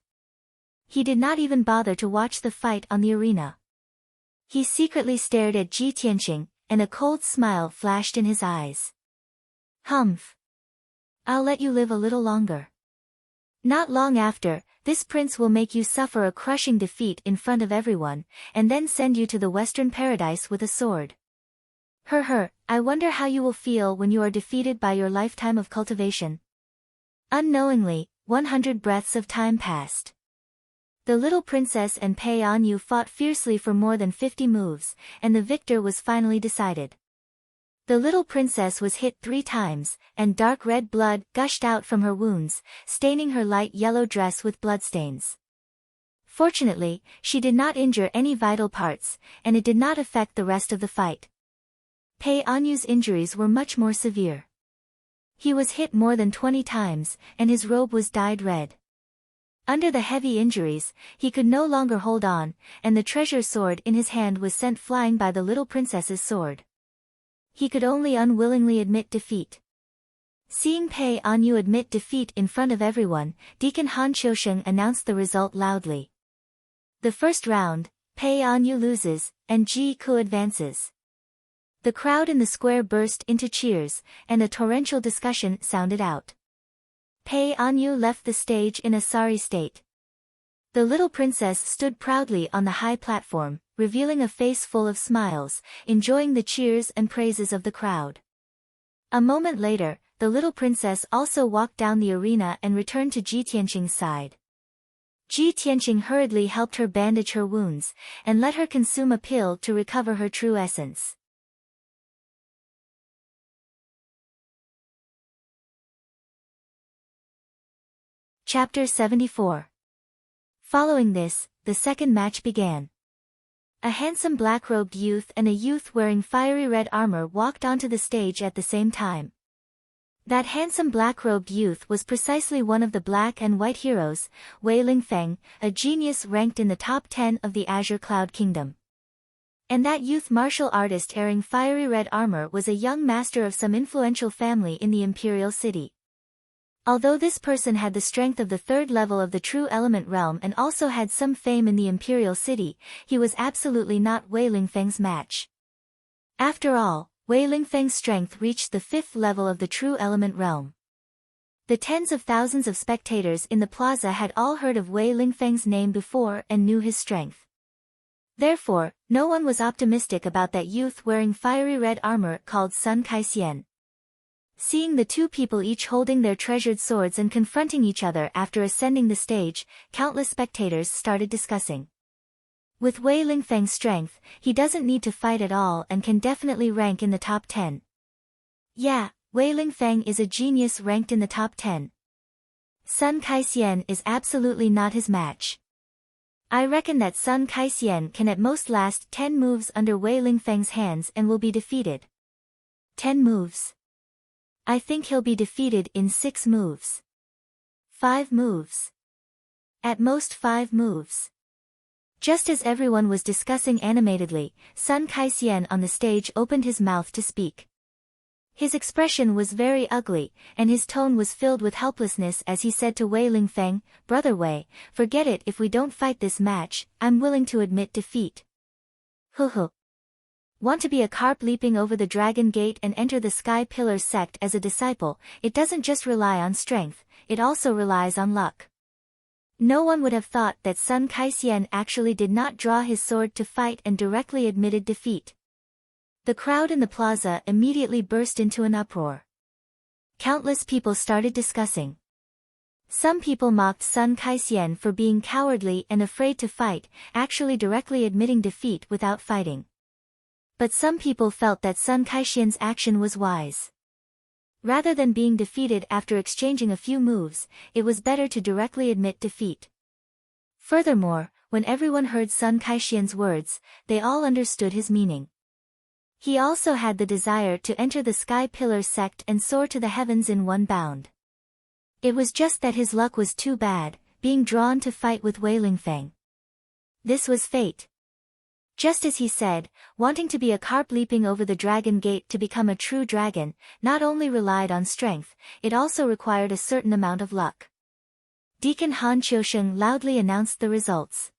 He did not even bother to watch the fight on the arena. He secretly stared at Ji Tianqing, and a cold smile flashed in his eyes. Humph! I'll let you live a little longer. Not long after, this prince will make you suffer a crushing defeat in front of everyone, and then send you to the Western Paradise with a sword. I wonder how you will feel when you are defeated by your lifetime of cultivation. Unknowingly, 100 breaths of time passed. The little princess and Pei Anyu fought fiercely for more than 50 moves, and the victor was finally decided. The little princess was hit 3 times, and dark red blood gushed out from her wounds, staining her light yellow dress with bloodstains. Fortunately, she did not injure any vital parts, and it did not affect the rest of the fight. Pei Anyu's injuries were much more severe. He was hit more than 20 times, and his robe was dyed red. Under the heavy injuries, he could no longer hold on, and the treasure sword in his hand was sent flying by the little princess's sword. He could only unwillingly admit defeat. Seeing Pei Anyu admit defeat in front of everyone, Deacon Han Qiusheng announced the result loudly. The first round, Pei Anyu loses, and Ji Ku advances. The crowd in the square burst into cheers, and a torrential discussion sounded out. Pei Anyu left the stage in a sorry state. The little princess stood proudly on the high platform, revealing a face full of smiles, enjoying the cheers and praises of the crowd. A moment later, the little princess also walked down the arena and returned to Ji Tianqing's side. Ji Tianqing hurriedly helped her bandage her wounds, and let her consume a pill to recover her true essence. Chapter 74. Following this, the second match began. A handsome black-robed youth and a youth wearing fiery red armor walked onto the stage at the same time. That handsome black-robed youth was precisely one of the black and white heroes, Wei Lingfeng, a genius ranked in the top 10 of the Azure Cloud Kingdom. And that youth martial artist wearing fiery red armor was a young master of some influential family in the imperial city. Although this person had the strength of the third level of the true element realm and also had some fame in the imperial city, he was absolutely not Wei Lingfeng's match. After all, Wei Lingfeng's strength reached the fifth level of the true element realm. The tens of thousands of spectators in the plaza had all heard of Wei Lingfeng's name before and knew his strength. Therefore, no one was optimistic about that youth wearing fiery red armor called Sun Kaixian. Seeing the two people each holding their treasured swords and confronting each other after ascending the stage, countless spectators started discussing. With Wei Lingfeng's strength, he doesn't need to fight at all and can definitely rank in the top 10. Yeah, Wei Lingfeng is a genius ranked in the top 10. Sun Kaixian is absolutely not his match. I reckon that Sun Kaixian can at most last 10 moves under Wei Lingfeng's hands and will be defeated. 10 moves. I think he'll be defeated in 6 moves. 5 moves. At most 5 moves. Just as everyone was discussing animatedly, Sun Kaixian on the stage opened his mouth to speak. His expression was very ugly, and his tone was filled with helplessness as he said to Wei Lingfeng, "Brother Wei, forget it if we don't fight this match, I'm willing to admit defeat." Hoo. Want to be a carp leaping over the dragon gate and enter the Sky Pillar sect as a disciple? It doesn't just rely on strength, it also relies on luck. No one would have thought that Sun Kaixian actually did not draw his sword to fight and directly admitted defeat. The crowd in the plaza immediately burst into an uproar. Countless people started discussing. Some people mocked Sun Kaixian for being cowardly and afraid to fight, actually directly admitting defeat without fighting. But some people felt that Sun Kaixian's action was wise. Rather than being defeated after exchanging a few moves, it was better to directly admit defeat. Furthermore, when everyone heard Sun Kaixian's words, they all understood his meaning. He also had the desire to enter the Sky Pillar sect and soar to the heavens in one bound. It was just that his luck was too bad, being drawn to fight with Wei Lingfeng. This was fate. Just as he said, wanting to be a carp leaping over the dragon gate to become a true dragon, not only relied on strength, it also required a certain amount of luck. Deacon Han Qiusheng loudly announced the results.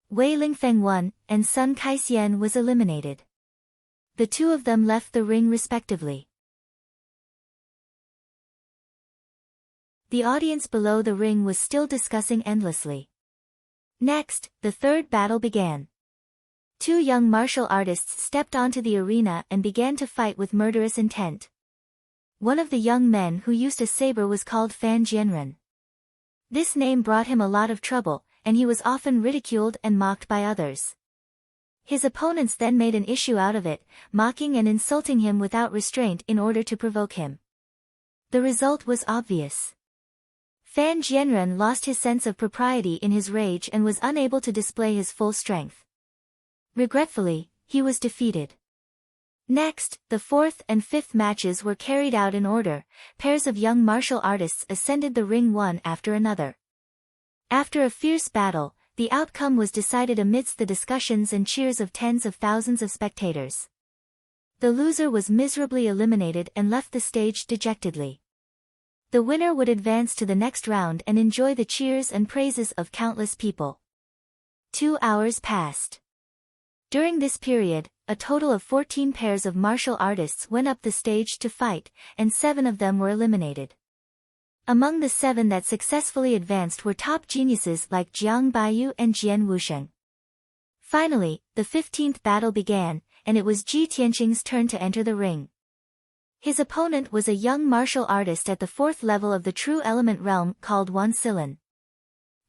Wei Lingfeng won, and Sun Kaixian was eliminated. The two of them left the ring respectively. The audience below the ring was still discussing endlessly. Next, the third battle began. 2 young martial artists stepped onto the arena and began to fight with murderous intent. One of the young men who used a saber was called Fan Jianren. This name brought him a lot of trouble, and he was often ridiculed and mocked by others. His opponents then made an issue out of it, mocking and insulting him without restraint in order to provoke him. The result was obvious. Fan Jianren lost his sense of propriety in his rage and was unable to display his full strength. Regretfully, he was defeated. Next, the fourth and fifth matches were carried out in order. Pairs of young martial artists ascended the ring one after another. After a fierce battle, the outcome was decided amidst the discussions and cheers of tens of thousands of spectators. The loser was miserably eliminated and left the stage dejectedly. The winner would advance to the next round and enjoy the cheers and praises of countless people. 2 hours passed. During this period, a total of 14 pairs of martial artists went up the stage to fight, and 7 of them were eliminated. Among the 7 that successfully advanced were top geniuses like Jiang Baiyu and Jian Wusheng. Finally, the 15th battle began, and it was Ji Tianqing's turn to enter the ring. His opponent was a young martial artist at the 4th level of the True Element realm called Wan Silin.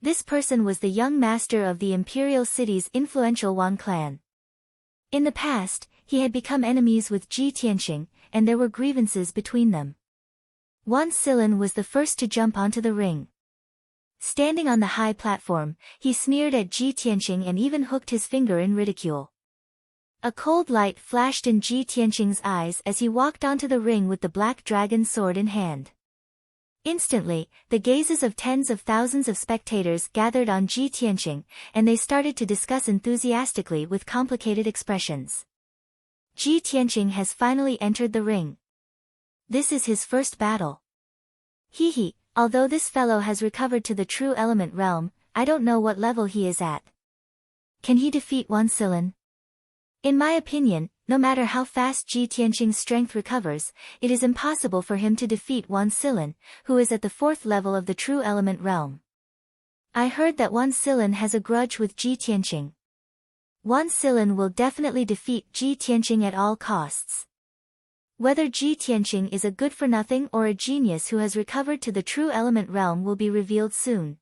This person was the young master of the imperial city's influential Wan clan. In the past, he had become enemies with Ji Tianqing, and there were grievances between them. Wan Silin was the first to jump onto the ring. Standing on the high platform, he sneered at Ji Tianqing and even hooked his finger in ridicule. A cold light flashed in Ji Tianqing's eyes as he walked onto the ring with the black dragon sword in hand. Instantly, the gazes of tens of thousands of spectators gathered on Ji Tianqing, and they started to discuss enthusiastically with complicated expressions. Ji Tianqing has finally entered the ring. This is his first battle. He, although this fellow has recovered to the True Element realm, I don't know what level he is at. Can he defeat Wan Silin? In my opinion, no matter how fast Ji Tianqing's strength recovers, it is impossible for him to defeat Wan Silin, who is at the 4th level of the True Element realm. I heard that Wan Silin has a grudge with Ji Tianqing. Wan Silin will definitely defeat Ji Tianqing at all costs. Whether Ji Tianqing is a good-for-nothing or a genius who has recovered to the True Element realm will be revealed soon.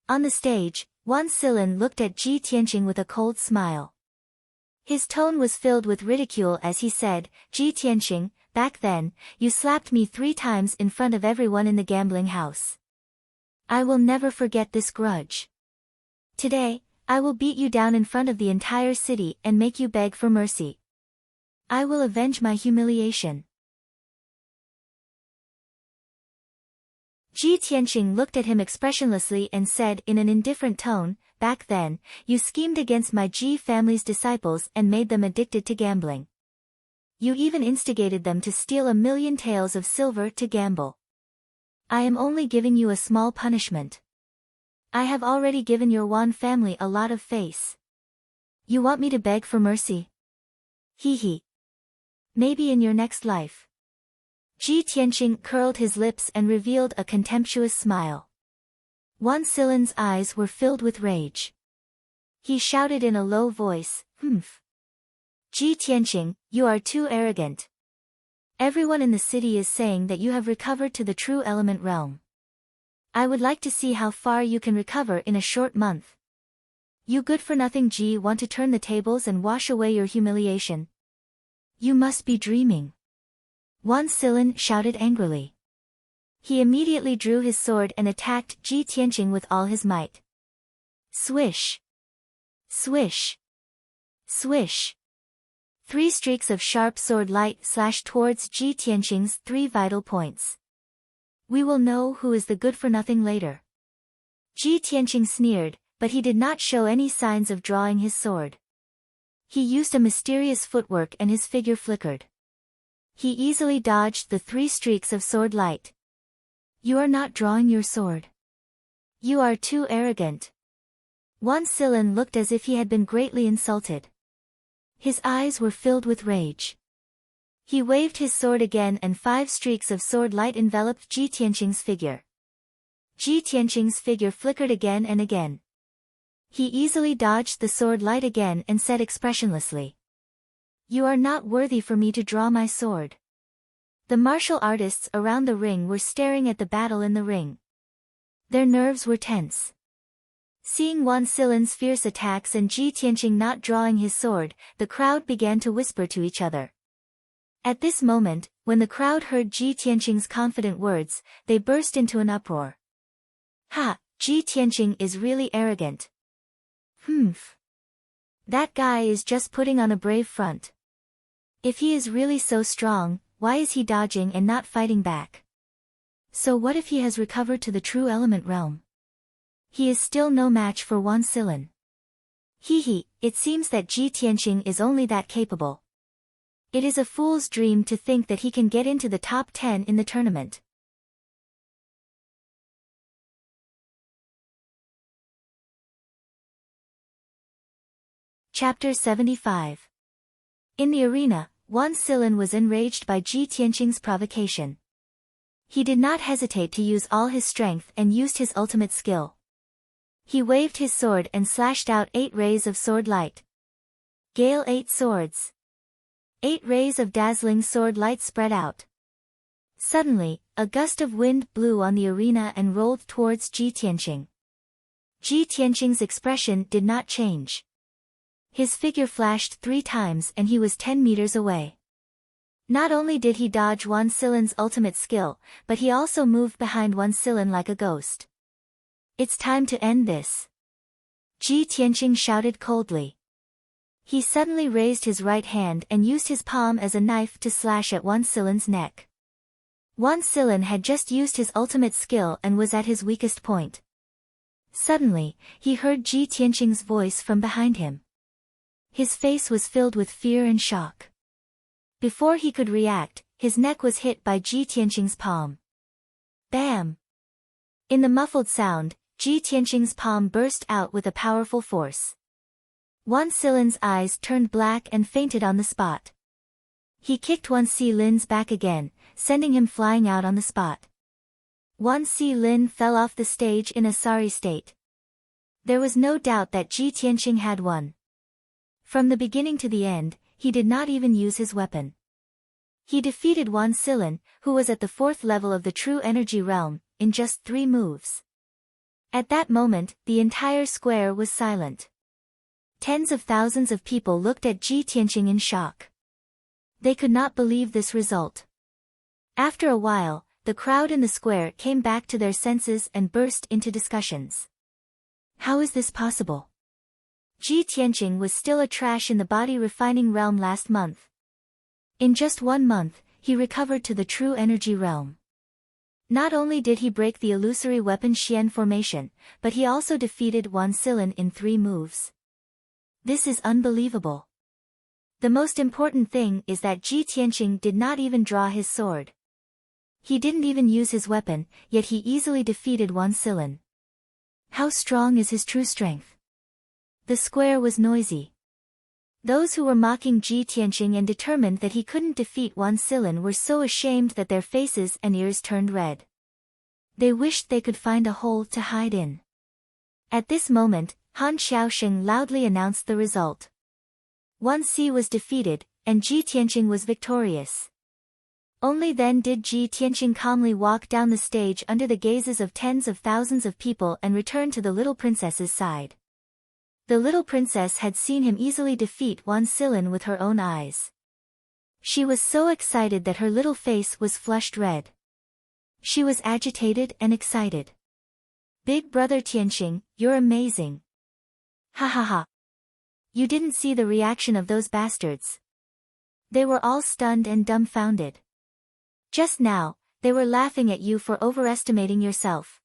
On the stage, Wan Silin looked at Ji Tianqing with a cold smile. His tone was filled with ridicule as he said, Ji Tianqing, back then, you slapped me 3 times in front of everyone in the gambling house. I will never forget this grudge. Today, I will beat you down in front of the entire city and make you beg for mercy. I will avenge my humiliation. Ji Tianqing looked at him expressionlessly and said in an indifferent tone, back then, you schemed against my Ji family's disciples and made them addicted to gambling. You even instigated them to steal 1,000,000 taels of silver to gamble. I am only giving you a small punishment. I have already given your Wan family a lot of face. You want me to beg for mercy? He. Maybe in your next life. Ji Tianqing curled his lips and revealed a contemptuous smile. Wan Silin's eyes were filled with rage. He shouted in a low voice, "Humph! Ji Tianqing, you are too arrogant. Everyone in the city is saying that you have recovered to the True Element realm. I would like to see how far you can recover in a short month. You good-for-nothing Ji want to turn the tables and wash away your humiliation. You must be dreaming." Wan Silin shouted angrily. He immediately drew his sword and attacked Ji Tianqing with all his might. Swish! Swish! Swish! 3 streaks of sharp sword light slashed towards Ji Tianqing's 3 vital points. We will know who is the good-for-nothing later. Ji Tianqing sneered, but he did not show any signs of drawing his sword. He used a mysterious footwork and his figure flickered. He easily dodged the 3 streaks of sword light. You are not drawing your sword. You are too arrogant. Wan Silin looked as if he had been greatly insulted. His eyes were filled with rage. He waved his sword again and 5 streaks of sword light enveloped Ji Tianqing's figure. Ji Tianqing's figure flickered again and again. He easily dodged the sword light again and said expressionlessly, "You are not worthy for me to draw my sword." The martial artists around the ring were staring at the battle in the ring. Their nerves were tense. Seeing Wan Silin's fierce attacks and Ji Tianqing not drawing his sword, the crowd began to whisper to each other. At this moment, when the crowd heard Ji Tianqing's confident words, they burst into an uproar. Ha, Ji Tianqing is really arrogant. Humph. That guy is just putting on a brave front. If he is really so strong, why is he dodging and not fighting back? So what if he has recovered to the true element realm? He is still no match for Wan Silin. Hee, it seems that Ji Tianqing is only that capable. It is a fool's dream to think that he can get into the top 10 in the tournament. Chapter 75. In the arena, Wan Silin was enraged by Ji Tianqing's provocation. He did not hesitate to use all his strength and used his ultimate skill. He waved his sword and slashed out 8 rays of sword light. Gale 8 swords. 8 rays of dazzling sword light spread out. Suddenly, a gust of wind blew on the arena and rolled towards Ji Tianqing. Ji Tianqing's expression did not change. His figure flashed 3 times and he was 10 meters away. Not only did he dodge Wan Silin's ultimate skill, but he also moved behind Wan Silin like a ghost. It's time to end this. Ji Tianqing shouted coldly. He suddenly raised his right hand and used his palm as a knife to slash at Wan Silin's neck. Wan Silin had just used his ultimate skill and was at his weakest point. Suddenly, he heard Ji Tianqing's voice from behind him. His face was filled with fear and shock. Before he could react, his neck was hit by Ji Tianqing's palm. Bam! In the muffled sound, Ji Tianqing's palm burst out with a powerful force. Wan Silin's eyes turned black and fainted on the spot. He kicked Wan Silin's back again, sending him flying out on the spot. Wan Silin fell off the stage in a sorry state. There was no doubt that Ji Tianqing had won. From the beginning to the end, he did not even use his weapon. He defeated Wan Silin, who was at the 4th level of the true energy realm, in just 3 moves. At that moment, the entire square was silent. Tens of thousands of people looked at Ji Tianqing in shock. They could not believe this result. After a while, the crowd in the square came back to their senses and burst into discussions. How is this possible? Ji Tianqing was still a trash in the body refining realm last month. In just 1 month, he recovered to the true energy realm. Not only did he break the illusory weapon Xian formation, but he also defeated Wan Silin in 3 moves. This is unbelievable. The most important thing is that Ji Tianqing did not even draw his sword. He didn't even use his weapon, yet he easily defeated Wan Silin. How strong is his true strength? The square was noisy. Those who were mocking Ji Tianqing and determined that he couldn't defeat Wan Silin were so ashamed that their faces and ears turned red. They wished they could find a hole to hide in. At this moment, Han Xiaosheng loudly announced the result. Wan Si was defeated, and Ji Tianqing was victorious. Only then did Ji Tianqing calmly walk down the stage under the gazes of tens of thousands of people and return to the little princess's side. The little princess had seen him easily defeat Wan Silin with her own eyes. She was so excited that her little face was flushed red. She was agitated and excited. Big brother Tianqing, you're amazing. Ha ha ha. You didn't see the reaction of those bastards. They were all stunned and dumbfounded. Just now, they were laughing at you for overestimating yourself.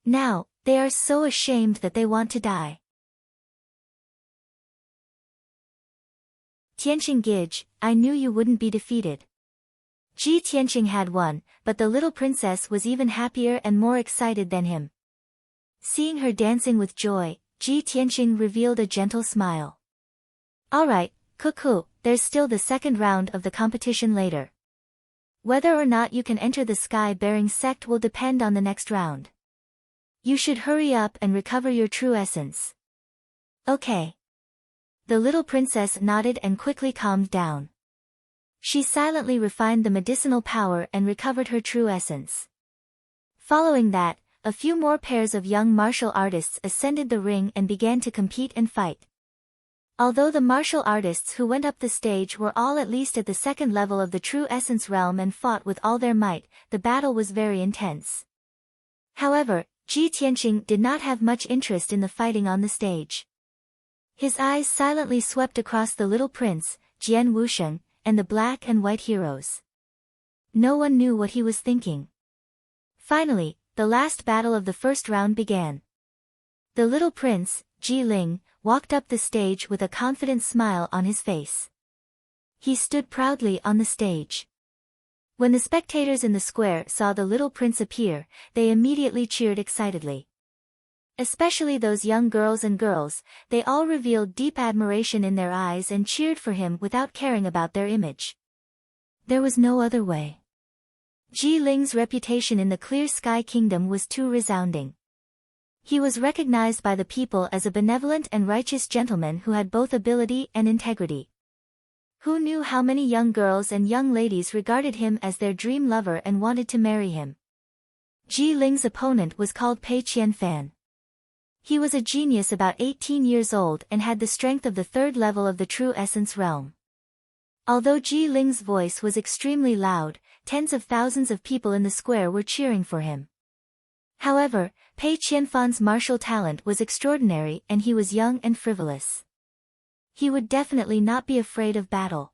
Now, they are so ashamed that they want to die. Tianqing Gij, I knew you wouldn't be defeated. Ji Tianqing had won, but the little princess was even happier and more excited than him. Seeing her dancing with joy, Ji Tianqing revealed a gentle smile. Alright, cuckoo, there's still the 2nd round of the competition later. Whether or not you can enter the sky-bearing sect will depend on the next round. You should hurry up and recover your true essence. Okay. The little princess nodded and quickly calmed down. She silently refined the medicinal power and recovered her true essence. Following that, a few more pairs of young martial artists ascended the ring and began to compete and fight. Although the martial artists who went up the stage were all at least at the 2nd level of the true essence realm and fought with all their might, the battle was very intense. However, Ji Tianqing did not have much interest in the fighting on the stage. His eyes silently swept across the little prince, Jian Wusheng, and the black and white heroes. No one knew what he was thinking. Finally, the last battle of the first round began. The little prince, Ji Ling, walked up the stage with a confident smile on his face. He stood proudly on the stage. When the spectators in the square saw the little prince appear, they immediately cheered excitedly. Especially those young girls and girls, they all revealed deep admiration in their eyes and cheered for him without caring about their image. There was no other way. Ji Ling's reputation in the Clear Sky Kingdom was too resounding. He was recognized by the people as a benevolent and righteous gentleman who had both ability and integrity. Who knew how many young girls and young ladies regarded him as their dream lover and wanted to marry him? Ji Ling's opponent was called Pei Qianfan. He was a genius about 18 years old and had the strength of the third level of the True Essence realm. Although Ji Ling's voice was extremely loud, tens of thousands of people in the square were cheering for him. However, Pei Qianfan's martial talent was extraordinary and he was young and frivolous. He would definitely not be afraid of battle.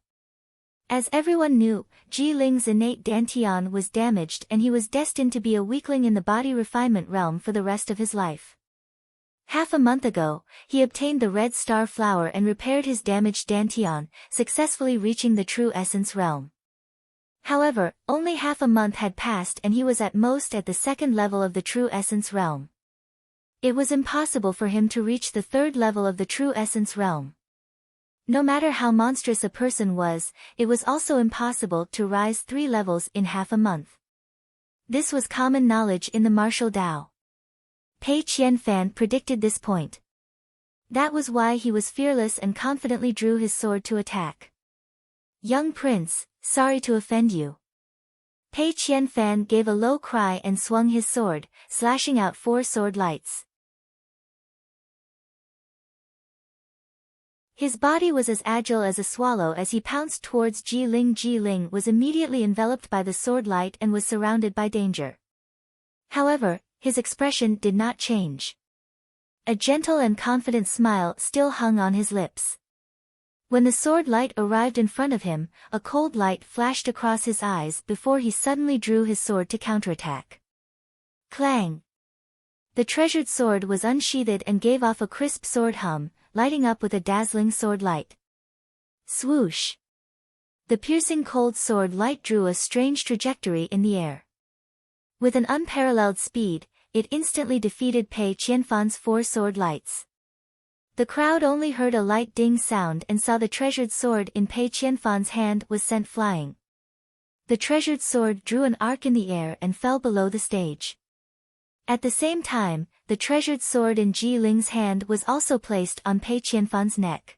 As everyone knew, Ji Ling's innate dantian was damaged and he was destined to be a weakling in the body refinement realm for the rest of his life. Half a month ago, he obtained the red star flower and repaired his damaged dantian, successfully reaching the true essence realm. However, only half a month had passed and he was at most at the second level of the true essence realm. It was impossible for him to reach the third level of the true essence realm. No matter how monstrous a person was, it was also impossible to rise 3 levels in half a month. This was common knowledge in the martial Tao. Pei Qianfan predicted this point. That was why he was fearless and confidently drew his sword to attack. "Young prince, sorry to offend you." Pei Qianfan gave a low cry and swung his sword, slashing out 4 sword lights. His body was as agile as a swallow as he pounced towards Ji Ling. Ji Ling was immediately enveloped by the sword light and was surrounded by danger. However, his expression did not change. A gentle and confident smile still hung on his lips. When the sword light arrived in front of him, a cold light flashed across his eyes before he suddenly drew his sword to counterattack. Clang! The treasured sword was unsheathed and gave off a crisp sword hum, lighting up with a dazzling sword light. Swoosh! The piercing cold sword light drew a strange trajectory in the air. With an unparalleled speed, it instantly defeated Pei Qianfan's 4 sword lights. The crowd only heard a light ding sound and saw the treasured sword in Pei Qianfan's hand was sent flying. The treasured sword drew an arc in the air and fell below the stage. At the same time, the treasured sword in Ji Ling's hand was also placed on Pei Qianfan's neck.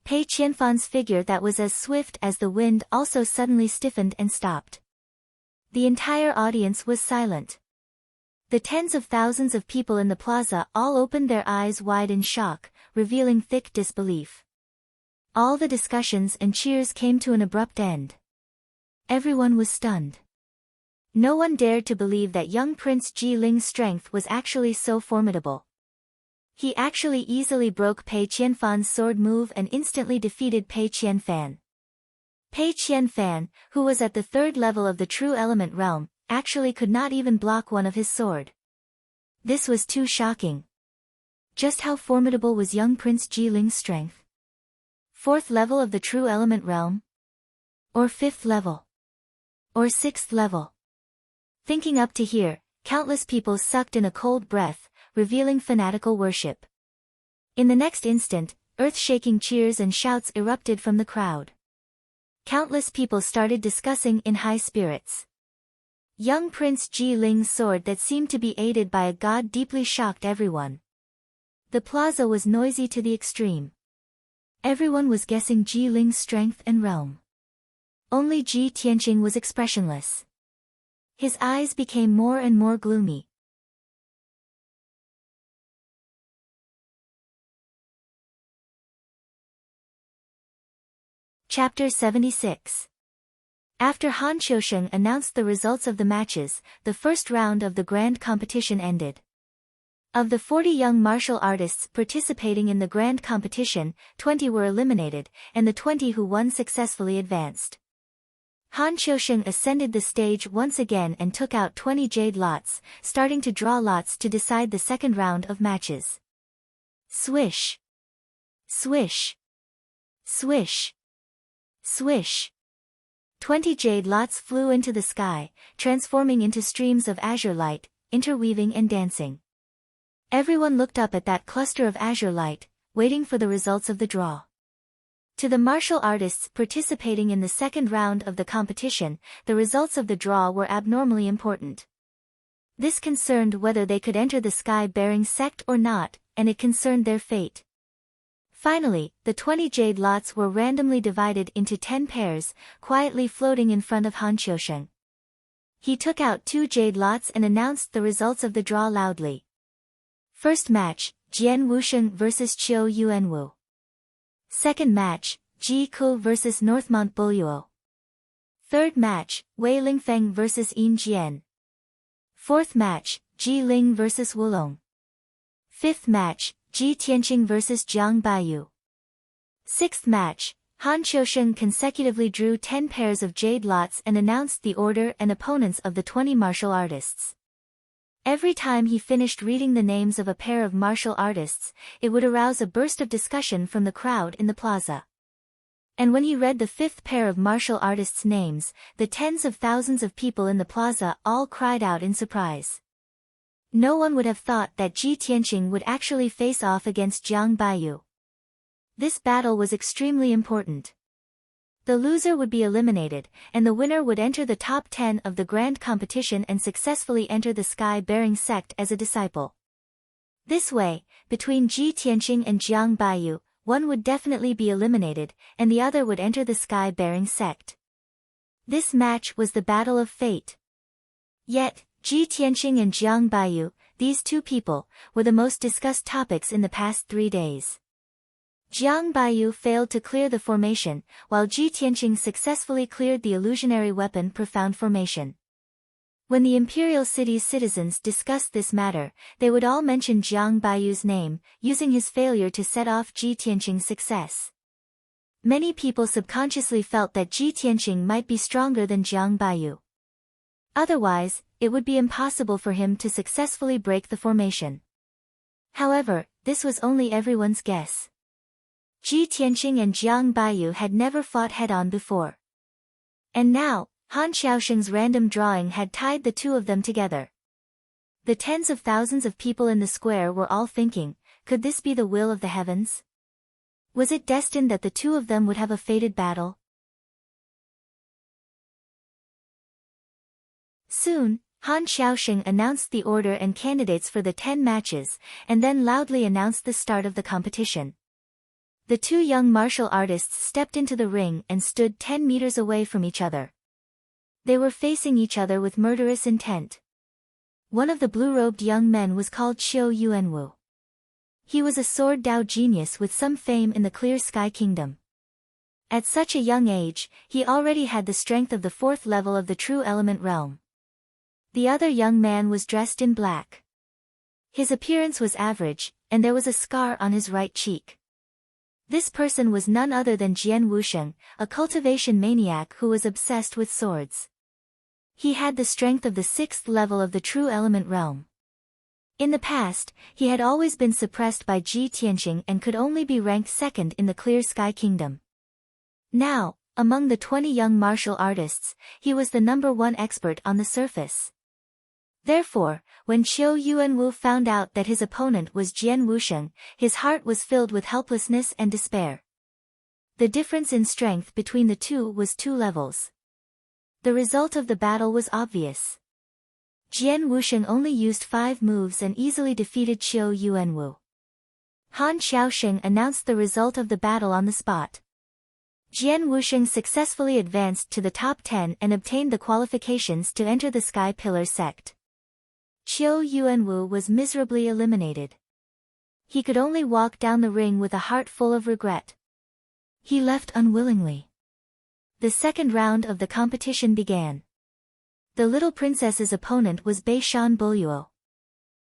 Pei Qianfan's figure that was as swift as the wind also suddenly stiffened and stopped. The entire audience was silent. The tens of thousands of people in the plaza all opened their eyes wide in shock, revealing thick disbelief. All the discussions and cheers came to an abrupt end. Everyone was stunned. No one dared to believe that young Prince Ji Ling's strength was actually so formidable. He actually easily broke Pei Qianfan's sword move and instantly defeated Pei Qianfan. Pei Qianfan, who was at the 3rd level of the true element realm, actually could not even block one of his sword. This was too shocking. Just how formidable was young Prince Ji Ling's strength? 4th level of the true element realm? Or 5th level? Or 6th level? Thinking up to here, countless people sucked in a cold breath, revealing fanatical worship. In the next instant, earth-shaking cheers and shouts erupted from the crowd. Countless people started discussing in high spirits. Young Prince Ji Ling's sword that seemed to be aided by a god deeply shocked everyone. The plaza was noisy to the extreme. Everyone was guessing Ji Ling's strength and realm. Only Ji Tianqing was expressionless. His eyes became more and more gloomy. Chapter 76. After Han Qiusheng announced the results of the matches, the first round of the grand competition ended. Of the 40 young martial artists participating in the grand competition, 20 were eliminated, and the 20 who won successfully advanced. Han Qiusheng ascended the stage once again and took out 20 jade lots, starting to draw lots to decide the second round of matches. Swish! Swish! Swish! Swish! 20 jade lots flew into the sky, transforming into streams of azure light, interweaving and dancing. Everyone looked up at that cluster of azure light, waiting for the results of the draw. To the martial artists participating in the second round of the competition, the results of the draw were abnormally important. This concerned whether they could enter the sky-bearing sect or not, and it concerned their fate. Finally, the 20 jade lots were randomly divided into 10 pairs, quietly floating in front of Han Qiusheng. He took out 2 jade lots and announced the results of the draw loudly. First match, Jian Wusheng vs Qiu Yuanwu. Second match, Ji Ku vs Northmont Buluo. Third match, Wei Lingfeng vs Yin Jian. Fourth match, Ji Ling vs Wulong. Fifth match, Ji Tianqing vs Jiang Baiyu. Sixth match, Han Qiusheng consecutively drew 10 pairs of jade lots and announced the order and opponents of the 20 martial artists. Every time he finished reading the names of a pair of martial artists, it would arouse a burst of discussion from the crowd in the plaza. And when he read the 5th pair of martial artists' names, the tens of thousands of people in the plaza all cried out in surprise. No one would have thought that Ji Tianqing would actually face off against Jiang Baiyu. This battle was extremely important. The loser would be eliminated, and the winner would enter the top 10 of the grand competition and successfully enter the sky-bearing sect as a disciple. This way, between Ji Tianqing and Jiang Baiyu, one would definitely be eliminated, and the other would enter the sky-bearing sect. This match was the battle of fate. Yet, Ji Tianqing and Jiang Baiyu, these two people, were the most discussed topics in the past 3 days. Jiang Baiyu failed to clear the formation, while Ji Tianqing successfully cleared the illusionary weapon Profound Formation. When the imperial city's citizens discussed this matter, they would all mention Jiang Baiyu's name, using his failure to set off Ji Tianqing's success. Many people subconsciously felt that Ji Tianqing might be stronger than Jiang Baiyu. Otherwise, it would be impossible for him to successfully break the formation. However, this was only everyone's guess. Ji Tianqing and Jiang Baiyu had never fought head-on before. And now, Han Qiusheng's random drawing had tied the two of them together. The tens of thousands of people in the square were all thinking, could this be the will of the heavens? Was it destined that the two of them would have a fated battle? Soon, Han Qiusheng announced the order and candidates for the 10 matches, and then loudly announced the start of the competition. The two young martial artists stepped into the ring and stood 10 meters away from each other. They were facing each other with murderous intent. One of the blue-robed young men was called Qiu Yuanwu. He was a sword Dao genius with some fame in the Clear Sky Kingdom. At such a young age, he already had the strength of the 4th level of the True Element realm. The other young man was dressed in black. His appearance was average, and there was a scar on his right cheek. This person was none other than Jian Wusheng, a cultivation maniac who was obsessed with swords. He had the strength of the 6th level of the True Element realm. In the past, he had always been suppressed by Ji Tianqing and could only be ranked 2nd in the Clear Sky Kingdom. Now, among the 20 young martial artists, he was the number 1 expert on the surface. Therefore, when Qiu Yuanwu found out that his opponent was Jian Wusheng, his heart was filled with helplessness and despair. The difference in strength between the two was 2 levels. The result of the battle was obvious. Jian Wusheng only used 5 moves and easily defeated Qiu Yuanwu. Han Qiusheng announced the result of the battle on the spot. Jian Wusheng successfully advanced to the top 10 and obtained the qualifications to enter the Sky Pillar sect. Qiu Yuanwu was miserably eliminated. He could only walk down the ring with a heart full of regret. He left unwillingly. The second round of the competition began. The little princess's opponent was Bei Shan Buluo.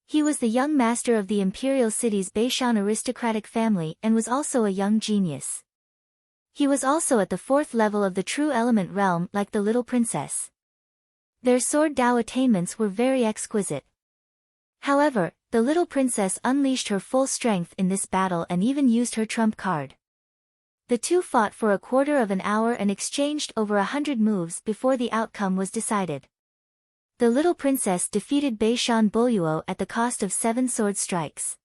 He was the young master of the imperial city's Beishan aristocratic family and was also a young genius. He was also at the 4th level of the true element realm like the little princess. Their sword Dao attainments were very exquisite. However, the little princess unleashed her full strength in this battle and even used her trump card. The two fought for a quarter of an hour and exchanged over 100 moves before the outcome was decided. The little princess defeated Beishan Boluo at the cost of 7 sword strikes.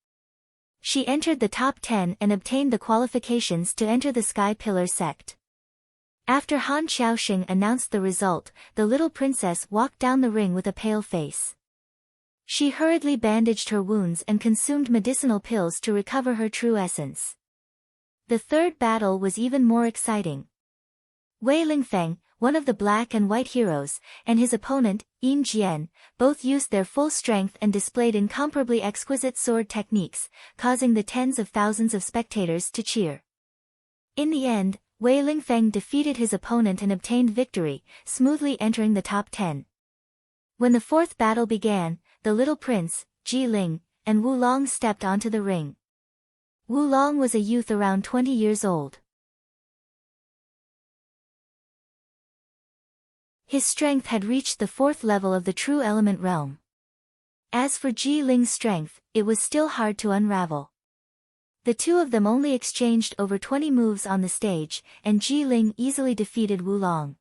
She entered the top 10 and obtained the qualifications to enter the Sky Pillar sect. After Han Xiaoxing announced the result, the little princess walked down the ring with a pale face. She hurriedly bandaged her wounds and consumed medicinal pills to recover her true essence. The third battle was even more exciting. Wei Lingfeng, one of the black and white heroes, and his opponent, Yin Jian, both used their full strength and displayed incomparably exquisite sword techniques, causing the tens of thousands of spectators to cheer. In the end, Wei Lingfeng defeated his opponent and obtained victory, smoothly entering the top 10. When the fourth battle began, the little prince, Ji Ling, and Wu Long stepped onto the ring. Wu Long was a youth around 20 years old. His strength had reached the 4th level of the true element realm. As for Ji Ling's strength, it was still hard to unravel. The two of them only exchanged over 20 moves on the stage, and Ji Ling easily defeated Wu Long.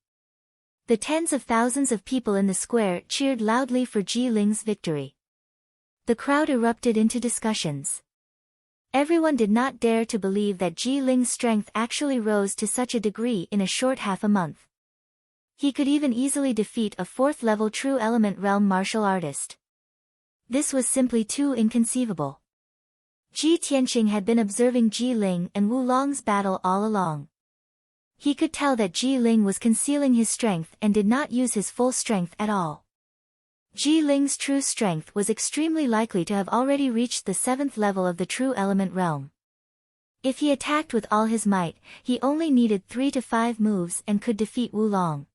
The tens of thousands of people in the square cheered loudly for Ji Ling's victory. The crowd erupted into discussions. Everyone did not dare to believe that Ji Ling's strength actually rose to such a degree in a short half a month. He could even easily defeat a 4th-level true element realm martial artist. This was simply too inconceivable. Ji Tianqing had been observing Ji Ling and Wu Long's battle all along. He could tell that Ji Ling was concealing his strength and did not use his full strength at all. Ji Ling's true strength was extremely likely to have already reached the 7th level of the true element realm. If he attacked with all his might, he only needed 3 to 5 moves and could defeat Wu Long.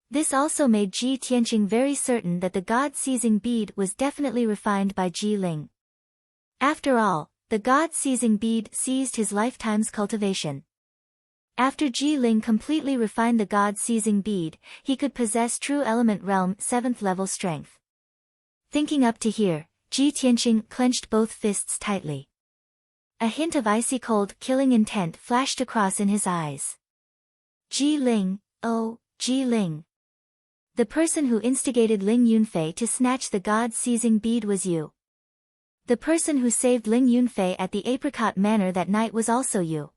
This also made Ji Tianqing very certain that the God-seizing bead was definitely refined by Ji Ling. After all, the God-seizing bead seized his lifetime's cultivation. After Ji Ling completely refined the God-seizing bead, he could possess true element realm 7th level strength. Thinking up to here, Ji Tianqing clenched both fists tightly. A hint of icy cold killing intent flashed across in his eyes. Ji Ling, oh, Ji Ling. The person who instigated Ling Yunfei to snatch the God-seizing bead was you. The person who saved Ling Yunfei at the Apricot Manor that night was also you.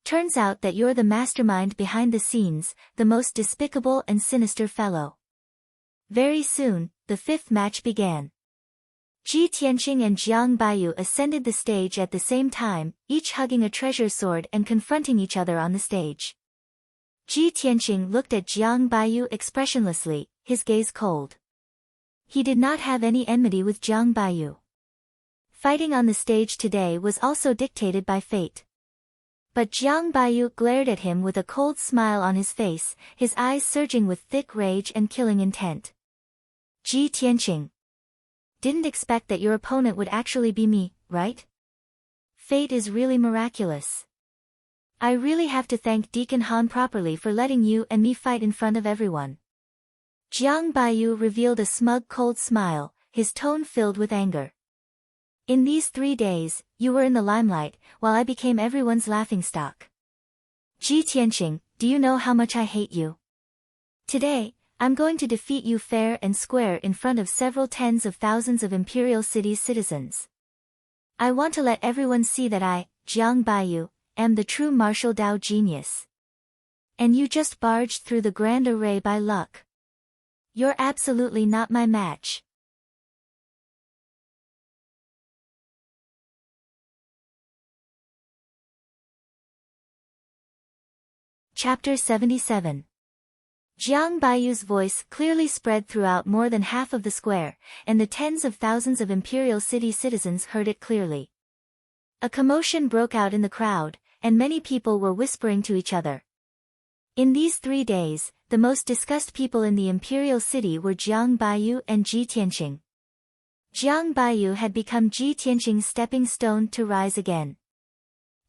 Turns out that you're the mastermind behind the scenes, the most despicable and sinister fellow. Very soon, the 5th match began. Ji Tianqing and Jiang Baiyu ascended the stage at the same time, each hugging a treasure sword and confronting each other on the stage. Ji Tianqing looked at Jiang Baiyu expressionlessly, his gaze cold. He did not have any enmity with Jiang Baiyu. Fighting on the stage today was also dictated by fate. But Jiang Baiyu glared at him with a cold smile on his face, his eyes surging with thick rage and killing intent. Ji Tianqing. Didn't expect that your opponent would actually be me, right? Fate is really miraculous. I really have to thank Deacon Han properly for letting you and me fight in front of everyone. Jiang Baiyu revealed a smug cold smile, his tone filled with anger. In these 3 days, you were in the limelight, while I became everyone's laughingstock. Ji Tianqing, do you know how much I hate you? Today, I'm going to defeat you fair and square in front of several tens of thousands of Imperial City's citizens. I want to let everyone see that I, Jiang Baiyu, am the true martial Dao genius. And you just barged through the grand array by luck. You're absolutely not my match. Chapter 77. Jiang Baiyu's voice clearly spread throughout more than half of the square, and the tens of thousands of Imperial City citizens heard it clearly. A commotion broke out in the crowd, and many people were whispering to each other. In these 3 days, the most discussed people in the Imperial City were Jiang Baiyu and Ji Tianqing. Jiang Baiyu had become Ji Tianqing's stepping stone to rise again.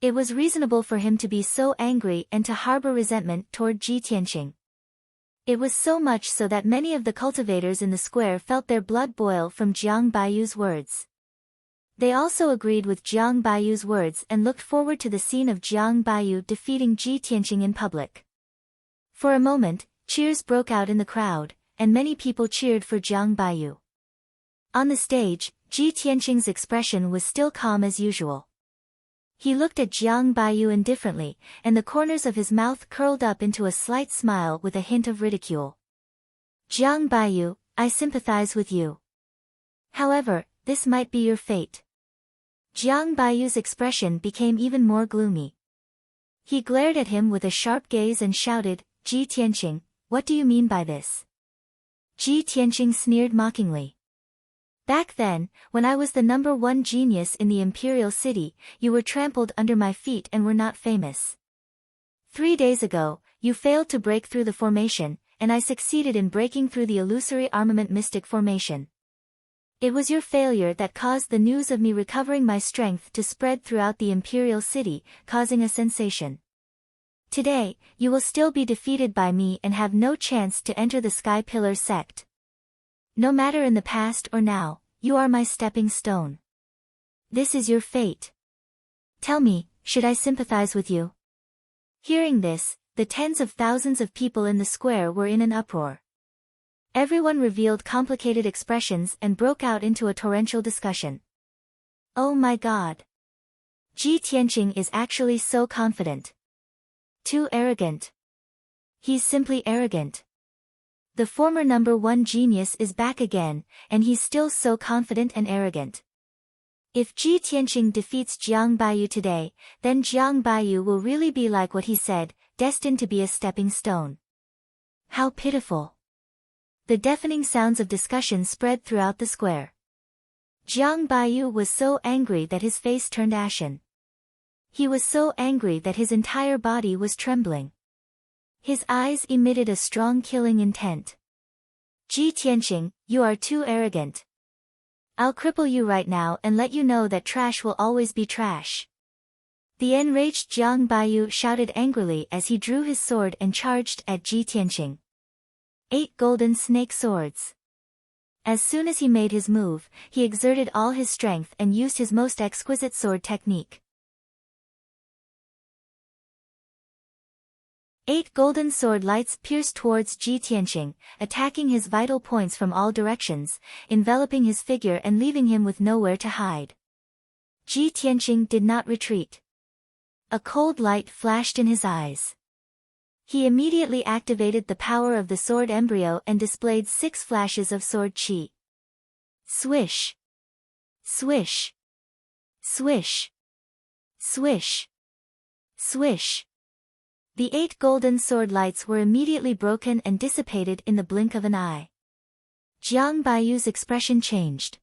It was reasonable for him to be so angry and to harbor resentment toward Ji Tianqing. It was so much so that many of the cultivators in the square felt their blood boil from Jiang Baiyu's words. They also agreed with Jiang Baiyu's words and looked forward to the scene of Jiang Baiyu defeating Ji Tianqing in public. For a moment, cheers broke out in the crowd, and many people cheered for Jiang Baiyu. On the stage, Ji Tianqing's expression was still calm as usual. He looked at Jiang Baiyu indifferently, and the corners of his mouth curled up into a slight smile with a hint of ridicule. Jiang Baiyu, I sympathize with you. However, this might be your fate. Jiang Baiyu's expression became even more gloomy. He glared at him with a sharp gaze and shouted, Ji Tianqing, what do you mean by this? Ji Tianqing sneered mockingly. Back then, when I was the #1 genius in the imperial city, you were trampled under my feet and were not famous. 3 days ago, you failed to break through the formation, and I succeeded in breaking through the illusory armament mystic formation. It was your failure that caused the news of me recovering my strength to spread throughout the imperial city, causing a sensation. Today, you will still be defeated by me and have no chance to enter the Sky Pillar sect. No matter in the past or now, you are my stepping stone. This is your fate. Tell me, should I sympathize with you? Hearing this, the tens of thousands of people in the square were in an uproar. Everyone revealed complicated expressions and broke out into a torrential discussion. Oh my God! Ji Tianqing is actually so confident. Too arrogant. He's simply arrogant. The former #1 genius is back again, and he's still so confident and arrogant. If Ji Tianqing defeats Jiang Baiyu today, then Jiang Baiyu will really be like what he said, destined to be a stepping stone. How pitiful. The deafening sounds of discussion spread throughout the square. Jiang Baiyu was so angry that his face turned ashen. He was so angry that his entire body was trembling. His eyes emitted a strong killing intent. Ji Tianqing, you are too arrogant. I'll cripple you right now and let you know that trash will always be trash. The enraged Jiang Baiyu shouted angrily as he drew his sword and charged at Ji Tianqing. 8 golden snake swords. As soon as he made his move, he exerted all his strength and used his most exquisite sword technique. 8 golden sword lights pierced towards Ji Tianqing, attacking his vital points from all directions, enveloping his figure and leaving him with nowhere to hide. Ji Tianqing did not retreat. A cold light flashed in his eyes. He immediately activated the power of the sword embryo and displayed 6 flashes of sword chi. Swish! Swish! Swish! Swish! Swish! The 8 golden sword lights were immediately broken and dissipated in the blink of an eye. Jiang Baiyu's expression changed.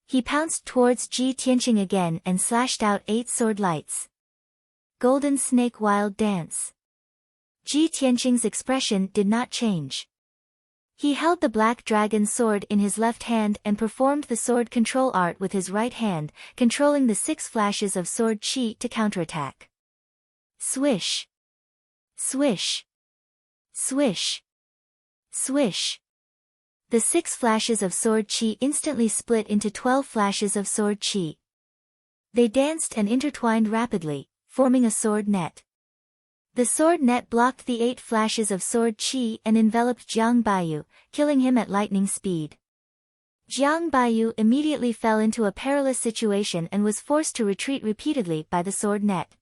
He pounced towards Ji Tianqing again and slashed out 8 sword lights. Golden Snake Wild Dance. Ji Tianqing's expression did not change. He held the black dragon sword in his left hand and performed the sword control art with his right hand, controlling the 6 flashes of sword chi to counterattack. Swish! Swish! Swish! Swish! The 6 flashes of sword chi instantly split into 12 flashes of sword chi. They danced and intertwined rapidly, forming a sword net. The sword net blocked the 8 flashes of sword chi and enveloped Jiang Baiyu, killing him at lightning speed. Jiang Baiyu immediately fell into a perilous situation and was forced to retreat repeatedly by the sword net.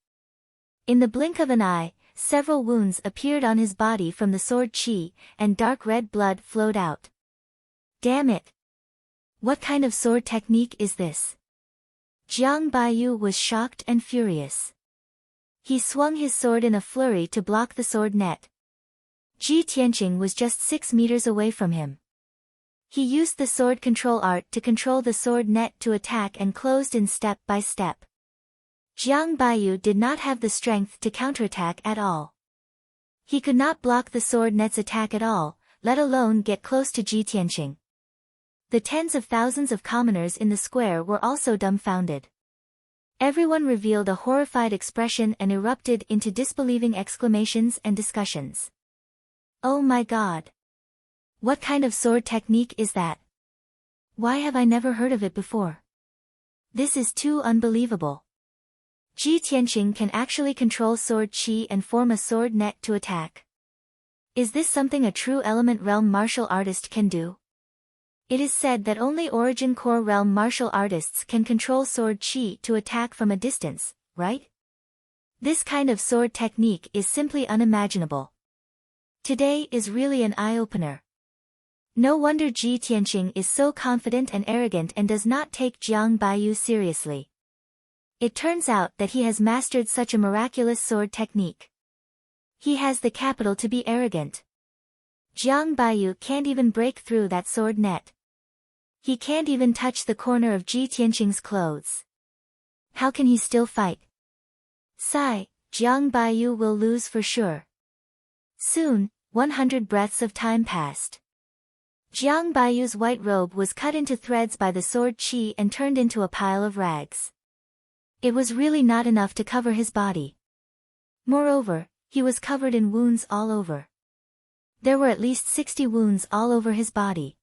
In the blink of an eye, several wounds appeared on his body from the sword chi, and dark red blood flowed out. Damn it! What kind of sword technique is this? Jiang Baiyu was shocked and furious. He swung his sword in a flurry to block the sword net. Ji Tianqing was just 6 meters away from him. He used the sword control art to control the sword net to attack and closed in step by step. Jiang Baiyu did not have the strength to counterattack at all. He could not block the sword net's attack at all, let alone get close to Ji Tianqing. The tens of thousands of commoners in the square were also dumbfounded. Everyone revealed a horrified expression and erupted into disbelieving exclamations and discussions. "Oh my God! What kind of sword technique is that? Why have I never heard of it before? This is too unbelievable. Ji Tianqing can actually control sword qi and form a sword net to attack. Is this something a true element realm martial artist can do? It is said that only origin core realm martial artists can control sword qi to attack from a distance, right? This kind of sword technique is simply unimaginable. Today is really an eye-opener. No wonder Ji Tianqing is so confident and arrogant and does not take Jiang Baiyu seriously. It turns out that he has mastered such a miraculous sword technique. He has the capital to be arrogant. Jiang Baiyu can't even break through that sword net. He can't even touch the corner of Ji Tianqing's clothes. How can he still fight? Sigh, Jiang Baiyu will lose for sure. Soon, 100 breaths of time passed. Jiang Baiyu's white robe was cut into threads by the sword qi and turned into a pile of rags. It was really not enough to cover his body. Moreover, he was covered in wounds all over. There were at least 60 wounds all over his body.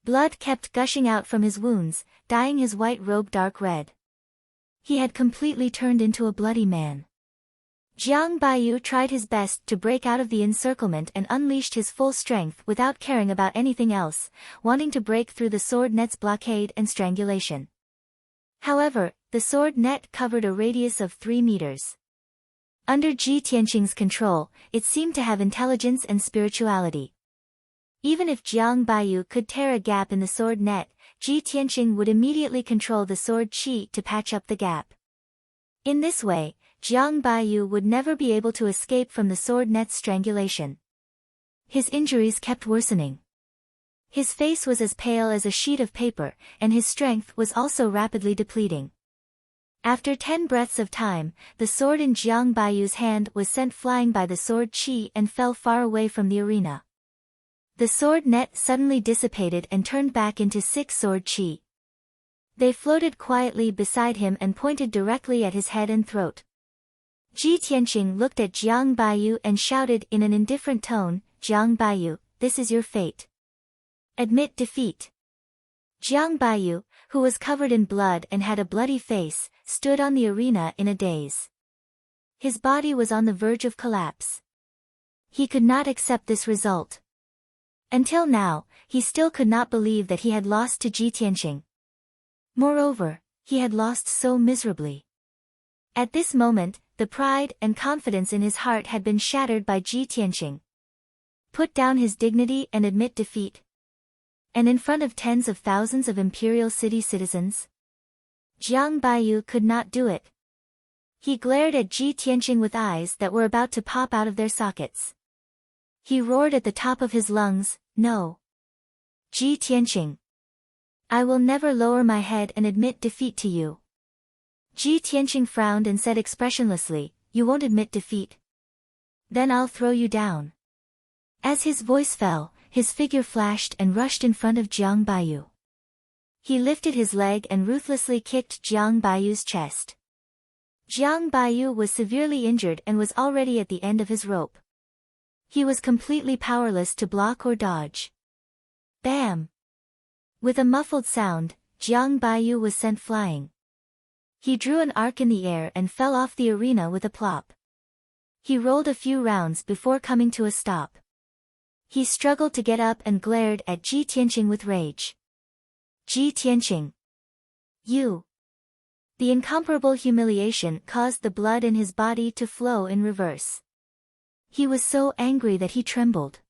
Blood kept gushing out from his wounds, dyeing his white robe dark red. He had completely turned into a bloody man. Jiang Baiyu tried his best to break out of the encirclement and unleashed his full strength without caring about anything else, wanting to break through the sword net's blockade and strangulation. However, the sword net covered a radius of 3 meters. Under Ji Tianqing's control, it seemed to have intelligence and spirituality. Even if Jiang Baiyu could tear a gap in the sword net, Ji Tianqing would immediately control the sword qi to patch up the gap. In this way, Jiang Baiyu would never be able to escape from the sword net's strangulation. His injuries kept worsening. His face was as pale as a sheet of paper, and his strength was also rapidly depleting. After 10 breaths of time, the sword in Jiang Baiyu's hand was sent flying by the sword qi and fell far away from the arena. The sword net suddenly dissipated and turned back into 6 sword qi. They floated quietly beside him and pointed directly at his head and throat. Ji Tianqing looked at Jiang Baiyu and shouted in an indifferent tone, "Jiang Baiyu, this is your fate. Admit defeat." Jiang Baiyu, who was covered in blood and had a bloody face, stood on the arena in a daze. His body was on the verge of collapse. He could not accept this result. Until now, he still could not believe that he had lost to Ji Tianqing. Moreover, he had lost so miserably. At this moment, the pride and confidence in his heart had been shattered by Ji Tianqing. Put down his dignity and admit defeat. And in front of tens of thousands of imperial city citizens? Jiang Baiyu could not do it. He glared at Ji Tianqing with eyes that were about to pop out of their sockets. He roared at the top of his lungs, "No! Ji Tianqing! I will never lower my head and admit defeat to you." Ji Tianqing frowned and said expressionlessly, "You won't admit defeat? Then I'll throw you down." As his voice fell, his figure flashed and rushed in front of Jiang Baiyu. He lifted his leg and ruthlessly kicked Jiang Baiyu's chest. Jiang Baiyu was severely injured and was already at the end of his rope. He was completely powerless to block or dodge. Bam! With a muffled sound, Jiang Baiyu was sent flying. He drew an arc in the air and fell off the arena with a plop. He rolled a few rounds before coming to a stop. He struggled to get up and glared at Ji Tianqing with rage. "Ji Tianqing! You!" The incomparable humiliation caused the blood in his body to flow in reverse. He was so angry that he trembled.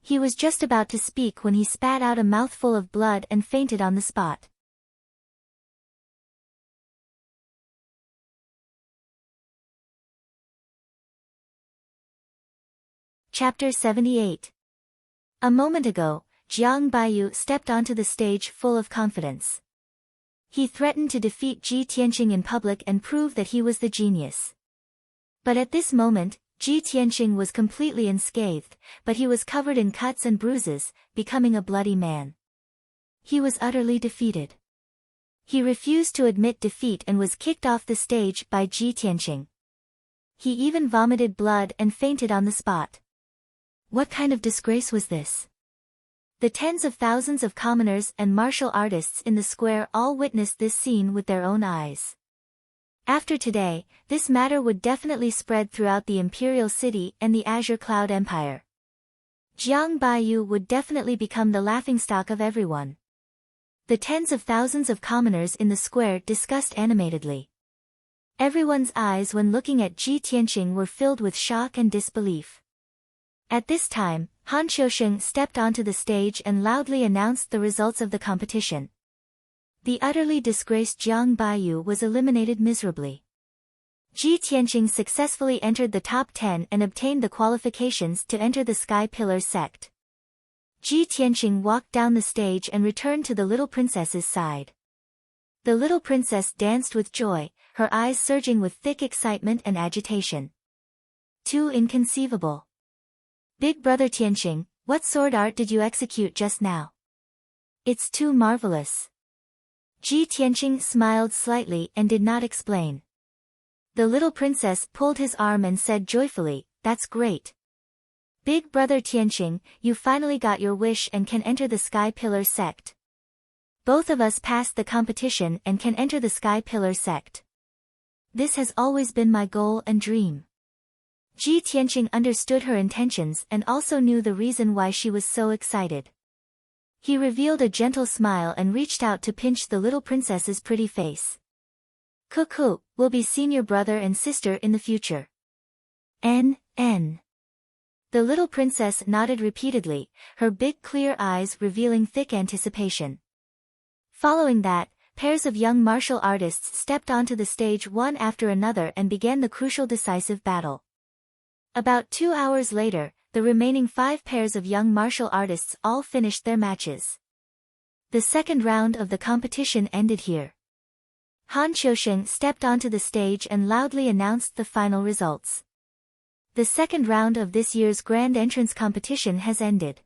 He was just about to speak when he spat out a mouthful of blood and fainted on the spot. Chapter 78. A moment ago, Jiang Baiyu stepped onto the stage full of confidence. He threatened to defeat Ji Tianqing in public and prove that he was the genius. But at this moment, Ji Tianqing was completely unscathed, but he was covered in cuts and bruises, becoming a bloody man. He was utterly defeated. He refused to admit defeat and was kicked off the stage by Ji Tianqing. He even vomited blood and fainted on the spot. What kind of disgrace was this? The tens of thousands of commoners and martial artists in the square all witnessed this scene with their own eyes. After today, this matter would definitely spread throughout the Imperial City and the Azure Cloud Empire. Jiang Baiyu would definitely become the laughingstock of everyone. The tens of thousands of commoners in the square discussed animatedly. Everyone's eyes when looking at Ji Tianqing were filled with shock and disbelief. At this time, Han Qiusheng stepped onto the stage and loudly announced the results of the competition. The utterly disgraced Jiang Baiyu was eliminated miserably. Ji Tianqing successfully entered the top 10 and obtained the qualifications to enter the Sky Pillar sect. Ji Tianqing walked down the stage and returned to the little princess's side. The little princess danced with joy, her eyes surging with thick excitement and agitation. Too inconceivable. Big brother Tianqing, what sword art did you execute just now? It's too marvelous. Ji Tianqing smiled slightly and did not explain. The little princess pulled his arm and said joyfully, "That's great. Big brother Tianqing, you finally got your wish and can enter the Sky Pillar sect. Both of us passed the competition and can enter the Sky Pillar sect. This has always been my goal and dream." Ji Tianqing understood her intentions and also knew the reason why she was so excited. He revealed a gentle smile and reached out to pinch the little princess's pretty face. "Cuckoo, we'll be senior brother and sister in the future." N. The little princess nodded repeatedly, her big clear eyes revealing thick anticipation. Following that, pairs of young martial artists stepped onto the stage one after another and began the crucial decisive battle. About 2 hours later, the remaining 5 pairs of young martial artists all finished their matches. The second round of the competition ended here. Han Qiusheng stepped onto the stage and loudly announced the final results. The second round of this year's grand entrance competition has ended.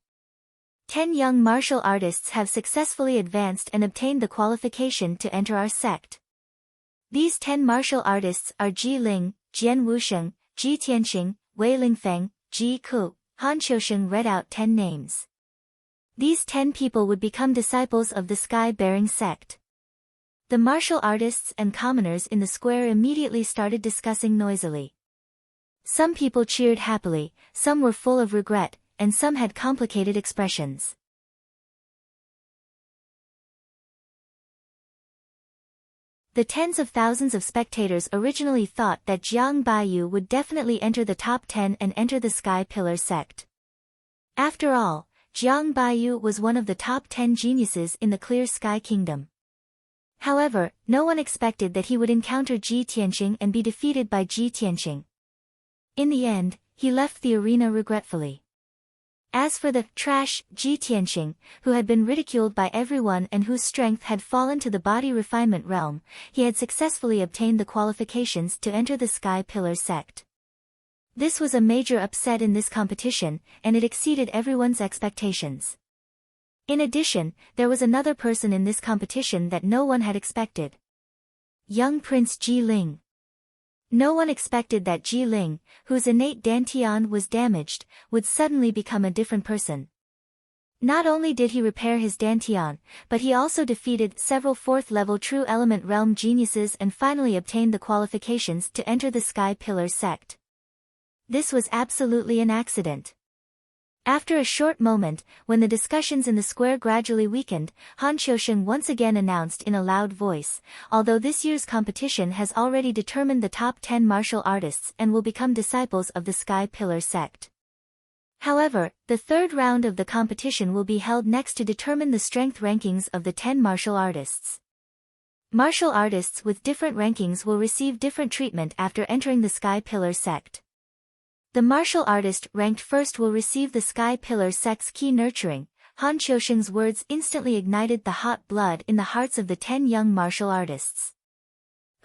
10 young martial artists have successfully advanced and obtained the qualification to enter our sect. These 10 martial artists are Ji Ling, Jian Wusheng, Ji Tianqing, Wei Lingfeng, Ji Ku. Han Qiusheng read out 10 names. These 10 people would become disciples of the Sky-bearing sect. The martial artists and commoners in the square immediately started discussing noisily. Some people cheered happily, some were full of regret, and some had complicated expressions. The tens of thousands of spectators originally thought that Jiang Baiyu would definitely enter the top 10 and enter the Sky Pillar sect. After all, Jiang Baiyu was one of the top 10 geniuses in the Clear Sky Kingdom. However, no one expected that he would encounter Ji Tianqing and be defeated by Ji Tianqing. In the end, he left the arena regretfully. As for the trash Ji Tianqing, who had been ridiculed by everyone and whose strength had fallen to the body refinement realm, he had successfully obtained the qualifications to enter the Sky Pillar sect. This was a major upset in this competition, and it exceeded everyone's expectations. In addition, there was another person in this competition that no one had expected. Young Prince Ji Ling. No one expected that Ji Ling, whose innate dantian was damaged, would suddenly become a different person. Not only did he repair his dantian, but he also defeated several 4th-level True Element Realm geniuses and finally obtained the qualifications to enter the Sky Pillar sect. This was absolutely an accident. After a short moment, when the discussions in the square gradually weakened, Han Qiusheng once again announced in a loud voice, although this year's competition has already determined the top 10 martial artists and will become disciples of the Sky Pillar sect. However, the third round of the competition will be held next to determine the strength rankings of the 10 martial artists. Martial artists with different rankings will receive different treatment after entering the Sky Pillar sect. The martial artist ranked first will receive the Sky Pillar sect's key nurturing. Han Qiusheng's words instantly ignited the hot blood in the hearts of the 10 young martial artists.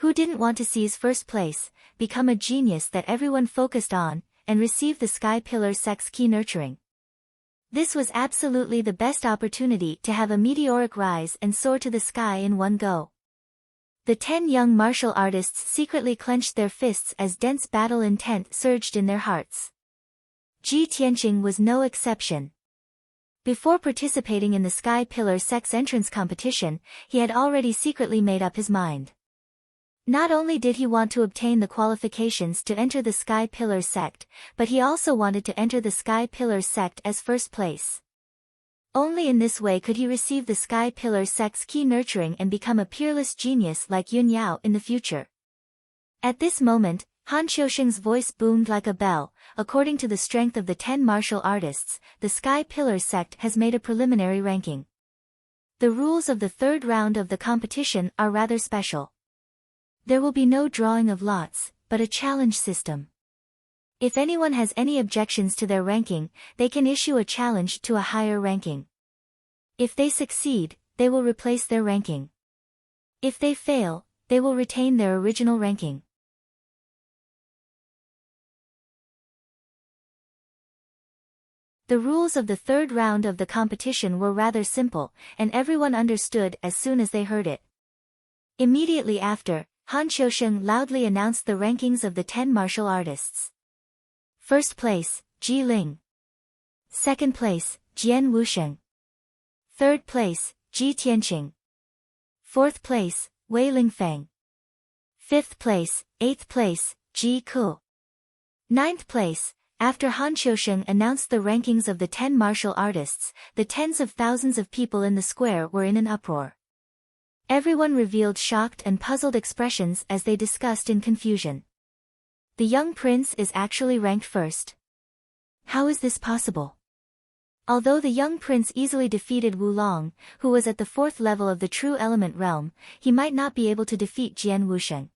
Who didn't want to seize first place, become a genius that everyone focused on, and receive the Sky Pillar Sect's key nurturing. This was absolutely the best opportunity to have a meteoric rise and soar to the sky in one go. The 10 young martial artists secretly clenched their fists as dense battle intent surged in their hearts. Ji Tianqing was no exception. Before participating in the Sky Pillar Sect's entrance competition, he had already secretly made up his mind. Not only did he want to obtain the qualifications to enter the Sky Pillar Sect, but he also wanted to enter the Sky Pillar Sect as first place. Only in this way could he receive the Sky Pillar Sect's key nurturing and become a peerless genius like Yun Yao in the future. At this moment, Han Qiusheng's voice boomed like a bell. According to the strength of the 10 martial artists, the Sky Pillar Sect has made a preliminary ranking. The rules of the third round of the competition are rather special. There will be no drawing of lots, but a challenge system. If anyone has any objections to their ranking, they can issue a challenge to a higher ranking. If they succeed, they will replace their ranking. If they fail, they will retain their original ranking. The rules of the third round of the competition were rather simple, and everyone understood as soon as they heard it. Immediately after, Han Qiusheng loudly announced the rankings of the 10 martial artists. First place, Ji Ling. Second place, Jian Wusheng. Third place, Ji Tianqing. Fourth place, Wei Lingfeng. Fifth place, eighth place, Ji Ku. Ninth place. After Han Qiusheng announced the rankings of the 10 martial artists, the tens of thousands of people in the square were in an uproar. Everyone revealed shocked and puzzled expressions as they discussed in confusion. The young prince is actually ranked first. How is this possible? Although the young prince easily defeated Wu Long, who was at the 4th level of the True Element realm, he might not be able to defeat Jian Wusheng.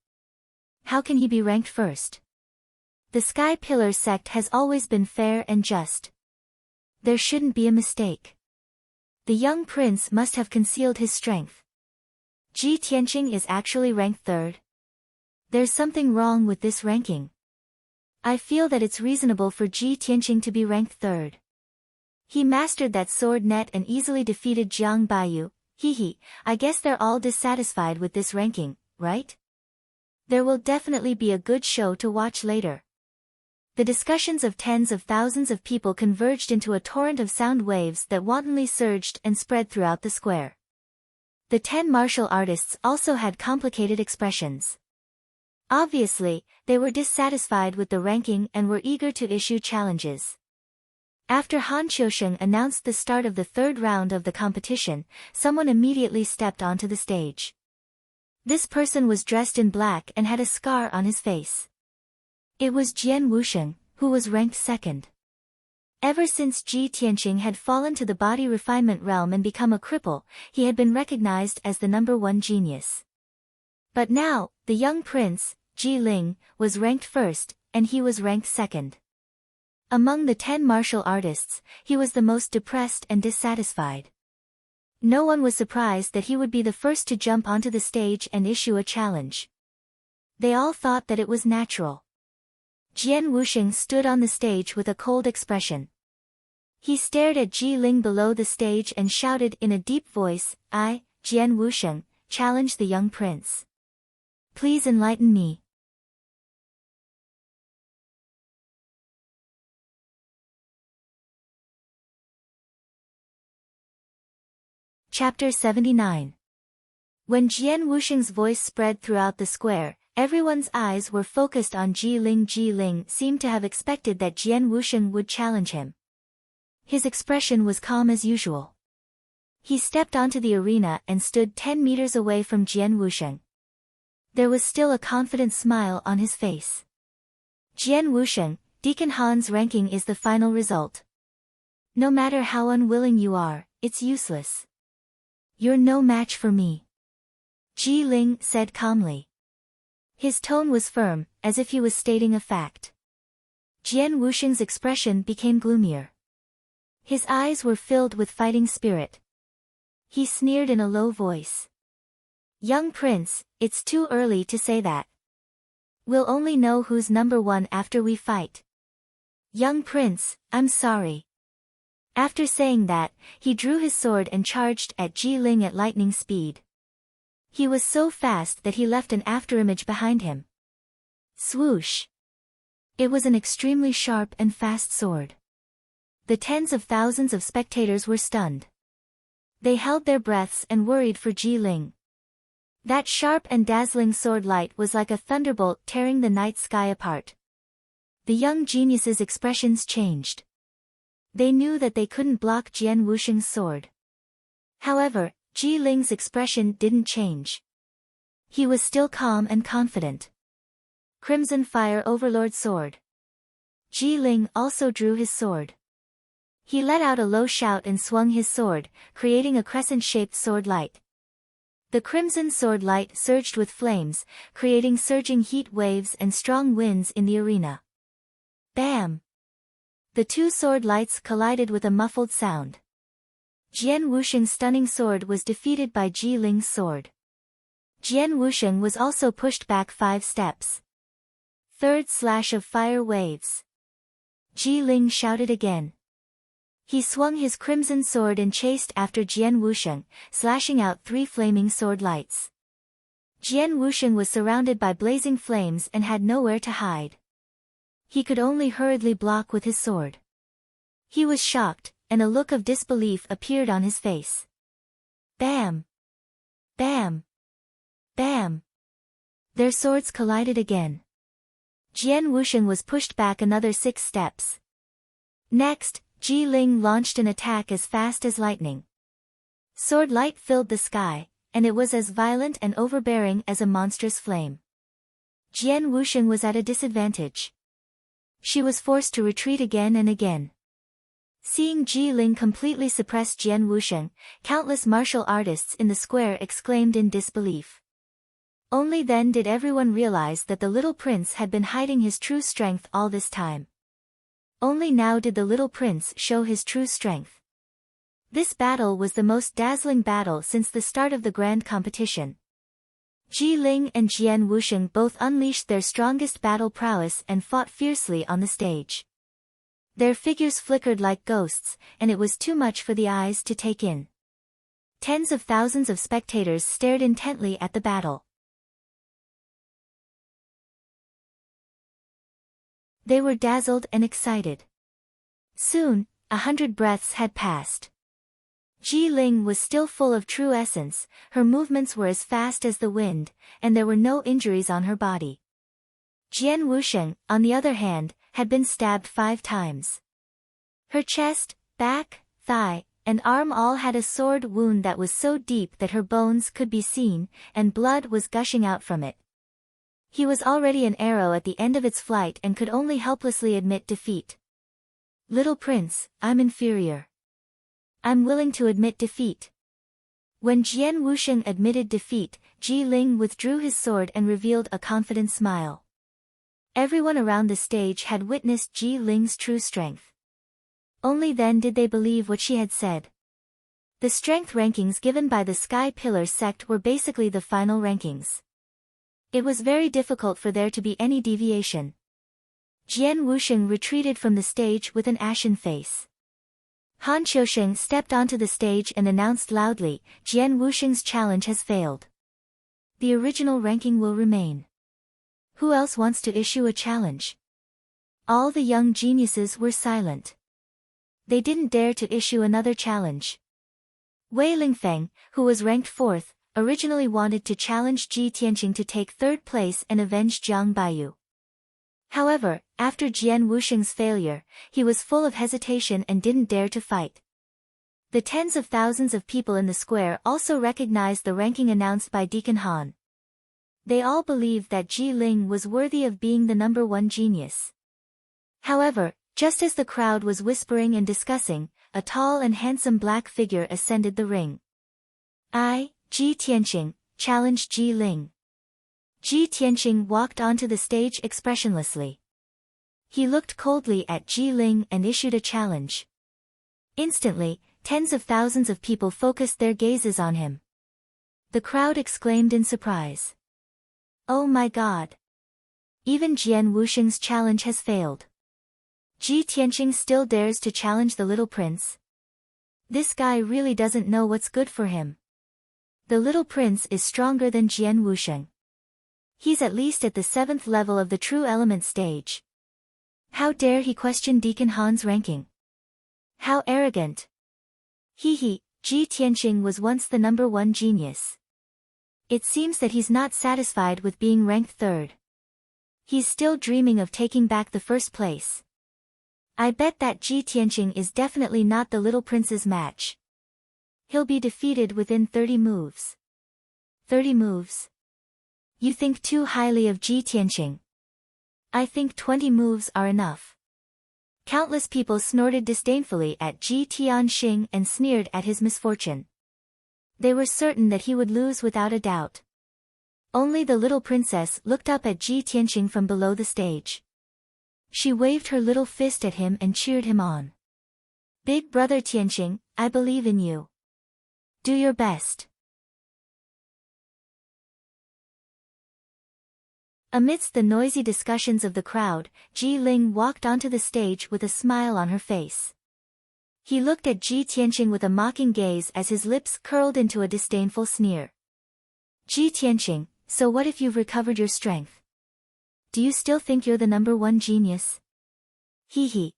How can he be ranked first? The Sky Pillar Sect has always been fair and just. There shouldn't be a mistake. The young prince must have concealed his strength. Ji Tianqing is actually ranked third. There's something wrong with this ranking. I feel that it's reasonable for Ji Tianqing to be ranked third. He mastered that sword net and easily defeated Jiang Baiyu. I guess they're all dissatisfied with this ranking, right? There will definitely be a good show to watch later. The discussions of tens of thousands of people converged into a torrent of sound waves that wantonly surged and spread throughout the square. The 10 martial artists also had complicated expressions. Obviously, they were dissatisfied with the ranking and were eager to issue challenges. After Han Qiusheng announced the start of the third round of the competition, someone immediately stepped onto the stage. This person was dressed in black and had a scar on his face. It was Jian Wusheng, who was ranked second. Ever since Ji Tianqing had fallen to the body refinement realm and become a cripple, he had been recognized as the #1 genius. But now, the young prince, Ji Ling, was ranked first, and he was ranked second. Among the 10 martial artists, he was the most depressed and dissatisfied. No one was surprised that he would be the first to jump onto the stage and issue a challenge. They all thought that it was natural. Jian Wusheng stood on the stage with a cold expression. He stared at Ji Ling below the stage and shouted in a deep voice, "I, Jian Wusheng, challenge the young prince. Please enlighten me." Chapter 79. When Jian Wusheng's voice spread throughout the square, everyone's eyes were focused on Ji Ling. Ji Ling seemed to have expected that Jian Wusheng would challenge him. His expression was calm as usual. He stepped onto the arena and stood 10 meters away from Jian Wusheng. There was still a confident smile on his face. "Jian Wusheng, Deacon Han's ranking is the final result. No matter how unwilling you are, it's useless. You're no match for me," Ji Ling said calmly. His tone was firm, as if he was stating a fact. Jian Wusheng's expression became gloomier. His eyes were filled with fighting spirit. He sneered in a low voice. "Young prince, it's too early to say that. We'll only know who's #1 after we fight. Young prince, I'm sorry. After saying that, he drew his sword and charged at Ji Ling at lightning speed. He was so fast that he left an afterimage behind him. Swoosh! It was an extremely sharp and fast sword. The tens of thousands of spectators were stunned. They held their breaths and worried for Ji Ling. That sharp and dazzling sword light was like a thunderbolt tearing the night sky apart. The young geniuses' expressions changed. They knew that they couldn't block Jian Wusheng's sword. However, Ji Ling's expression didn't change. He was still calm and confident. Crimson Fire Overlord Sword. Ji Ling also drew his sword. He let out a low shout and swung his sword, creating a crescent-shaped sword light. The crimson sword light surged with flames, creating surging heat waves and strong winds in the arena. Bam! The two sword lights collided with a muffled sound. Jian Wusheng's stunning sword was defeated by Ji Ling's sword. Jian Wusheng was also pushed back 5 steps. Third slash of fire waves. Ji Ling shouted again. He swung his crimson sword and chased after Jian Wusheng, slashing out 3 flaming sword lights. Jian Wusheng was surrounded by blazing flames and had nowhere to hide. He could only hurriedly block with his sword. He was shocked, and a look of disbelief appeared on his face. Bam! Bam! Bam! Their swords collided again. Jian Wusheng was pushed back another 6 steps. Next, Ji Ling launched an attack as fast as lightning. Sword light filled the sky, and it was as violent and overbearing as a monstrous flame. Jian Wusheng was at a disadvantage. She was forced to retreat again and again. Seeing Ji Ling completely suppress Jian Wusheng, countless martial artists in the square exclaimed in disbelief. Only then did everyone realize that the little prince had been hiding his true strength all this time. Only now did the little prince show his true strength. This battle was the most dazzling battle since the start of the grand competition. Ji Ling and Jian Wusheng both unleashed their strongest battle prowess and fought fiercely on the stage. Their figures flickered like ghosts, and it was too much for the eyes to take in. Tens of thousands of spectators stared intently at the battle. They were dazzled and excited. Soon, 100 breaths had passed. Ji Ling was still full of true essence, her movements were as fast as the wind, and there were no injuries on her body. Jian Wusheng, on the other hand, had been stabbed 5 times. Her chest, back, thigh, and arm all had a sword wound that was so deep that her bones could be seen, and blood was gushing out from it. He was already an arrow at the end of its flight and could only helplessly admit defeat. Little prince, I'm inferior. I'm willing to admit defeat. When Jian Wusheng admitted defeat, Ji Ling withdrew his sword and revealed a confident smile. Everyone around the stage had witnessed Ji Ling's true strength. Only then did they believe what she had said. The strength rankings given by the Sky Pillar sect were basically the final rankings. It was very difficult for there to be any deviation. Jian Wusheng retreated from the stage with an ashen face. Han Qiusheng stepped onto the stage and announced loudly, Jian Wusheng's challenge has failed. The original ranking will remain. Who else wants to issue a challenge? All the young geniuses were silent. They didn't dare to issue another challenge. Wei Lingfeng, who was ranked 4th, originally wanted to challenge Ji Tianqing to take 3rd place and avenge Jiang Baiyu. However, after Jian Wusheng's failure, he was full of hesitation and didn't dare to fight. The tens of thousands of people in the square also recognized the ranking announced by Deacon Han. They all believed that Ji Ling was worthy of being the number 1 genius. However, just as the crowd was whispering and discussing, a tall and handsome black figure ascended the ring. I, Ji Tianqing, challenged Ji Ling. Ji Tianqing walked onto the stage expressionlessly. He looked coldly at Ji Ling and issued a challenge. Instantly, tens of thousands of people focused their gazes on him. The crowd exclaimed in surprise. Oh my God! Even Jian Wusheng's challenge has failed. Ji Tianqing still dares to challenge the little prince. This guy really doesn't know what's good for him. The little prince is stronger than Jian Wusheng. He's at least at the 7th level of the true element stage. How dare he question Deacon Han's ranking? How arrogant. Ji Tianqing was once the #1 genius. It seems that he's not satisfied with being ranked 3rd. He's still dreaming of taking back the 1st place. I bet that Ji Tianqing is definitely not the little prince's match. He'll be defeated within 30 moves. 30 moves? You think too highly of Ji Tianqing. I think 20 moves are enough. Countless people snorted disdainfully at Ji Tianqing and sneered at his misfortune. They were certain that he would lose without a doubt. Only the little princess looked up at Ji Tianqing from below the stage. She waved her little fist at him and cheered him on. Big brother Tianqing, I believe in you. Do your best. Amidst the noisy discussions of the crowd, Ji Ling walked onto the stage with a smile on her face. He looked at Ji Tianqing with a mocking gaze as his lips curled into a disdainful sneer. Ji Tianqing, so what if you've recovered your strength? Do you still think you're the #1 genius? Hee.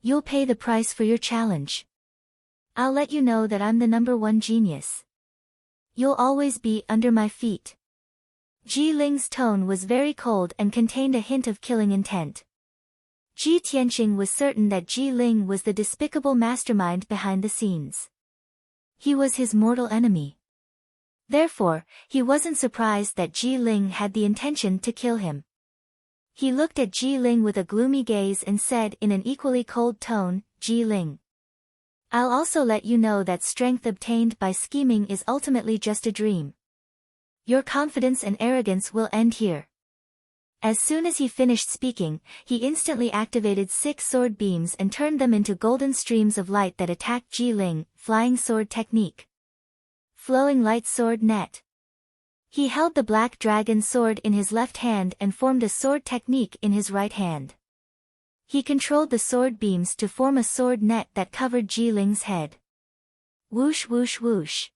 You'll pay the price for your challenge. I'll let you know that I'm the #1 genius. You'll always be under my feet. Ji Ling's tone was very cold and contained a hint of killing intent. Ji Tianqing was certain that Ji Ling was the despicable mastermind behind the scenes. He was his mortal enemy. Therefore, he wasn't surprised that Ji Ling had the intention to kill him. He looked at Ji Ling with a gloomy gaze and said in an equally cold tone, Ji Ling. I'll also let you know that strength obtained by scheming is ultimately just a dream. Your confidence and arrogance will end here. As soon as he finished speaking, he instantly activated 6 sword beams and turned them into golden streams of light that attacked Ji Ling, flying sword technique. Flowing light sword net. He held the black dragon sword in his left hand and formed a sword technique in his right hand. He controlled the sword beams to form a sword net that covered Ji Ling's head. Whoosh whoosh whoosh.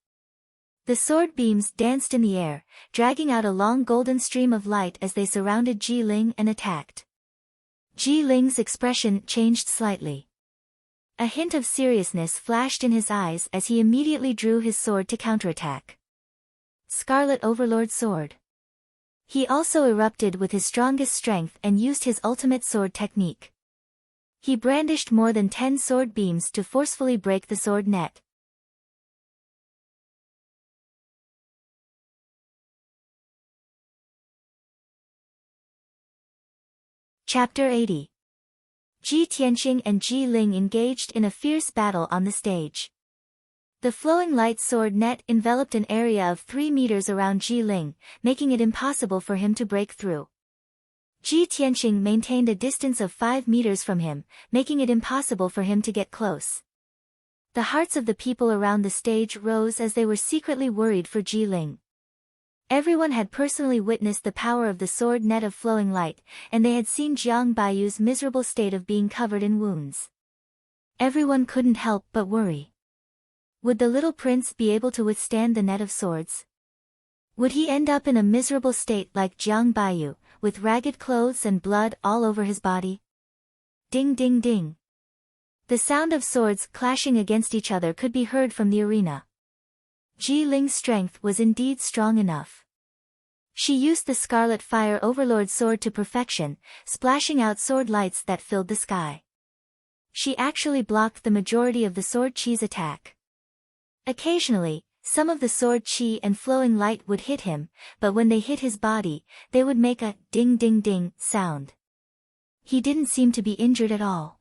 The sword beams danced in the air, dragging out a long golden stream of light as they surrounded Ji Ling and attacked. Ji Ling's expression changed slightly. A hint of seriousness flashed in his eyes as he immediately drew his sword to counterattack. Scarlet Overlord Sword. He also erupted with his strongest strength and used his ultimate sword technique. He brandished more than 10 sword beams to forcefully break the sword net. Chapter 80. Ji Tianqing and Ji Ling engaged in a fierce battle on the stage. The flowing light sword net enveloped an area of 3 meters around Ji Ling, making it impossible for him to break through. Ji Tianqing maintained a distance of 5 meters from him, making it impossible for him to get close. The hearts of the people around the stage rose as they were secretly worried for Ji Ling. Everyone had personally witnessed the power of the sword net of flowing light, and they had seen Jiang Baiyu's miserable state of being covered in wounds. Everyone couldn't help but worry. Would the little prince be able to withstand the net of swords? Would he end up in a miserable state like Jiang Baiyu, with ragged clothes and blood all over his body? Ding ding ding. The sound of swords clashing against each other could be heard from the arena. Ji Ling's strength was indeed strong enough. She used the Scarlet Fire Overlord sword to perfection, splashing out sword lights that filled the sky. She actually blocked the majority of the sword chi's attack. Occasionally, some of the sword chi and flowing light would hit him, but when they hit his body, they would make a ding ding ding sound. He didn't seem to be injured at all.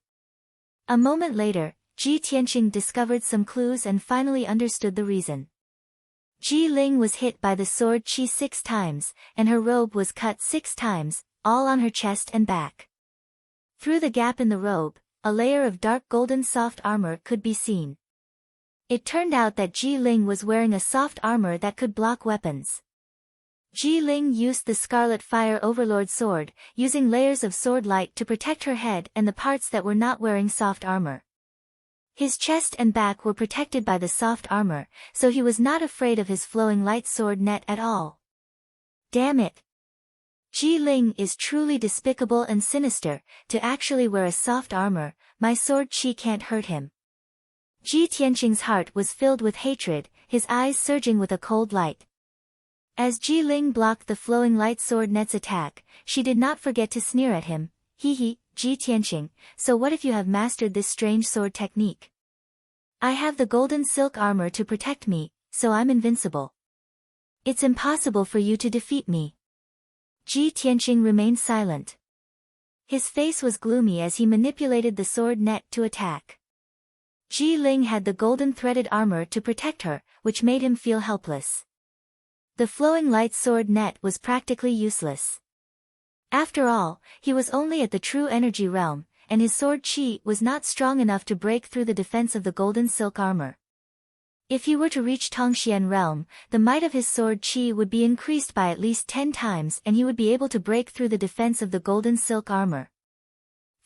A moment later, Ji Tianqing discovered some clues and finally understood the reason. Ji Ling was hit by the sword chi 6 times, and her robe was cut 6 times, all on her chest and back. Through the gap in the robe, a layer of dark golden soft armor could be seen. It turned out that Ji Ling was wearing a soft armor that could block weapons. Ji Ling used the Scarlet Fire Overlord sword, using layers of sword light to protect her head and the parts that were not wearing soft armor. His chest and back were protected by the soft armor, so he was not afraid of his flowing light sword net at all. Damn it! Ji Ling is truly despicable and sinister, to actually wear a soft armor. My sword chi can't hurt him. Ji Tianqing's heart was filled with hatred, his eyes surging with a cold light. As Ji Ling blocked the flowing light sword net's attack, she did not forget to sneer at him. Hee, Ji Tianqing, so what if you have mastered this strange sword technique? I have the golden silk armor to protect me, so I'm invincible. It's impossible for you to defeat me. Ji Tianqing remained silent. His face was gloomy as he manipulated the sword net to attack. Ji Ling had the golden threaded armor to protect her, which made him feel helpless. The flowing light sword net was practically useless. After all, he was only at the true energy realm, and his sword chi was not strong enough to break through the defense of the golden silk armor. If he were to reach Tongxian realm, the might of his sword chi would be increased by at least 10 times and he would be able to break through the defense of the golden silk armor.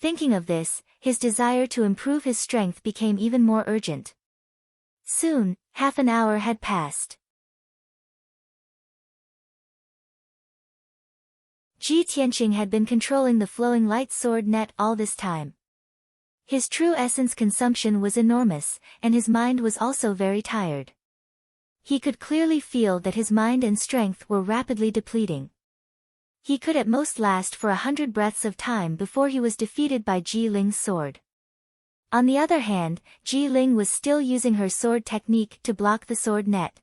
Thinking of this, his desire to improve his strength became even more urgent. Soon, half an hour had passed. Ji Tianqing had been controlling the flowing light sword net all this time. His true essence consumption was enormous, and his mind was also very tired. He could clearly feel that his mind and strength were rapidly depleting. He could at most last for 100 breaths of time before he was defeated by Ji Ling's sword. On the other hand, Ji Ling was still using her sword technique to block the sword net.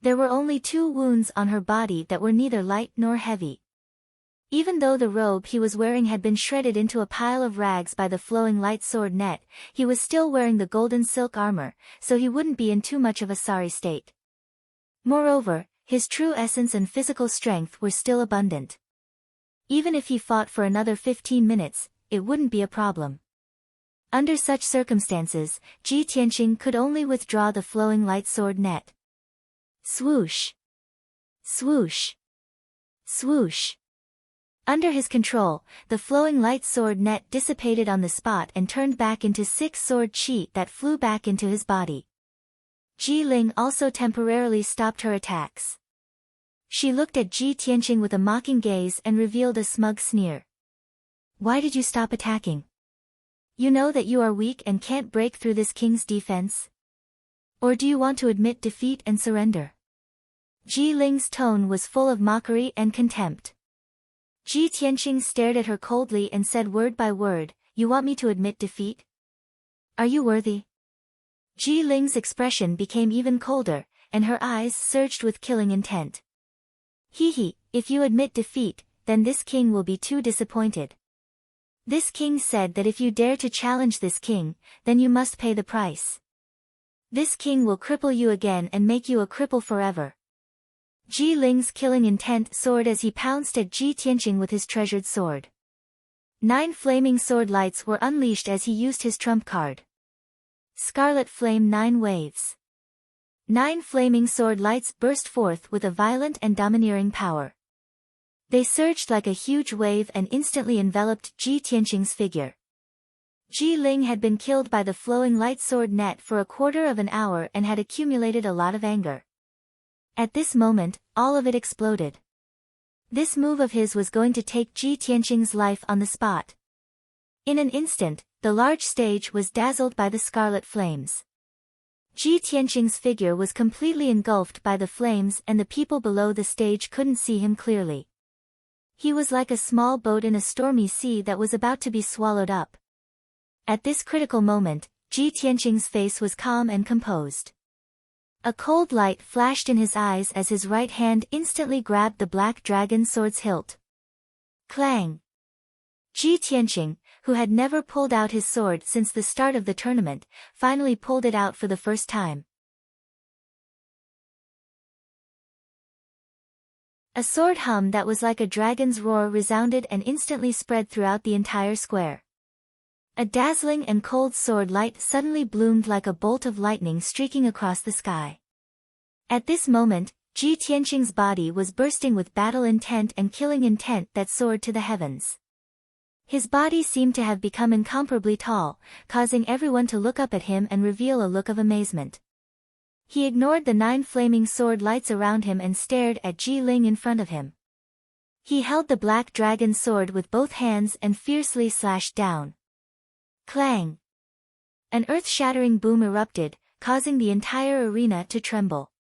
There were only 2 wounds on her body that were neither light nor heavy. Even though the robe he was wearing had been shredded into a pile of rags by the flowing light sword net, he was still wearing the golden silk armor, so he wouldn't be in too much of a sorry state. Moreover, his true essence and physical strength were still abundant. Even if he fought for another 15 minutes, it wouldn't be a problem. Under such circumstances, Ji Tianqing could only withdraw the flowing light sword net. Swoosh! Swoosh! Swoosh! Under his control, the flowing light sword net dissipated on the spot and turned back into 6 sword chi that flew back into his body. Ji Ling also temporarily stopped her attacks. She looked at Ji Tianqing with a mocking gaze and revealed a smug sneer. Why did you stop attacking? You know that you are weak and can't break through this king's defense? Or do you want to admit defeat and surrender? Ji Ling's tone was full of mockery and contempt. Ji Tianqing stared at her coldly and said word by word, you want me to admit defeat? Are you worthy? Ji Ling's expression became even colder, and her eyes surged with killing intent. Hee, if you admit defeat, then this king will be too disappointed. This king said that if you dare to challenge this king, then you must pay the price. This king will cripple you again and make you a cripple forever. Ji Ling's killing intent soared as he pounced at Ji Tianqing with his treasured sword. 9 flaming sword lights were unleashed as he used his trump card. Scarlet Flame 9 waves. 9 flaming sword lights burst forth with a violent and domineering power. They surged like a huge wave and instantly enveloped Ji Tianqing's figure. Ji Ling had been killed by the flowing light sword net for a quarter of an hour and had accumulated a lot of anger. At this moment, all of it exploded. This move of his was going to take Ji Tianqing's life on the spot. In an instant, the large stage was dazzled by the scarlet flames. Ji Tianqing's figure was completely engulfed by the flames and the people below the stage couldn't see him clearly. He was like a small boat in a stormy sea that was about to be swallowed up. At this critical moment, Ji Tianqing's face was calm and composed. A cold light flashed in his eyes as his right hand instantly grabbed the black dragon sword's hilt. Clang! Ji Tianqing, who had never pulled out his sword since the start of the tournament, finally pulled it out for the first time. A sword hum that was like a dragon's roar resounded and instantly spread throughout the entire square. A dazzling and cold sword light suddenly bloomed like a bolt of lightning streaking across the sky. At this moment, Ji Tianqing's body was bursting with battle intent and killing intent that soared to the heavens. His body seemed to have become incomparably tall, causing everyone to look up at him and reveal a look of amazement. He ignored the 9 flaming sword lights around him and stared at Ji Ling in front of him. He held the black dragon sword with both hands and fiercely slashed down. Clang! An earth-shattering boom erupted, causing the entire arena to tremble.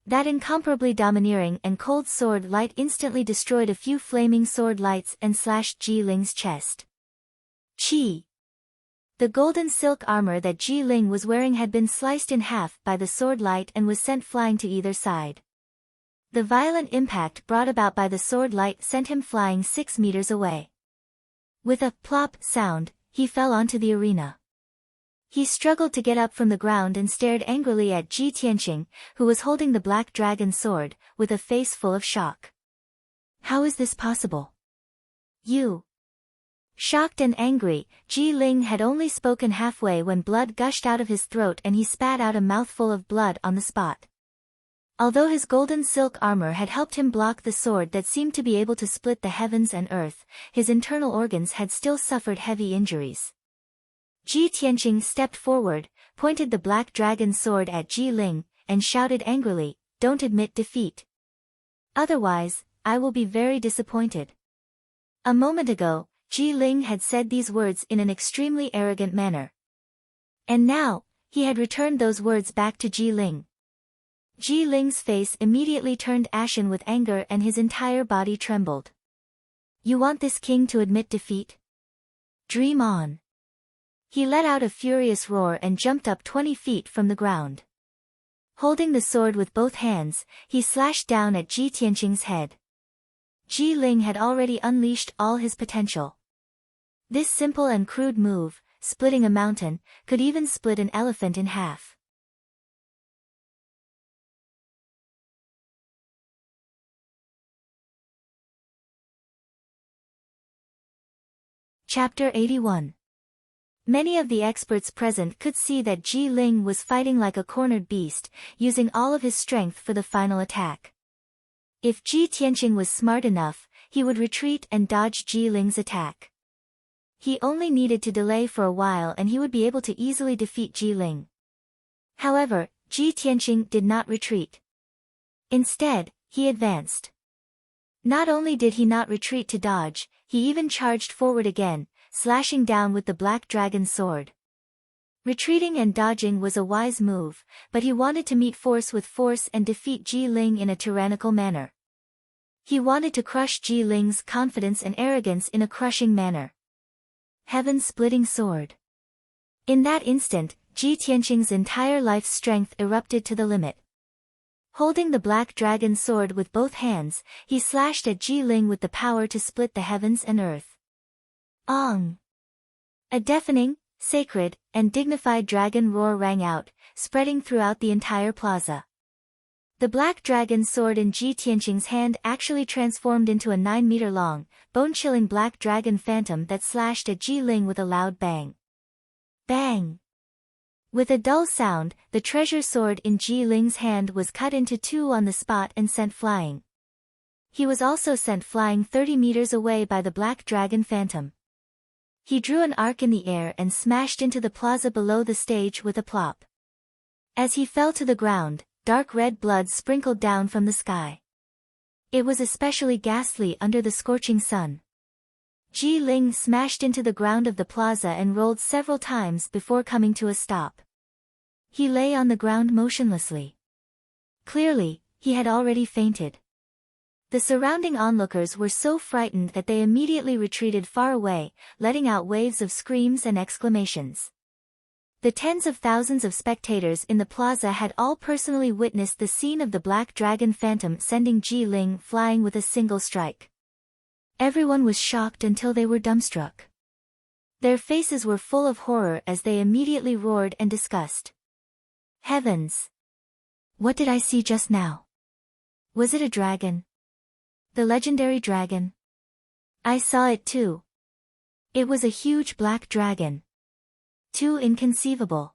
That incomparably domineering and cold sword light instantly destroyed a few flaming sword lights and slashed Ji Ling's chest. Chi! The golden silk armor that Ji Ling was wearing had been sliced in half by the sword light and was sent flying to either side. The violent impact brought about by the sword light sent him flying 6 meters away. With a plop sound, he fell onto the arena. He struggled to get up from the ground and stared angrily at Ji Tianqing, who was holding the black dragon sword, with a face full of shock. How is this possible? You! Shocked and angry, Ji Ling had only spoken halfway when blood gushed out of his throat and he spat out a mouthful of blood on the spot. Although his golden silk armor had helped him block the sword that seemed to be able to split the heavens and earth, his internal organs had still suffered heavy injuries. Ji Tianqing stepped forward, pointed the black dragon sword at Ji Ling, and shouted angrily, "Don't admit defeat. Otherwise, I will be very disappointed." A moment ago, Ji Ling had said these words in an extremely arrogant manner. And now, he had returned those words back to Ji Ling. Ji Ling's face immediately turned ashen with anger and his entire body trembled. You want this king to admit defeat? Dream on. He let out a furious roar and jumped up 20 feet from the ground. Holding the sword with both hands, he slashed down at Ji Tianqing's head. Ji Ling had already unleashed all his potential. This simple and crude move, splitting a mountain, could even split an elephant in half. Chapter 81. Many of the experts present could see that Ji Ling was fighting like a cornered beast, using all of his strength for the final attack. If Ji Tianqing was smart enough, he would retreat and dodge Ji Ling's attack. He only needed to delay for a while and he would be able to easily defeat Ji Ling. However, Ji Tianqing did not retreat. Instead, he advanced. Not only did he not retreat to dodge, he even charged forward again, slashing down with the black dragon sword. Retreating and dodging was a wise move, but he wanted to meet force with force and defeat Ji Ling in a tyrannical manner. He wanted to crush Ji Ling's confidence and arrogance in a crushing manner. Heaven-splitting sword. In that instant, Ji Tianqing's entire life's strength erupted to the limit. Holding the black dragon sword with both hands, he slashed at Ji Ling with the power to split the heavens and earth. Ong! A deafening, sacred, and dignified dragon roar rang out, spreading throughout the entire plaza. The black dragon sword in Ji Tianqing's hand actually transformed into a 9-meter-long, bone-chilling black dragon phantom that slashed at Ji Ling with a loud bang. Bang! With a dull sound, the treasure sword in Ji Ling's hand was cut into 2 on the spot and sent flying. He was also sent flying 30 meters away by the black dragon phantom. He drew an arc in the air and smashed into the plaza below the stage with a plop. As he fell to the ground, dark red blood sprinkled down from the sky. It was especially ghastly under the scorching sun. Ji Ling smashed into the ground of the plaza and rolled several times before coming to a stop. He lay on the ground motionlessly. Clearly, he had already fainted. The surrounding onlookers were so frightened that they immediately retreated far away, letting out waves of screams and exclamations. The tens of thousands of spectators in the plaza had all personally witnessed the scene of the black dragon phantom sending Ji Ling flying with a single strike. Everyone was shocked until they were dumbstruck. Their faces were full of horror as they immediately roared in disgust. Heavens! What did I see just now? Was it a dragon? The legendary dragon? I saw it too. It was a huge black dragon. Too inconceivable.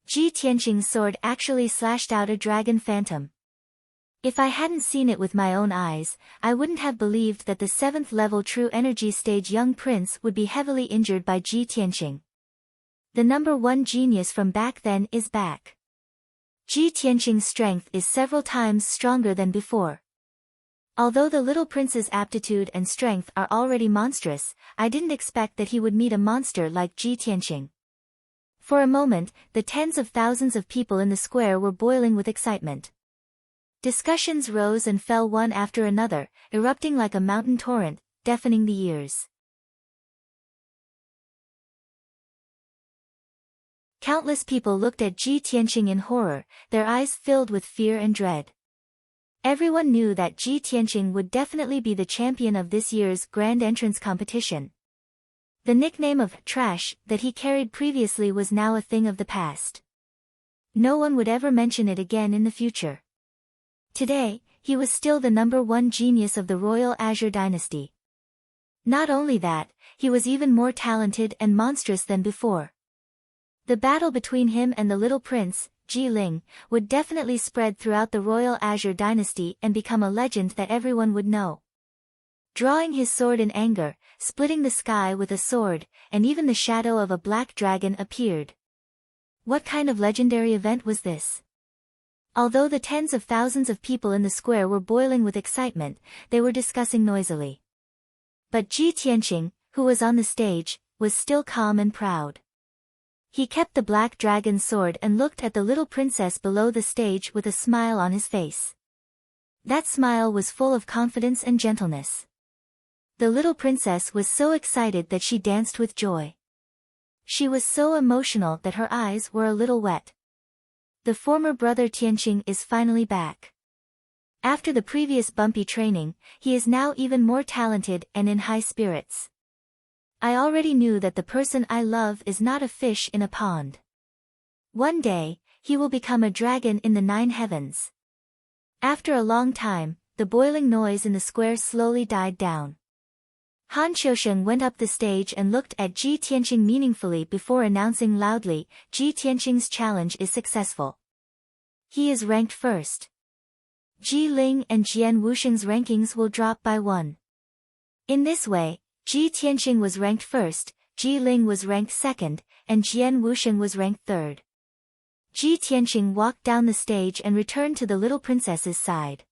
Ji Tianqing's sword actually slashed out a dragon phantom. If I hadn't seen it with my own eyes, I wouldn't have believed that the 7th level True Energy stage young prince would be heavily injured by Ji Tianqing. The number 1 genius from back then is back. Ji Tianqing's strength is several times stronger than before. Although the little prince's aptitude and strength are already monstrous, I didn't expect that he would meet a monster like Ji Tianqing. For a moment, the tens of thousands of people in the square were boiling with excitement. Discussions rose and fell one after another, erupting like a mountain torrent, deafening the ears. Countless people looked at Ji Tianqing in horror, their eyes filled with fear and dread. Everyone knew that Ji Tianqing would definitely be the champion of this year's grand entrance competition. The nickname of trash that he carried previously was now a thing of the past. No one would ever mention it again in the future. Today, he was still the number 1 genius of the Royal Azure Dynasty. Not only that, he was even more talented and monstrous than before. The battle between him and the little prince, Ji Ling, would definitely spread throughout the Royal Azure Dynasty and become a legend that everyone would know. Drawing his sword in anger, splitting the sky with a sword, and even the shadow of a black dragon appeared. What kind of legendary event was this? Although the tens of thousands of people in the square were boiling with excitement, they were discussing noisily. But Ji Tianqing, who was on the stage, was still calm and proud. He kept the black dragon's sword and looked at the little princess below the stage with a smile on his face. That smile was full of confidence and gentleness. The little princess was so excited that she danced with joy. She was so emotional that her eyes were a little wet. The former brother Tianqing is finally back. After the previous bumpy training, he is now even more talented and in high spirits. I already knew that the person I love is not a fish in a pond. One day, he will become a dragon in the 9 heavens. After a long time, the boiling noise in the square slowly died down. Han Qiusheng went up the stage and looked at Ji Tianqing meaningfully before announcing loudly, Ji Tianqing's challenge is successful. He is ranked first. Ji Ling and Jian Wusheng's rankings will drop by 1. In this way, Ji Tianqing was ranked first, Ji Ling was ranked second, and Jian Wusheng was ranked third. Ji Tianqing walked down the stage and returned to the little princess's side.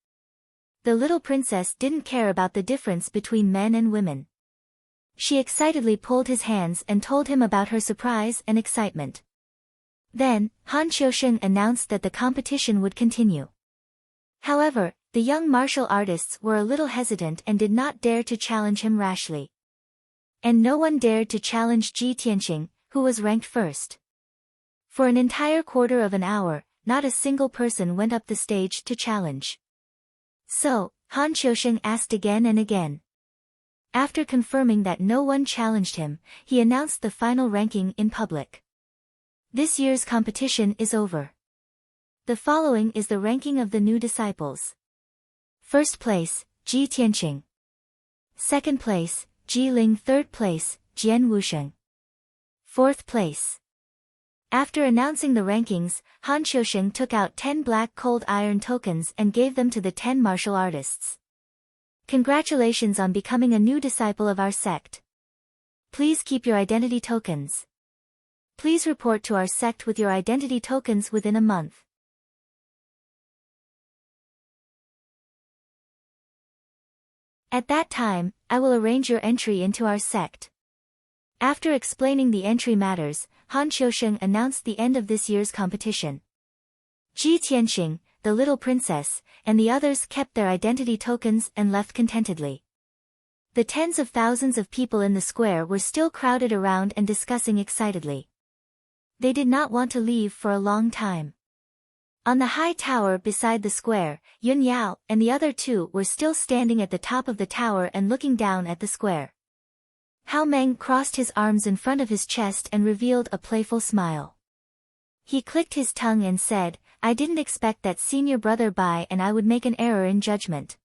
The little princess didn't care about the difference between men and women. She excitedly pulled his hands and told him about her surprise and excitement. Then, Han Qiusheng announced that the competition would continue. However, the young martial artists were a little hesitant and did not dare to challenge him rashly. And no one dared to challenge Ji Tianqing, who was ranked first. For an entire quarter of an hour, not a single person went up the stage to challenge. So, Han Qiusheng asked again and again. After confirming that no one challenged him, he announced the final ranking in public. This year's competition is over. The following is the ranking of the new disciples. First place, Ji Tianqing. Second place, Ji Ling. Third place, Jian Wusheng. Fourth place. After announcing the rankings, Han Qiusheng took out 10 black cold iron tokens and gave them to the 10 martial artists. Congratulations on becoming a new disciple of our sect. Please keep your identity tokens. Please report to our sect with your identity tokens within a month. At that time, I will arrange your entry into our sect. After explaining the entry matters, Han Qiusheng announced the end of this year's competition. Ji Tianqing, the little princess, and the others kept their identity tokens and left contentedly. The tens of thousands of people in the square were still crowded around and discussing excitedly. They did not want to leave for a long time. On the high tower beside the square, Yun Yao and the other 2 were still standing at the top of the tower and looking down at the square. Hao Meng crossed his arms in front of his chest and revealed a playful smile. He clicked his tongue and said, I didn't expect that senior brother Bai and I would make an error in judgment.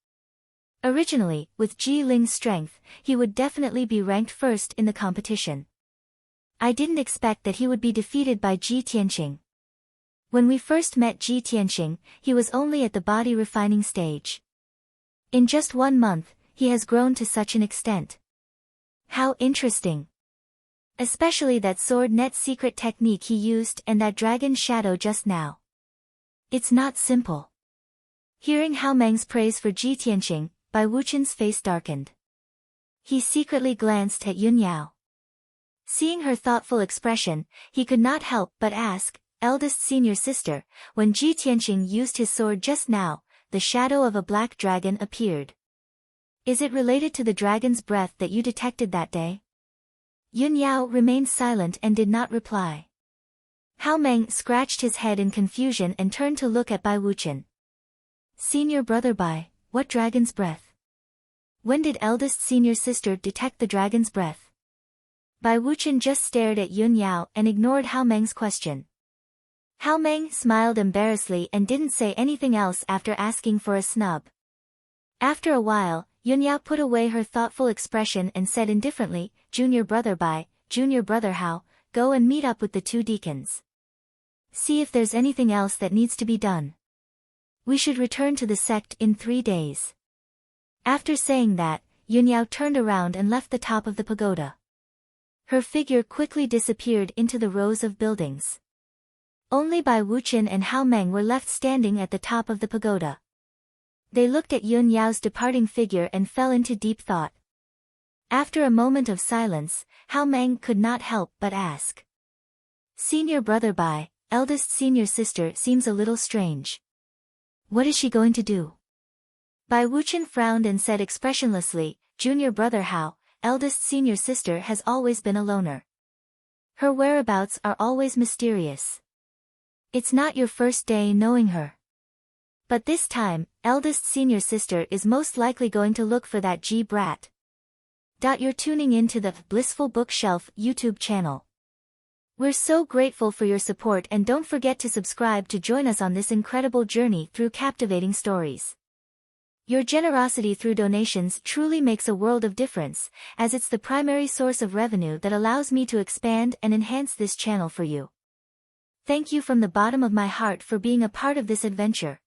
Originally, with Ji Ling's strength, he would definitely be ranked first in the competition. I didn't expect that he would be defeated by Ji Tianqing. When we first met Ji Tianxing, he was only at the body refining stage. In just 1 month, he has grown to such an extent. How interesting! Especially that sword net secret technique he used and that dragon shadow just now. It's not simple. Hearing Hao Meng's praise for Ji Tianxing, Bai Wuchen's face darkened. He secretly glanced at Yun Yao. Seeing her thoughtful expression, he could not help but ask, "Eldest senior sister, when Ji Tianxing used his sword just now, the shadow of a black dragon appeared. Is it related to the dragon's breath that you detected that day?" Yun Yao remained silent and did not reply. Hao Meng scratched his head in confusion and turned to look at Bai Wuchen. "Senior brother Bai, what dragon's breath? When did eldest senior sister detect the dragon's breath?" Bai Wuchen just stared at Yun Yao and ignored Hao Meng's question. Hao Meng smiled embarrassedly and didn't say anything else after asking for a snub. After a while, Yun Yao put away her thoughtful expression and said indifferently, "Junior brother Bai, junior brother Hao, go and meet up with the 2 deacons. See if there's anything else that needs to be done. We should return to the sect in 3 days." After saying that, Yun Yao turned around and left the top of the pagoda. Her figure quickly disappeared into the rows of buildings. Only Bai Wuchen and Hao Meng were left standing at the top of the pagoda. They looked at Yun Yao's departing figure and fell into deep thought. After a moment of silence, Hao Meng could not help but ask. "Senior brother Bai, eldest senior sister seems a little strange. What is she going to do?" Bai Wuchen frowned and said expressionlessly, "Junior brother Hao, eldest senior sister has always been a loner. Her whereabouts are always mysterious. It's not your first day knowing her. But this time, eldest senior sister is most likely going to look for that G brat." You're tuning in to the Blissful Bookshelf YouTube channel. We're so grateful for your support, and don't forget to subscribe to join us on this incredible journey through captivating stories. Your generosity through donations truly makes a world of difference, as it's the primary source of revenue that allows me to expand and enhance this channel for you. Thank you from the bottom of my heart for being a part of this adventure.